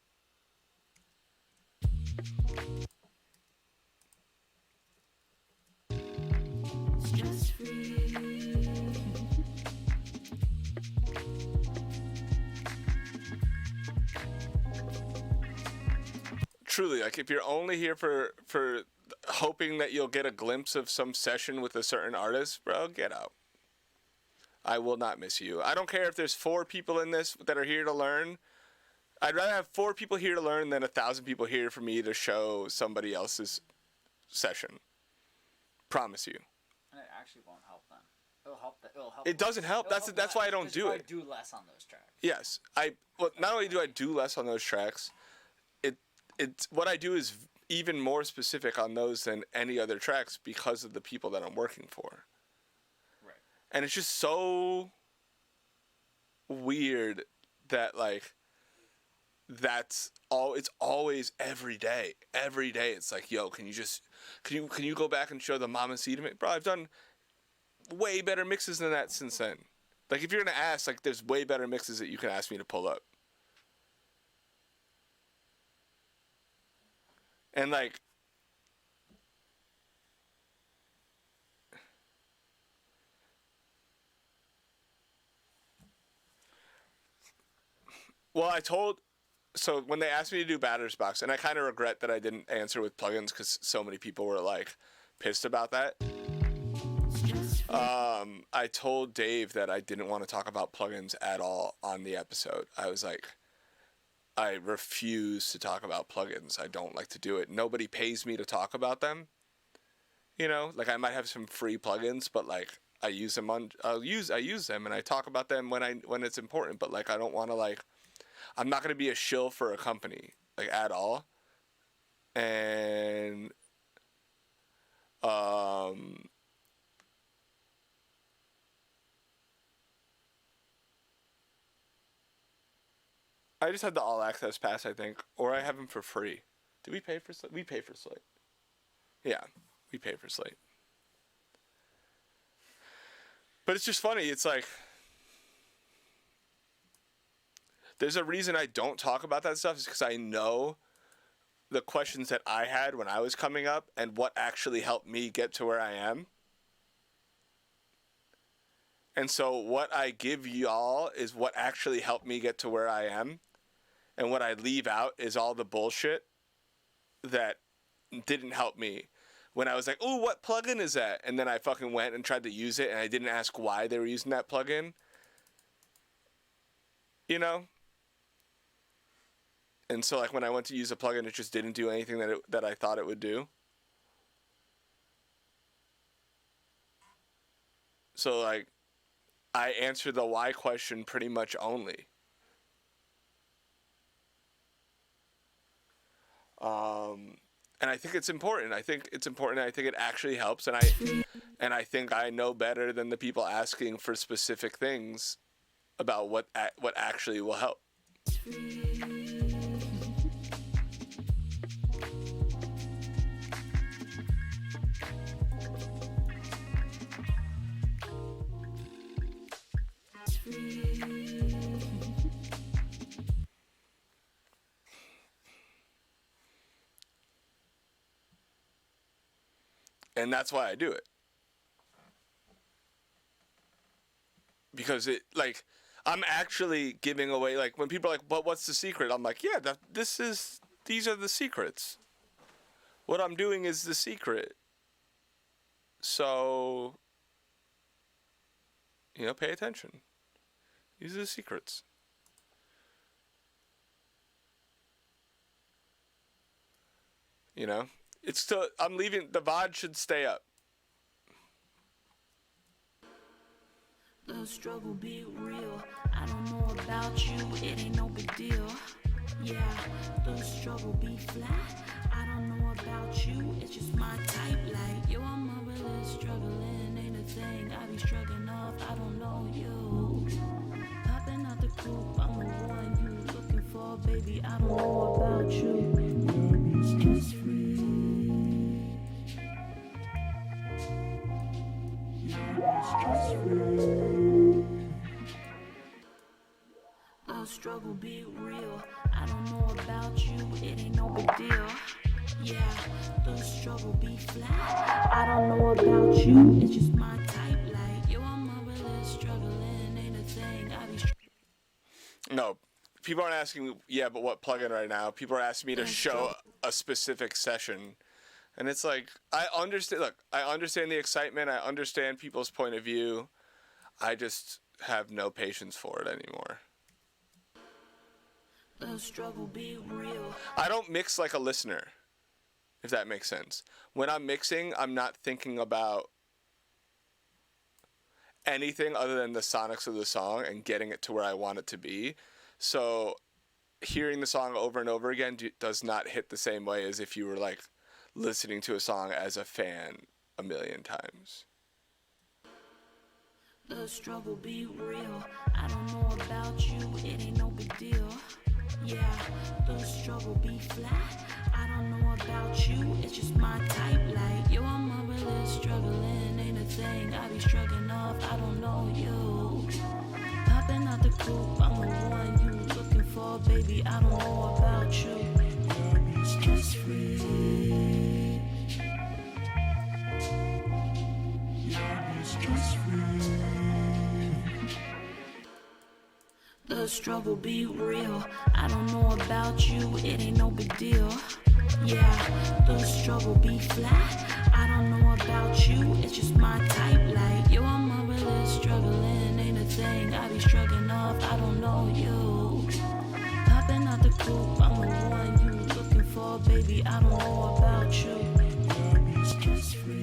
Stress free. truly, like, if you're only here for hoping that you'll get a glimpse of some session with a certain artist, bro, get out. I will not miss you. I don't care if there's 4 people in this that are here to learn. I'd rather have 4 people here to learn than 1,000 people here for me to show somebody else's session. Promise you. And it actually won't help them. It'll help. It'll help. It doesn't help. That's why I don't do it. Do less on those tracks. Yes, well, not only do I do less on those tracks, it's what I do is even more specific on those than any other tracks because of the people that I'm working for. Right. And it's just so weird that, like, that's all. It's always every day. Every day it's like, yo, can you go back and show the Mamacita mix? Bro, I've done way better mixes than that since then. Like, if you're gonna ask, like, there's way better mixes that you can ask me to pull up. And, like, well, so when they asked me to do Batter's Box, and I kind of regret that I didn't answer with plugins because so many people were, like, pissed about that. I told Dave that I didn't want to talk about plugins at all on the episode. I was like, I refuse to talk about plugins. I don't like to do it. Nobody pays me to talk about them. You know, like, I might have some free plugins, but, like, I use them I use them and I talk about them when it's important, but, like, I don't want to, like, I'm not going to be a shill for a company, like, at all. And I just had the all access pass, I think, or I have them for free. Did we pay for Slate? We pay for Slate. Yeah, we pay for Slate. But it's just funny. It's like, there's a reason I don't talk about that stuff is because I know the questions that I had when I was coming up and what actually helped me get to where I am. And so what I give y'all is what actually helped me get to where I am. And what I leave out is all the bullshit that didn't help me. When I was like, ooh, what plugin is that? And then I fucking went and tried to use it and I didn't ask why they were using that plugin. You know? And so, like, when I went to use a plugin, it just didn't do anything that I thought it would do. So, like, I answer the why question pretty much only. And I think it's important. I think it's important. I think it actually helps. And I think I know better than the people asking for specific things about what actually will help. And that's why I do it. Because it, like, I'm actually giving away, like, when people are like, but what's the secret? I'm like, yeah, these are the secrets. What I'm doing is the secret. So, you know, pay attention. These are the secrets. You know, it's still, I'm leaving, the VOD should stay up. The struggle be real. I don't know about you, it ain't no big deal. Yeah, the struggle be flat. I don't know about you, it's just my type. Like, yo, I'm a really struggling, ain't a thing. I be struggling off, I don't know you. Popping out the coop, I'm the one you looking for, baby. I don't know about you. Stress free. Stress free. The struggle be real. I don't know about you, it ain't no big deal. Yeah, the struggle be flat. I don't know about you, it's just my type. Like, yo, I'm a really struggling, ain't a thing. I be No, people aren't asking me, yeah, but what plugin right now? People are asking me to show a specific session. And it's like, I understand the excitement. I understand people's point of view. I just have no patience for it anymore. The struggle be real. I don't mix like a listener, if that makes sense. When I'm mixing, I'm not thinking about anything other than the sonics of the song and getting it to where I want it to be. So hearing the song over and over again does not hit the same way as if you were like listening to a song as a fan a million times. The struggle be real. I don't know about you, it ain't no big deal. Yeah, the struggle be flat. I don't know about you, it's just my type. Like, yo, I'm a really struggling, ain't a thing. I be struggling off, I don't know you. Popping out the coop, I'm the one you looking for, baby. I don't know about you. Stress free. Stress free. The struggle be real. I don't know about you, it ain't no big deal. Yeah, the struggle be flat. I don't know about you, it's just my type. Like, yo, I'm a really struggling, ain't a thing. I be struggling off, I don't know you. Popping out the coop, I'm the one you looking for, baby. I don't know about you. Stress free.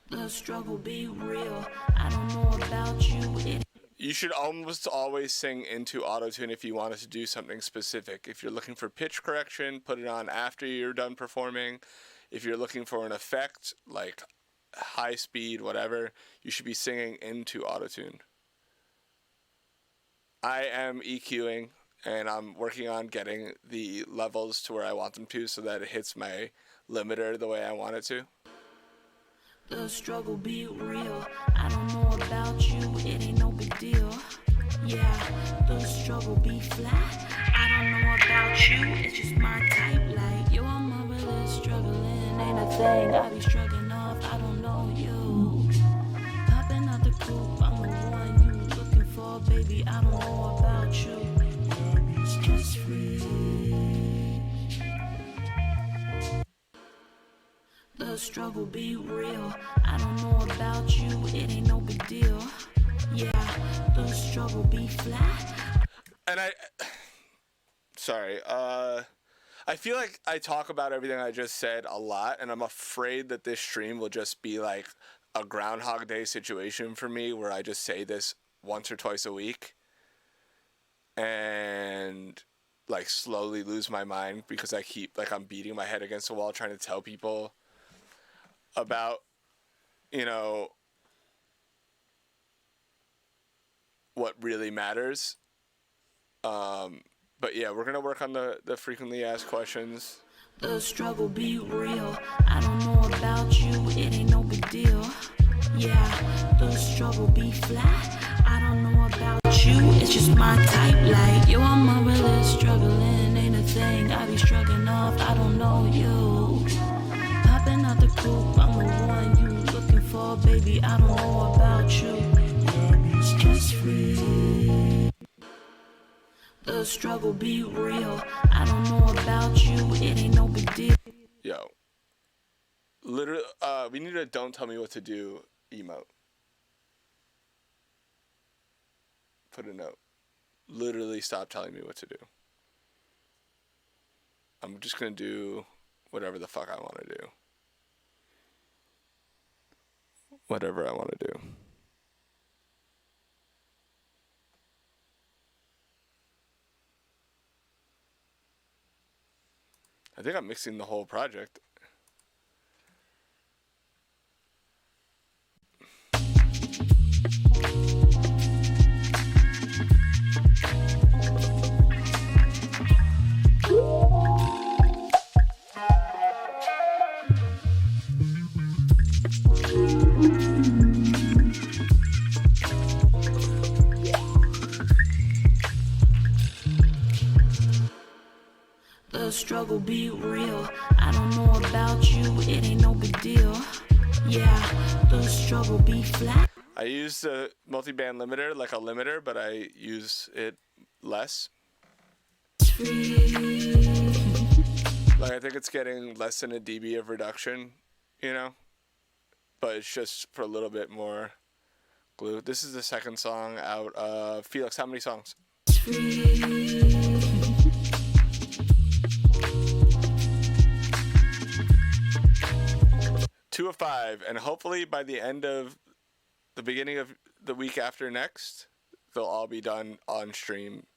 The struggle be real. I don't know about you. You should almost always sing into autotune if you wanted to do something specific. If you're looking for pitch correction, put it on after you're done performing. If you're looking for an effect, like high speed, whatever, you should be singing into autotune. I am EQing, and I'm working on getting the levels to where I want them to so that it hits my limiter the way I want it to. The struggle be real. I don't know about you, it ain't no big deal. Yeah, the struggle be flat. I don't know about you, it's just my type. Like, yo, I'm a really struggling, ain't a thing. I be struggling off, I don't know you. Popping out the coop, I'm the one you looking for, baby. I don't know about you. Stress free. The struggle be real. I don't know about you, it ain't no big deal. Yeah, the struggle be flat. And I feel like I talk about everything I just said a lot, and I'm afraid that this stream will just be like a Groundhog Day situation for me where I just say this once or twice a week and like slowly lose my mind because I keep like I'm beating my head against the wall trying to tell people about, you know, what really matters. But yeah, we're gonna work on the frequently asked questions. The struggle be real. I don't know about you, it ain't no big deal. Yeah, the struggle be flat. I don't know about about you, it's just my type. Like, yo, I'm really struggling, ain't a thing. I be struggling off, I don't know you. Popping out the coupe, I'm the one you looking for, baby. I don't know about you. Stress free. The struggle be real. I don't know about you, it ain't no big deal. Yo. Literally, we need a don't tell me what to do emote. Put a note. Literally stop telling me what to do. I'm just gonna do whatever the fuck I want to do. Whatever I want to do. I think I'm mixing the whole project. The struggle be real. I don't know about you, it ain't no big deal. Yeah, the struggle be flat. I use the multi-band limiter like a limiter, but I use it less. Like, I think it's getting less than a dB of reduction, you know? But it's just for a little bit more glue. This is the second song out of Felix. How many songs? 2 of 5, and hopefully by the end of the beginning of the week after next, they'll all be done on stream.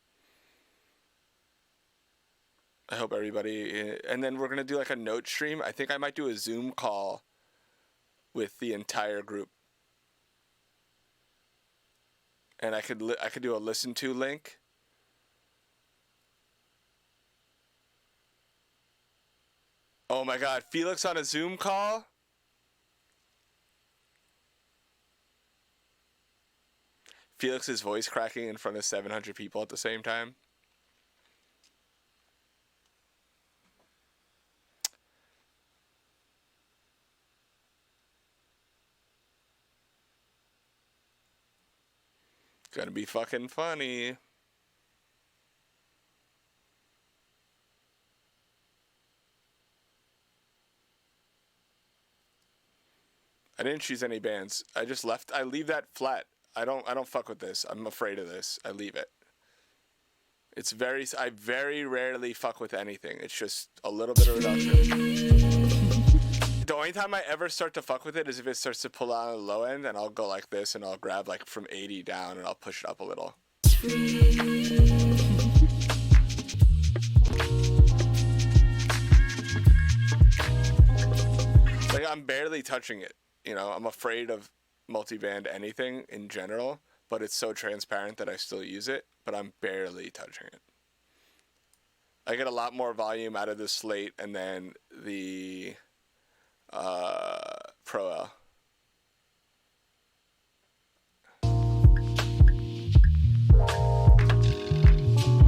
I hope everybody, and then we're gonna do like a note stream. I think I might do a Zoom call with the entire group, and I could do a listen to link. Oh my God, Felix on a Zoom call? Felix's voice cracking in front of 700 people at the same time. Gonna be fucking funny. I didn't choose any bands. I leave that flat. I don't fuck with this. I'm afraid of this. I leave it. I very rarely fuck with anything. It's just a little bit of reduction. The only time I ever start to fuck with it is if it starts to pull out on the low end, and I'll go like this, and I'll grab like from 80 down, and I'll push it up a little. Like, I'm barely touching it. You know, I'm afraid of multiband anything in general, but it's so transparent that I still use it, but I'm barely touching it. I get a lot more volume out of the Slate and then the Pro L.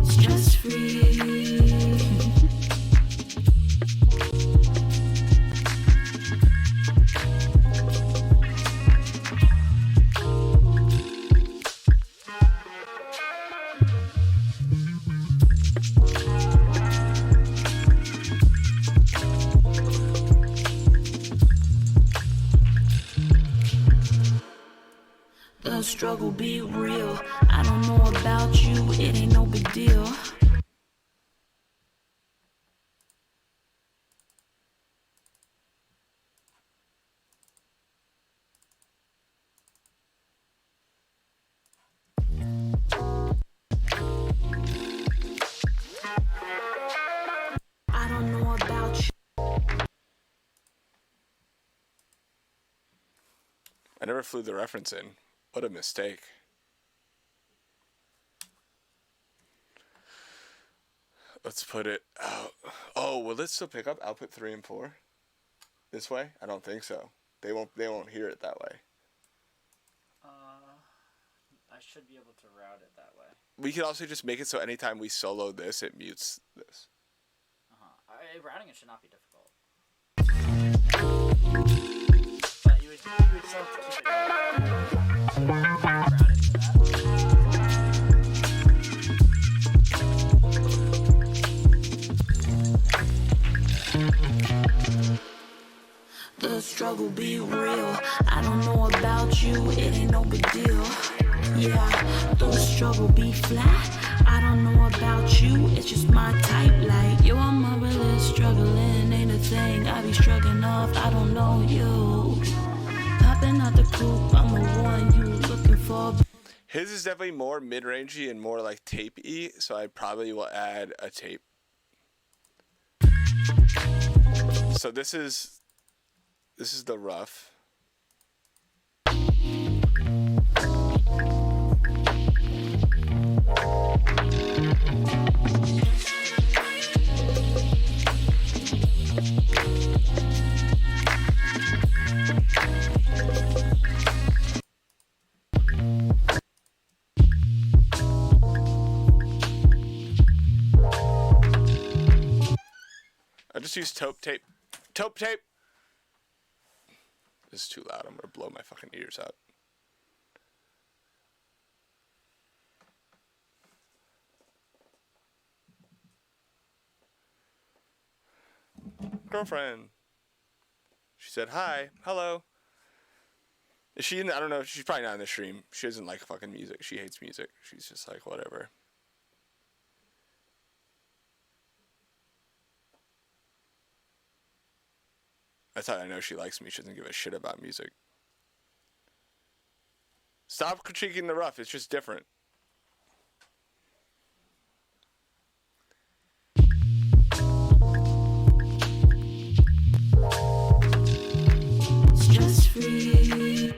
Stress free. The struggle be real. I don't know about you, it ain't no big deal. I don't know about you. I never flew the reference in. What a mistake. Let's put it out. Oh, will this still pick up output 3 and 4? This way? I don't think so. They won't hear it that way. I I should be able to route it that way. We could also just make it so anytime we solo this, it mutes this. Routing it should not be difficult. But you would still have to keep it route it to that. The struggle be real. I don't know about you, it ain't no big deal. Yeah, the struggle be flat. I don't know about you, it's just my type. Like, yo, I'm a really struggling, ain't a thing. I be struggling off, I don't know you. Popping out the coupe, I'm the one you looking for. His is definitely more mid-rangey and more like tape-y, so I probably will add a tape. So this is the rough. I just use taupe tape. Taupe tape! This is too loud. I'm gonna blow my fucking ears out. Girlfriend. She said hi. Hello. Is she in? I don't know. She's probably not in the stream. She doesn't like fucking music. She hates music. She's just like, whatever. That's how I know she likes me. She doesn't give a shit about music. Stop critiquing the rough. It's just different. It's just free.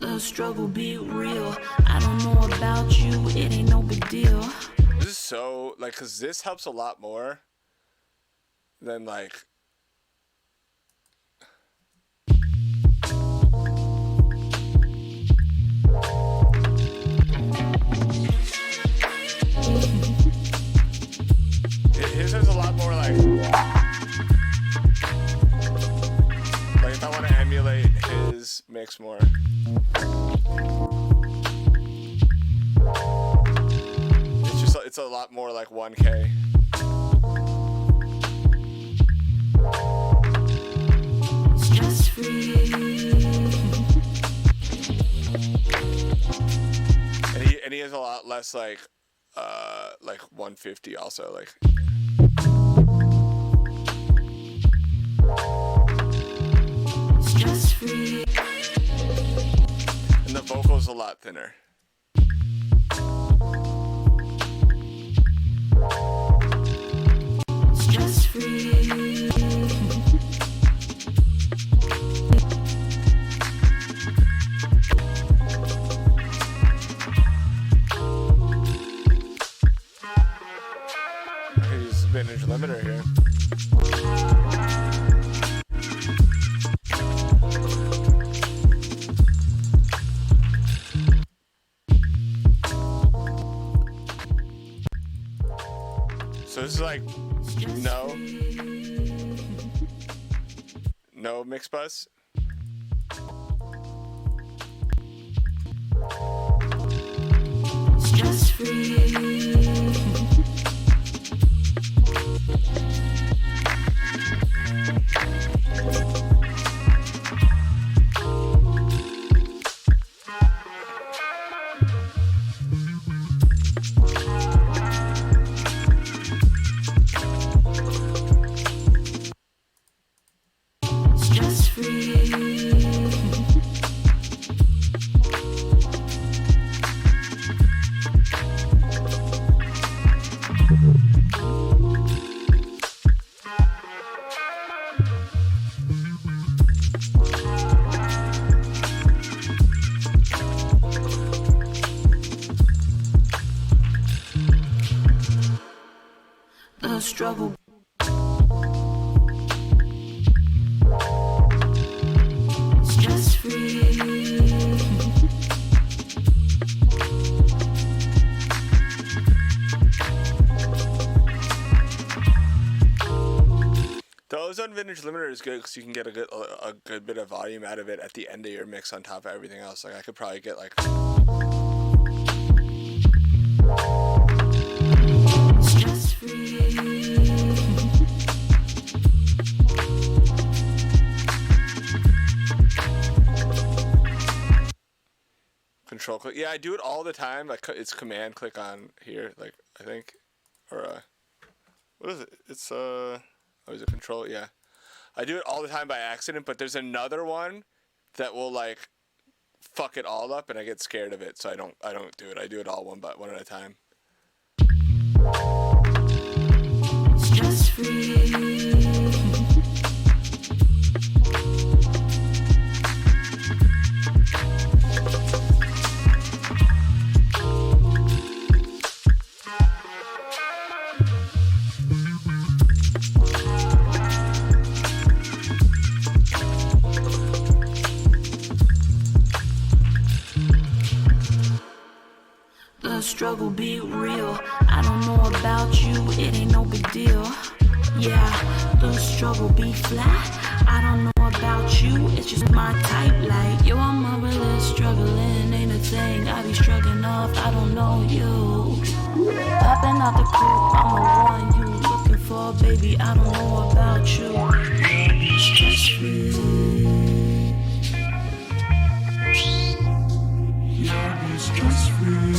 The struggle be real. I don't know about you, it ain't no big deal. This is so, like, because this helps a lot more than, like... His has a lot more, like if I want to emulate his mix more. It's a lot more like 1K. It's just free. And he has a lot less like 150 also, like. It's just free. And the vocal's a lot thinner. It's just free. I could use a vintage limiter here. So this is like no mix bus. It's just free. It's just free. The struggle. Stress free. The ozone vintage limiter is good because you can get a good bit of volume out of it at the end of your mix on top of everything else. Like I could probably get like Stress free. control click. Yeah, I do it all the time. Like it's command click on here. Like I think, or what is it? It's oh, is it control? Yeah, I do it all the time by accident. But there's another one that will like fuck it all up, and I get scared of it, so I don't do it. I do it all one at a time. Stress free. The struggle be real. I don't know about you, it ain't no big deal. Yeah, the struggle be flat. I don't know about you, it's just my type. Like, yo, I'm marvelous, struggling ain't a thing. I be struggling off, I don't know you. Popping out the coop, I'm the one you looking for, baby. I don't know about you. Stress free. Yeah, be stress free.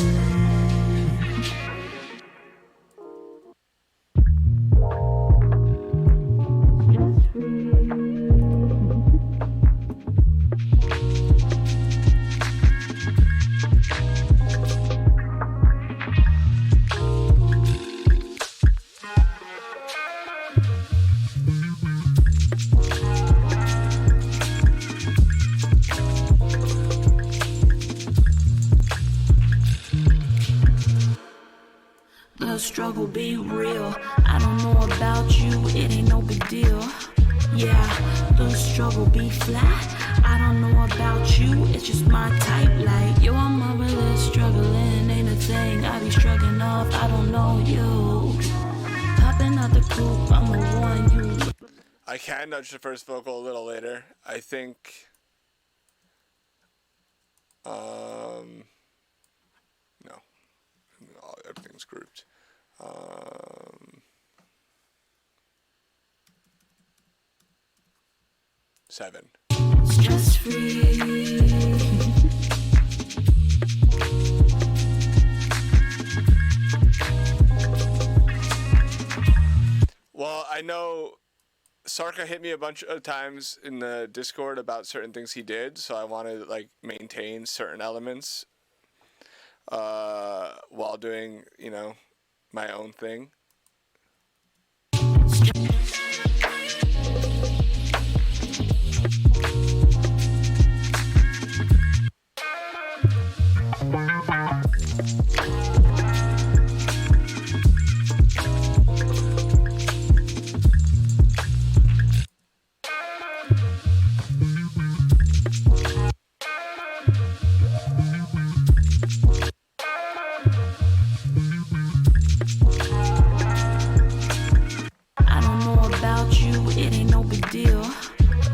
The struggle be real. I don't know about you, it ain't no big deal. Yeah, the struggle be flat. I don't know about you, it's just my type. Like, yo, I'm marvelous, struggling ain't a thing. I be struggling off, I don't know you. Popping out the coop, I'm the one you. I can nudge the first vocal a little later. I think. No. Everything's grouped. 7. Stress free. Well, I know Sarka hit me a bunch of times in the Discord about certain things he did, so I want to like maintain certain elements while doing, you know, my own thing. I don't know about you, it ain't no big deal.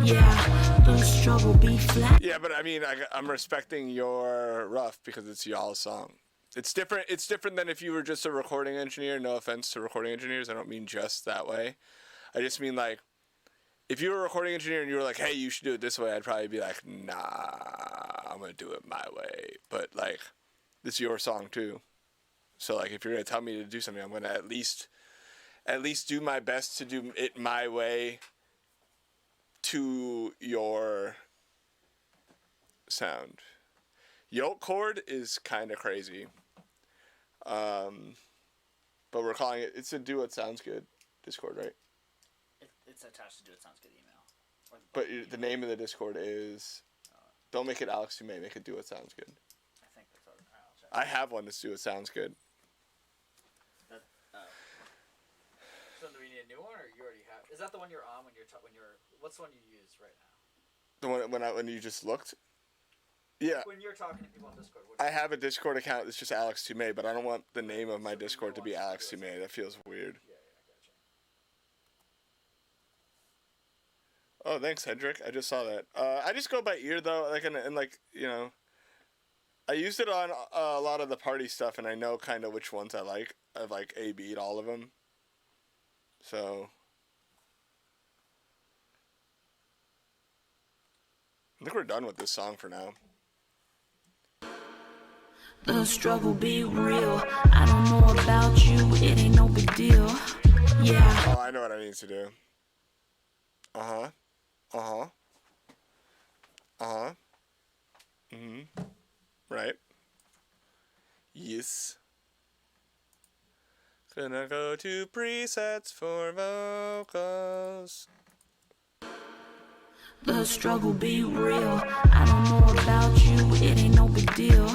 Yeah, the struggle be flat. Yeah, but I mean, I'm respecting your rough because it's y'all's song. It's different. It's different than if you were just a recording engineer. No offense to recording engineers. I don't mean just that way. I just mean like, if you were a recording engineer and you were like, hey, you should do it this way, I'd probably be like, nah, I'm going to do it my way. But like, this is your song too. So like, if you're going to tell me to do something, I'm going to at least do my best to do it my way to your sound. Yoke chord is kind of crazy. But we're calling it, it's a Do What Sounds Good Discord, right? It's attached to Do It Sounds Good email. But the name of the Discord is... Don't make it Alex Tumay. Make it Do What Sounds Good. I think that's what I'll check. I have one that's Do What Sounds Good. So do we need a new one, or you already have? Is that the one you're on when you're What's the one you use right now? The one when you just looked? Yeah. When you're talking to people on Discord. I have a Discord account that's just Alex Tumay, but I don't want the name of my Discord to be Alex Tumay. That feels weird. Yeah, I gotcha. Oh, thanks, Hendrik. I just saw that. I just go by ear though, like and like I used it on a lot of the party stuff, and I know kind of which ones I like. I've like A/B'd all of them. So I think we're done with this song for now. The struggle be real. I don't know about you, it ain't no big deal. Yeah. Oh, I know what I need to do. Right. Yes. Gonna go to presets for vocals. The struggle be real. I don't know about you, it ain't no big deal.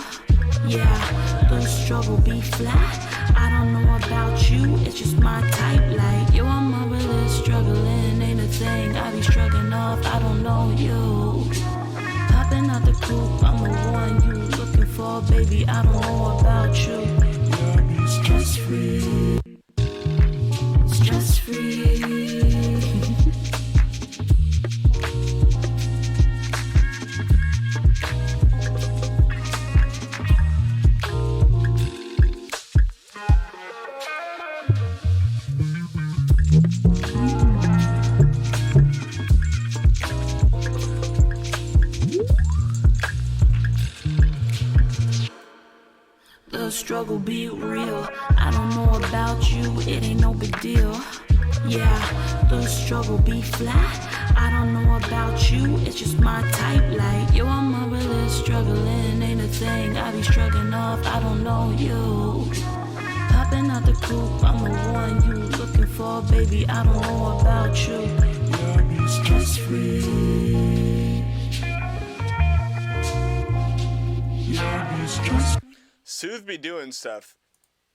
Yeah, the struggle be flat. I don't know about you, it's just my type. Like, yo, I'm really struggling, ain't a thing. I be struggling off, I don't know you. Popping out the coupe, I'm the one you looking for, baby. I don't know about you. Stress free, stress free. The struggle be real. I don't know about you, it ain't no big deal. Yeah, the struggle be flat. I don't know about you, it's just my type. Like, yo, I'm really struggling, ain't a thing. I be struggling off, I don't know you. Popping out the coupe, I'm the one you looking for, baby. I don't know about you. Stress free. Soothe be doing stuff.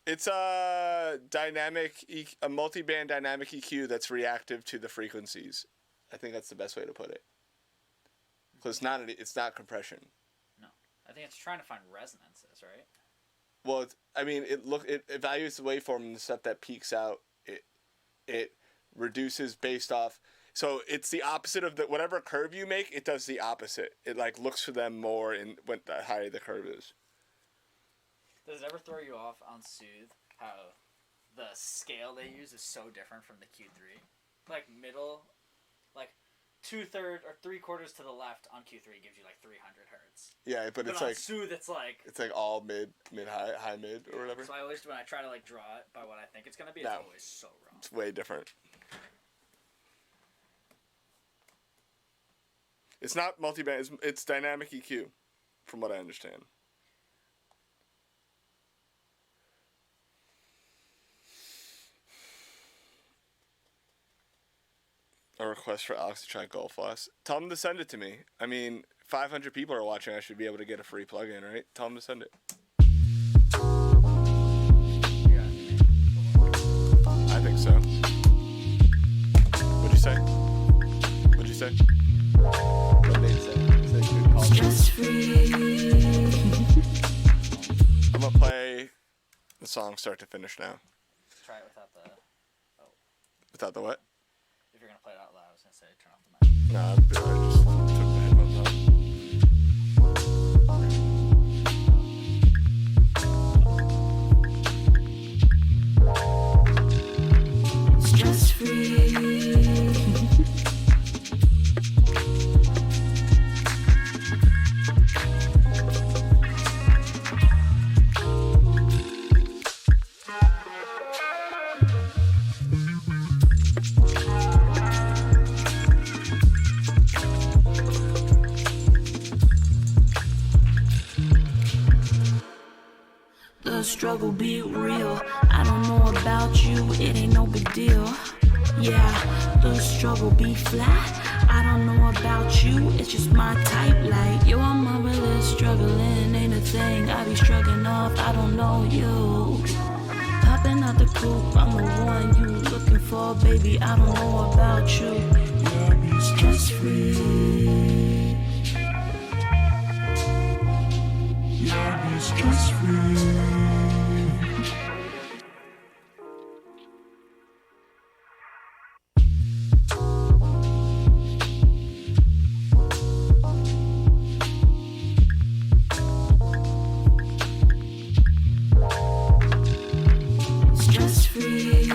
It's a a multi-band dynamic EQ that's reactive to the frequencies. I think that's the best way to put it. Because it's not compression. No, I think it's trying to find resonances, right? Well, it evaluates the waveform and the stuff that peaks out. It reduces based off. So it's the opposite of whatever curve you make. It does the opposite. It like looks for them more in when the higher the curve is. Does it ever throw you off on Soothe how the scale they use is so different from the Q3? Like middle, like 2/3 or 3/4 to the left on Q3 gives you like 300 hertz. Yeah, but it's on like Soothe, it's like all mid, high mid or whatever. So I always, when I try to like draw it by what I think it's gonna be, it's always so wrong. It's way different. It's not multi-band. It's dynamic EQ, from what I understand. A request for Alex to try Golf Floss. Tell him to send it to me. I mean, 500 people are watching. I should be able to get a free plug-in, right? Tell him to send it. I think so. What'd you say? What'd you say? What did they say? Stress free. I'm gonna play the song start to finish now. Try it without the. Oh. Without the what? If you're gonna play it out loud, I was gonna say turn off the mic. No, I just took the headphones off. Stress free. The struggle be real. I don't know about you, it ain't no big deal. Yeah, the struggle be flat. I don't know about you, it's just my type. Like, yo, I'm a realist, struggling, ain't a thing. I be struggling off, I don't know you. Popping out the coupe, I'm the one you looking for, baby. I don't know about you. Yeah, be Stress free. Yeah, be stress free. Stress free.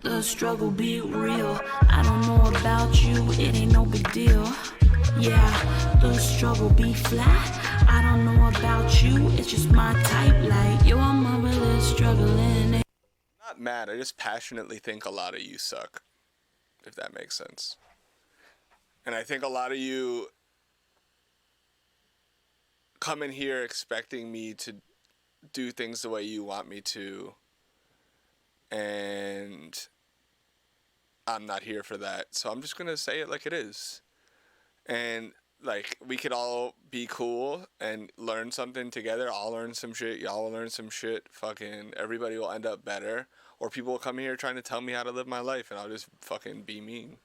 The struggle be real. I don't know about you, it ain't no big deal. Yeah, the struggle be flat. I don't know about you, it's just my type. Like, yo, I'm a realist, struggling. Not mad, I just passionately think a lot of you suck, if that makes sense. And I think a lot of you come in here expecting me to do things the way you want me to, and I'm not here for that. So I'm just gonna say it like it is. And like, we could all be cool and learn something together. I'll learn some shit, y'all will learn some shit. Fucking everybody will end up better. Or people will come here trying to tell me how to live my life, and I'll just fucking be mean.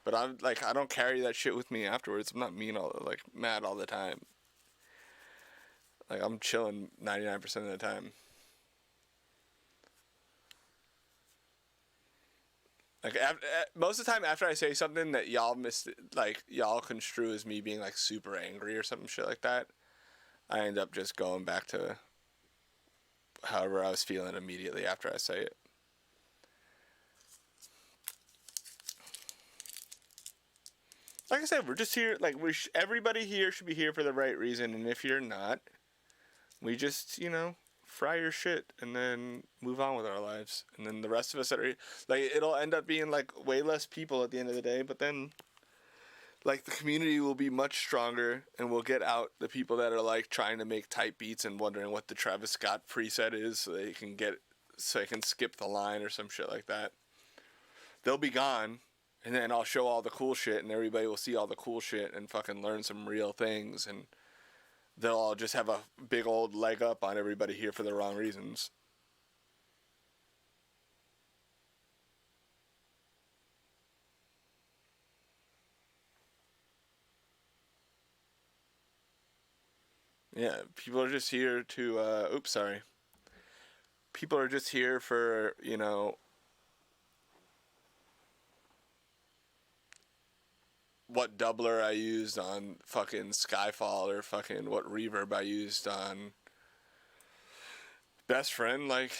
But I'm like, I don't carry that shit with me afterwards. I'm not mad all the time. Like, I'm chilling 99% of the time. Like, most of the time after I say something that y'all construe as me being like super angry or some shit like that, I end up just going back to however I was feeling immediately after I say it. Like I said, we're just here, like, everybody here should be here for the right reason, and if you're not, we just, fry your shit and then move on with our lives. And then the rest of us that are, like, it'll end up being, like, way less people at the end of the day, but then, like, the community will be much stronger, and we'll get out the people that are, like, trying to make type beats and wondering what the Travis Scott preset is so they can skip the line or some shit like that. They'll be gone. And then I'll show all the cool shit, and everybody will see all the cool shit and fucking learn some real things, and they'll all just have a big old leg up on everybody here for the wrong reasons. Yeah, people are just here to, People are just here for, what doubler I used on fucking Skyfall, or fucking what reverb I used on Best Friend. Like,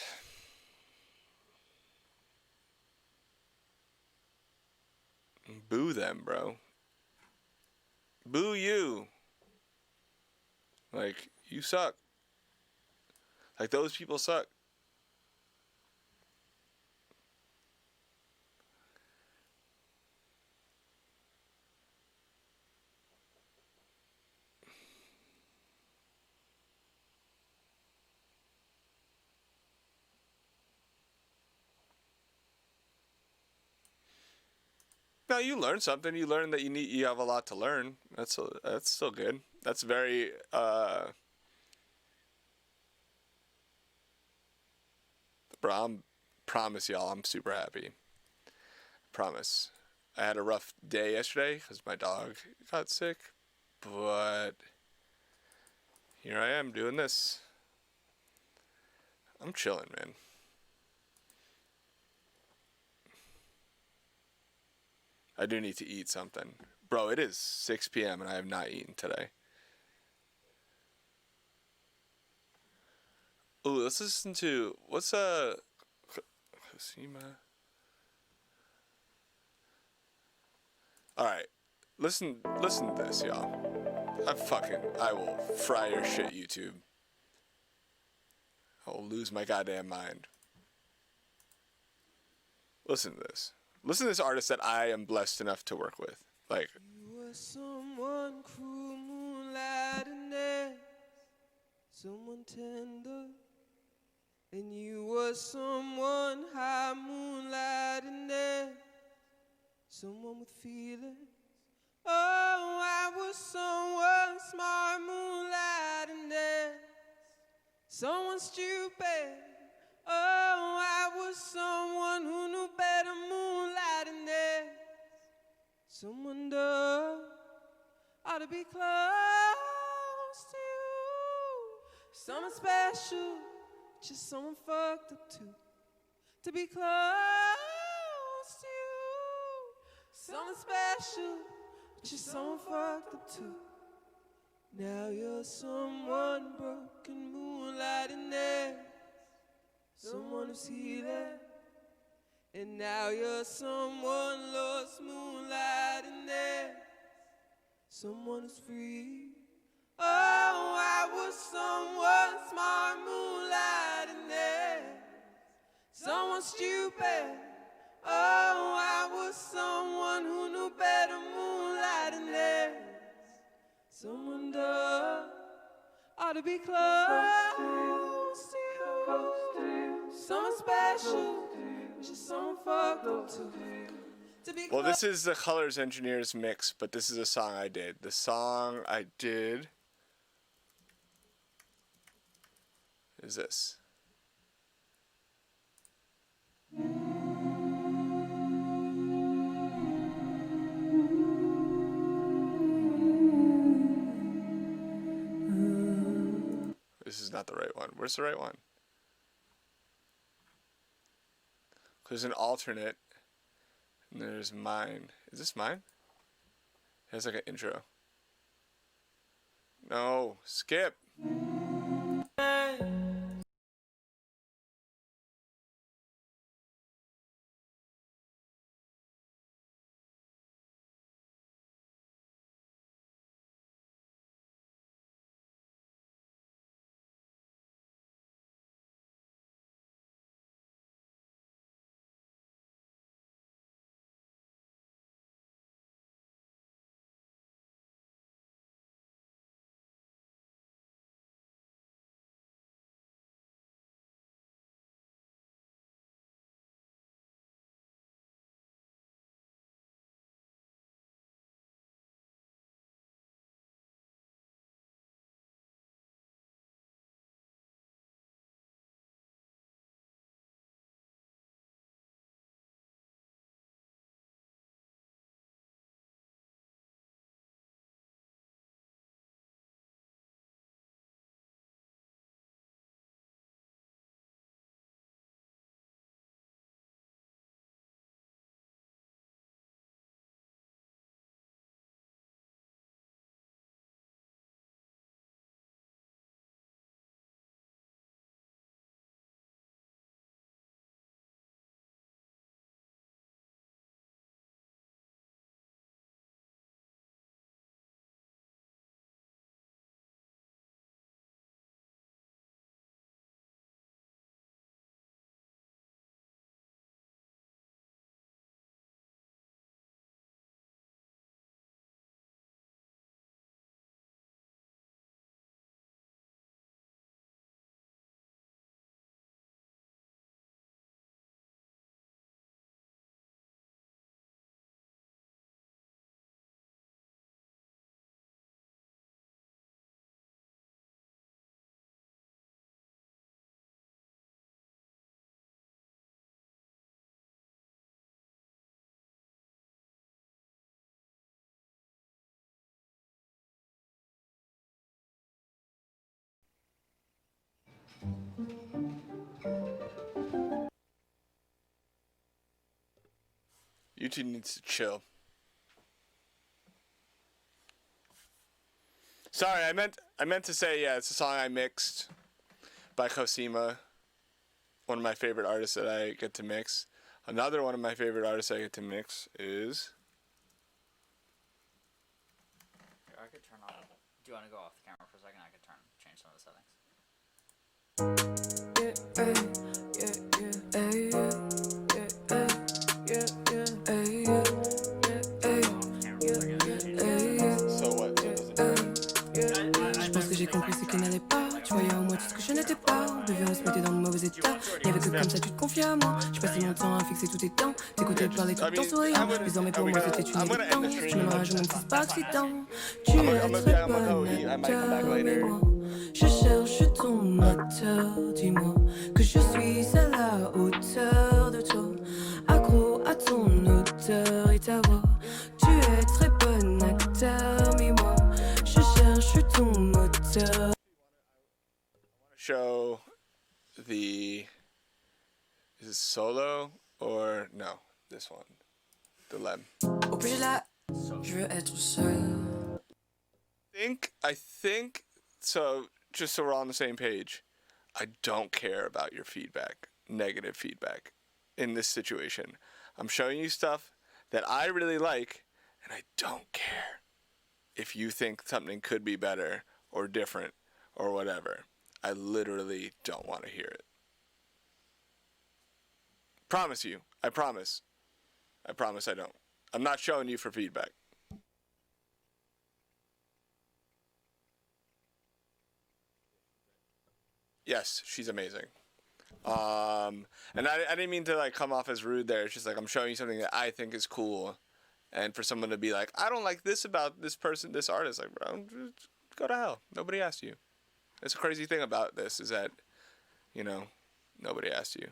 boo them, bro. Boo you. Like, you suck. Like, those people suck. No, you learn something. You learn that you have a lot to learn. That's still good. That's very bro, promise y'all, I'm super happy. Promise. I had a rough day yesterday because my dog got sick, but here I am doing this. I'm chilling, man. I do need to eat something. Bro, it is 6 p.m. and I have not eaten today. Ooh, let's listen to, what's Cosima? Alright, listen to this, y'all. I will fry your shit, YouTube. I'll lose my goddamn mind. Listen to this. Listen to this artist that I am blessed enough to work with. Like, You were someone cruel, moonlight and air, someone tender. And you were someone high, moonlight and air, someone with feelings. Oh, I was someone smart, moonlight and air, someone stupid. Oh, I was someone who knew better, moonlight and air, someone dumb. Ought to be close to you, someone special, just someone fucked up too. To be close to you, someone special, just someone fucked up too. Now you're someone broken, moonlight and air, someone who's healing. And now you're someone lost, moonlight and air, someone who's free. Oh, I was someone smart, moonlight and air, someone stupid. Oh, I was someone who knew better, moonlight and air, someone dumb. Ought to be close to you, someone special, just someone fucked up too. well, this is the Colors Engineers mix, but this is a song I did. The song I did is this. This is not the right one. Where's the right one? There's an alternate. And there's mine. Is this mine? It has like an intro. No, skip. YouTube needs to chill. Sorry, I meant to say, yeah, it's a song I mixed by Cosima, one of my favorite artists that I get to mix. Another one of my favorite artists I get to mix is... Here, I could turn on... Do you want to go off the camera for a second? I could change some of the settings. j'ai compris, c'est qu'elle n'allait pas. Tu voyais en moi tout ce que je n'étais pas. On buvait, on se mettait dans de mauvais états. Y'avait que comme ça, tu te confiais à moi. J'ai passé mon temps à fixer tous tes temps. T'écoutais parler tout le temps souriant. Désormais pour moi, c'était une évidence. Tu m'aimeras, je même si c'est pas accident. Tu es très bon acteur, mais moi, je cherche ton moteur. Dis-moi que je suis à la hauteur de toi. Accro à ton odeur et ta voix. Tu es très bon acteur, mais moi, je cherche ton moteur. Show the, is it solo or no, this one, the lem. Au plus j'ai la, je veux être seul. I think so. Just so we're on the same page, I don't care about your feedback, negative feedback, in this situation. I'm showing you stuff that I really like, and I don't care if you think something could be better or different or whatever. I literally don't want to hear it. Promise you. I promise. I promise I don't. I'm not showing you for feedback. Yes, she's amazing. And I didn't mean to like come off as rude there. It's just like I'm showing you something that I think is cool. And for someone to be like, I don't like this about this person, this artist, like, bro, just go to hell. Nobody asked you. That's a crazy thing about this is that, you know, nobody asked you.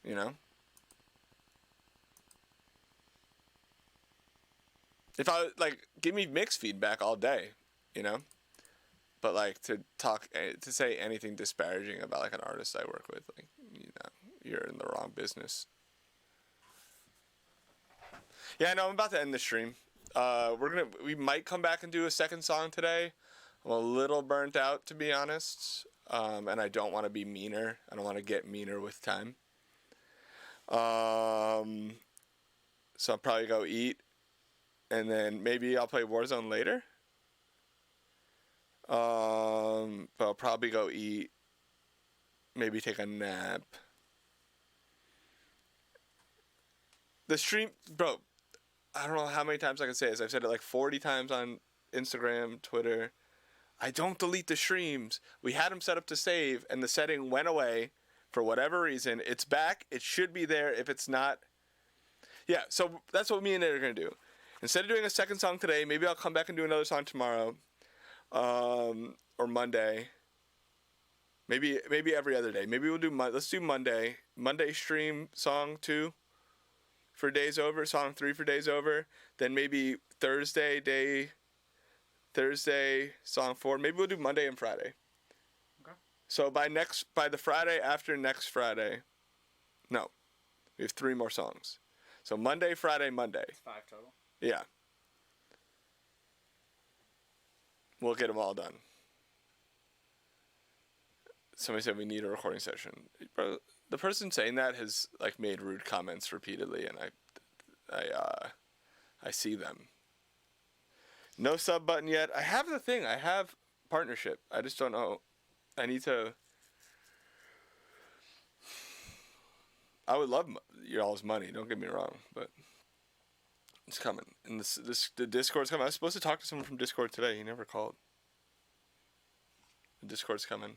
You know? If I, like, give me mixed feedback all day, you know? But, like, to say anything disparaging about, like, an artist I work with, like, you know, you're in the wrong business. Yeah, I know, I'm about to end the stream. We might come back and do a second song today. I'm a little burnt out, to be honest. And I don't want to be meaner. I don't want to get meaner with time. So I'll probably go eat. And then maybe I'll play Warzone later. But I'll probably go eat. Maybe take a nap. The stream, bro, I don't know how many times I can say this. I've said it like 40 times on Instagram, Twitter. I don't delete the streams. We had them set up to save, and the setting went away for whatever reason. It's back. It should be there. If it's not, yeah. So that's what me and Nate are gonna do. Instead of doing a second song today, maybe I'll come back and do another song tomorrow, or Monday. Maybe every other day. Maybe we'll do let's do Monday. Monday stream song 2 for Daysover, song 3 for Daysover. Then maybe Thursday song 4. Maybe we'll do Monday and Friday. Okay. So by the Friday after next Friday, no, we have 3 more songs. So Monday, Friday, Monday. 5 total. Yeah. We'll get them all done. Somebody said we need a recording session. Bro, the person saying that has like made rude comments repeatedly, and I see them. No sub button yet. I have the thing. I have partnership. I just don't know. I need to. I would love y'all's money. Don't get me wrong, but it's coming. And the Discord's coming. I was supposed to talk to someone from Discord today. He never called. The Discord's coming.